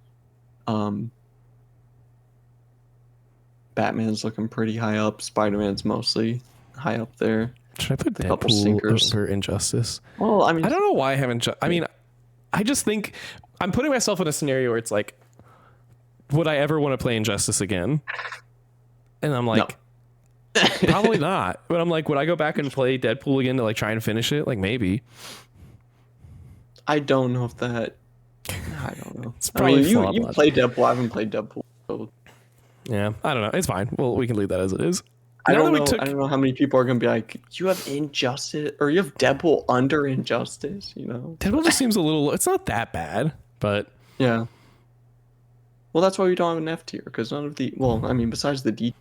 Batman's looking pretty high up. Spider-Man's mostly high up there. Should I put Deadpool over Injustice? Well, I mean, I don't know why I haven't. I mean, I just think I'm putting myself in a scenario where it's like, would I ever want to play Injustice again? And I'm like, no. Probably not. But I'm like, would I go back and play Deadpool again to like try and finish it? Like maybe. I don't know if that. I don't know. It's probably you played Deadpool. I haven't played Deadpool. So. Yeah, I don't know. It's fine. Well, we can leave that as it is. I don't know how many people are gonna be like, you have Injustice or you have Deadpool under Injustice. You know, Deadpool just seems a little. It's not that bad, but yeah. Well, that's why we don't have an F tier because none of the. Well, I mean, besides the D.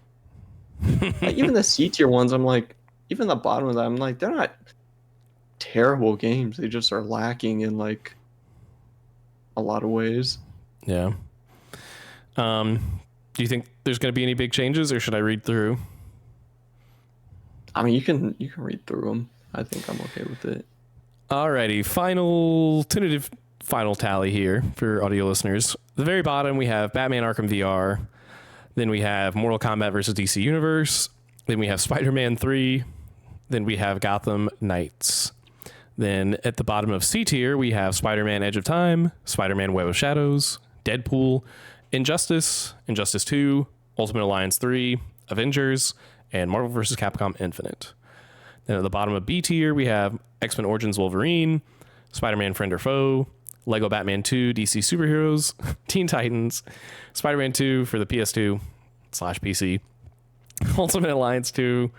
Like, even the C tier ones, I'm like, even the bottom of that, I'm like, they're not terrible games. They just are lacking in like a lot of ways. Yeah. Do you think there's going to be any big changes, or should I read through? I mean, you can read through them. I think I'm okay with it. Alrighty, tentative final tally here for audio listeners. At the very bottom, we have Batman Arkham VR. Then we have Mortal Kombat versus DC Universe. Then we have Spider-Man 3. Then we have Gotham Knights. Then at the bottom of C tier, we have Spider-Man Edge of Time, Spider-Man Web of Shadows, Deadpool, Injustice, Injustice 2, Ultimate Alliance 3, Avengers, and Marvel vs. Capcom Infinite. Then at the bottom of B tier, we have X-Men Origins Wolverine, Spider-Man Friend or Foe, Lego Batman 2, DC Superheroes, Teen Titans, Spider-Man 2 for the PS2/PC, Ultimate Alliance 2,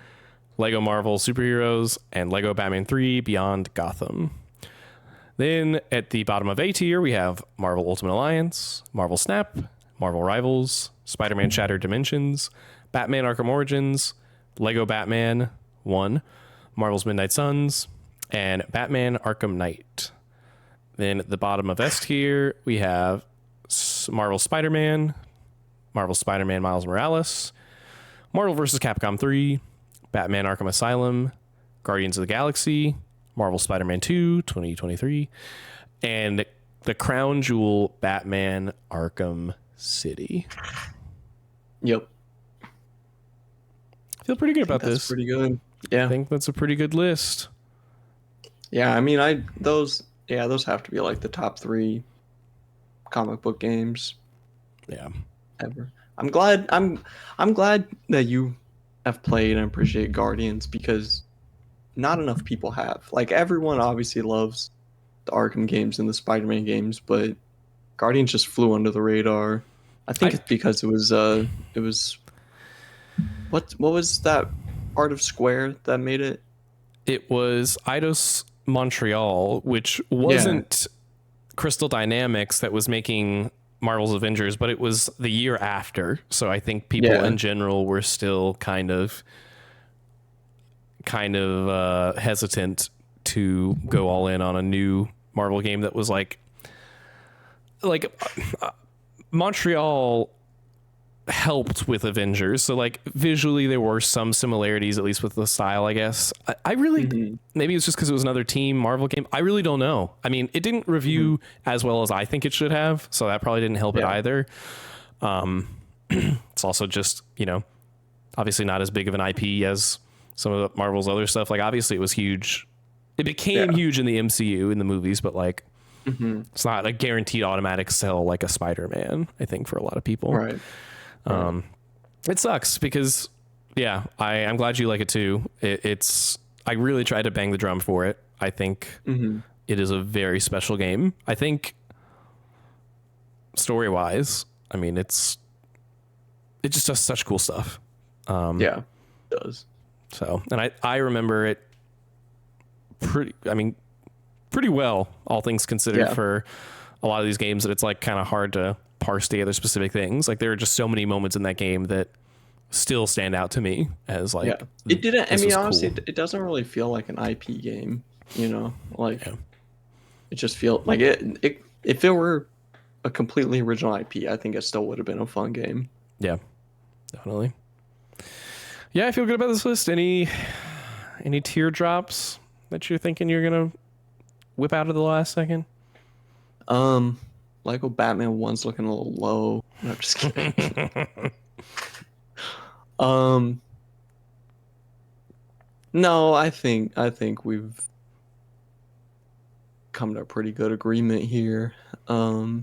Lego Marvel Superheroes, and Lego Batman 3 Beyond Gotham. Then at the bottom of A tier, we have Marvel Ultimate Alliance, Marvel Snap, Marvel Rivals, Spider-Man Shattered Dimensions, Batman Arkham Origins, Lego Batman 1, Marvel's Midnight Suns, and Batman Arkham Knight. Then at the bottom of S tier, we have Marvel Spider-Man, Marvel Spider-Man Miles Morales, Marvel vs. Capcom 3, Batman Arkham Asylum, Guardians of the Galaxy, Marvel Spider-Man 2, 2023, and the crown jewel Batman Arkham City. Yep. I feel pretty good about this. Pretty good. Yeah. I think that's a pretty good list. Yeah, I mean, those have to be like the top 3 comic book games. Yeah. Ever. I'm glad that you have played and appreciate Guardians because not enough people have. Like, everyone obviously loves the Arkham games and the Spider-Man games, but Guardians just flew under the radar. I think it's because it was what was that part of Square that made it? It was Eidos Montreal, which wasn't Crystal Dynamics that was making Marvel's Avengers, but it was the year after. So I think people in general were still kind of hesitant to go all in on a new Marvel game that was like Montreal helped with Avengers. So like visually there were some similarities, at least with the style, I guess. I really, maybe it's just because it was another Team Marvel game. I really don't know. I mean, it didn't review as well as I think it should have, so that probably didn't help it either. It's also just, obviously not as big of an IP as some of the Marvel's other stuff. Like obviously it was huge. It became huge in the MCU in the movies, but like it's not a guaranteed automatic sell like a Spider-Man, I think, for a lot of people. Right. It sucks because I'm glad you like it too. I really tried to bang the drum for it. I think it is a very special game. I think story wise, I mean, it just does such cool stuff. It does. So, and I remember it pretty well, all things considered, for a lot of these games that it's like kind of hard to parse together specific things. Like there are just so many moments in that game that still stand out to me as like, it didn't, I mean, honestly, cool. it doesn't really feel like an IP game, like it just feels like it, if it were a completely original IP, I think it still would have been a fun game. Yeah, definitely. Yeah, I feel good about this list. Any teardrops that you're thinking you're gonna whip out of the last second? Lego Batman 1's looking a little low. No, I'm just kidding. No, I think we've come to a pretty good agreement here. Yeah,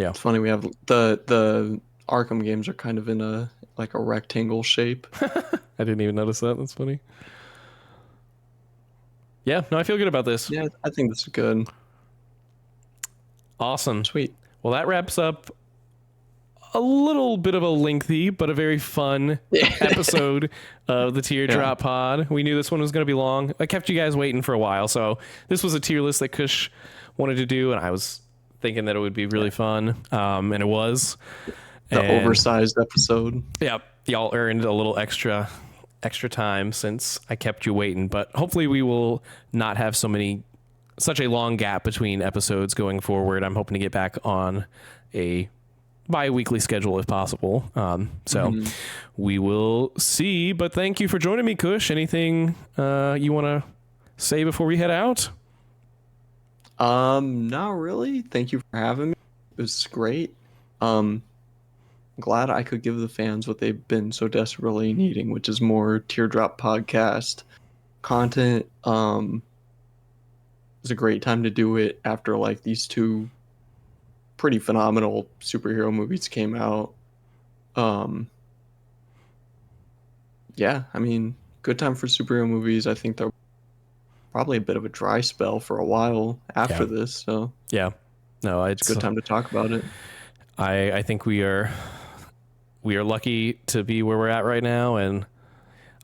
it's funny we have the Arkham games are kind of in a rectangle shape. I didn't even notice that. That's funny. Yeah, no, I feel good about this. Yeah, I think this is good. Awesome. Sweet. Well, that wraps up a little bit of a lengthy but a very fun episode of the Teardrop Pod. We knew this one was going to be long. I kept you guys waiting for a while, so this was a tier list that Kush wanted to do, and I was thinking that it would be really fun, and it was. The oversized episode. Yeah, y'all earned a little extra time since I kept you waiting, but hopefully we will not have such a long gap between episodes going forward. I'm hoping to get back on a bi-weekly schedule if possible. We will see, but thank you for joining me, Kush. Anything you want to say before we head out? Not really. Thank you for having me. It was great. Glad I could give the fans what they've been so desperately needing, which is more Teardrop podcast content. It was a great time to do it after like these two pretty phenomenal superhero movies came out. Yeah, I mean, good time for superhero movies. I think they're probably a bit of a dry spell for a while after this. So yeah, no, it's a good time to talk about it. I think we are lucky to be where we're at right now, and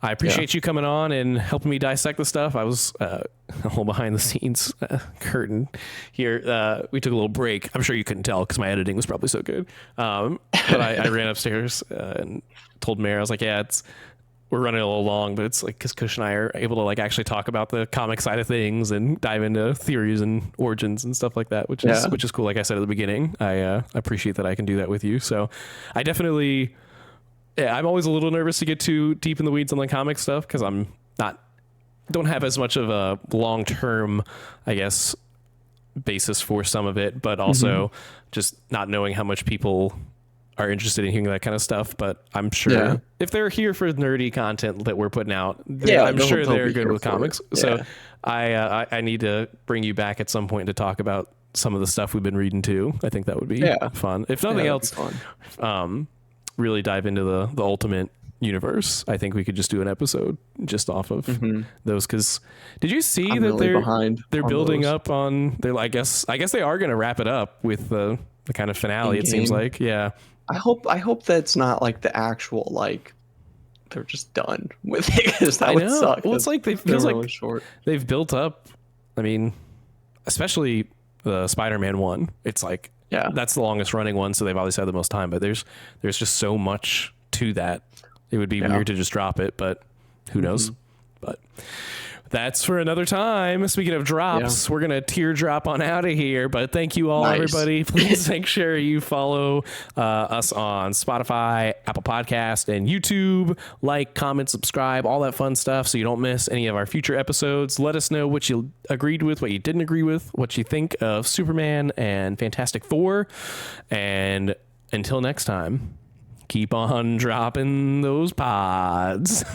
I appreciate you coming on and helping me dissect the stuff. I was a whole behind the scenes curtain here. We took a little break. I'm sure you couldn't tell because my editing was probably so good. But I ran upstairs and told Mary, I was like, we're running a little long, but it's like because Kush and I are able to like actually talk about the comic side of things and dive into theories and origins and stuff like that, which is cool. Like I said at the beginning, I appreciate that I can do that with you. So I definitely, I'm always a little nervous to get too deep in the weeds on the comic stuff because don't have as much of a long-term, I guess, basis for some of it, but also just not knowing how much people are interested in hearing that kind of stuff. But I'm sure if they're here for nerdy content that we're putting out, I'm sure they're good with comics. So I need to bring you back at some point to talk about some of the stuff we've been reading too. I think that would be fun. If nothing else, really dive into the Ultimate universe. I think we could just do an episode just off of those. Because did you see they're building up on? I guess they are going to wrap it up with the kind of finale. It seems like I hope that's not like the actual like they're just done with it because that would suck. Well, it's like they've built up. I mean, especially the Spider-Man one. It's like that's the longest running one, so they've obviously had the most time. But there's just so much to that. It would be weird to just drop it, but who knows? But that's for another time. Speaking of drops, we're going to teardrop on out of here. But thank you all, everybody. Please make sure you follow us on Spotify, Apple Podcast, and YouTube. Like, comment, subscribe, all that fun stuff so you don't miss any of our future episodes. Let us know what you agreed with, what you didn't agree with, what you think of Superman and Fantastic Four. And until next time, keep on dropping those pods.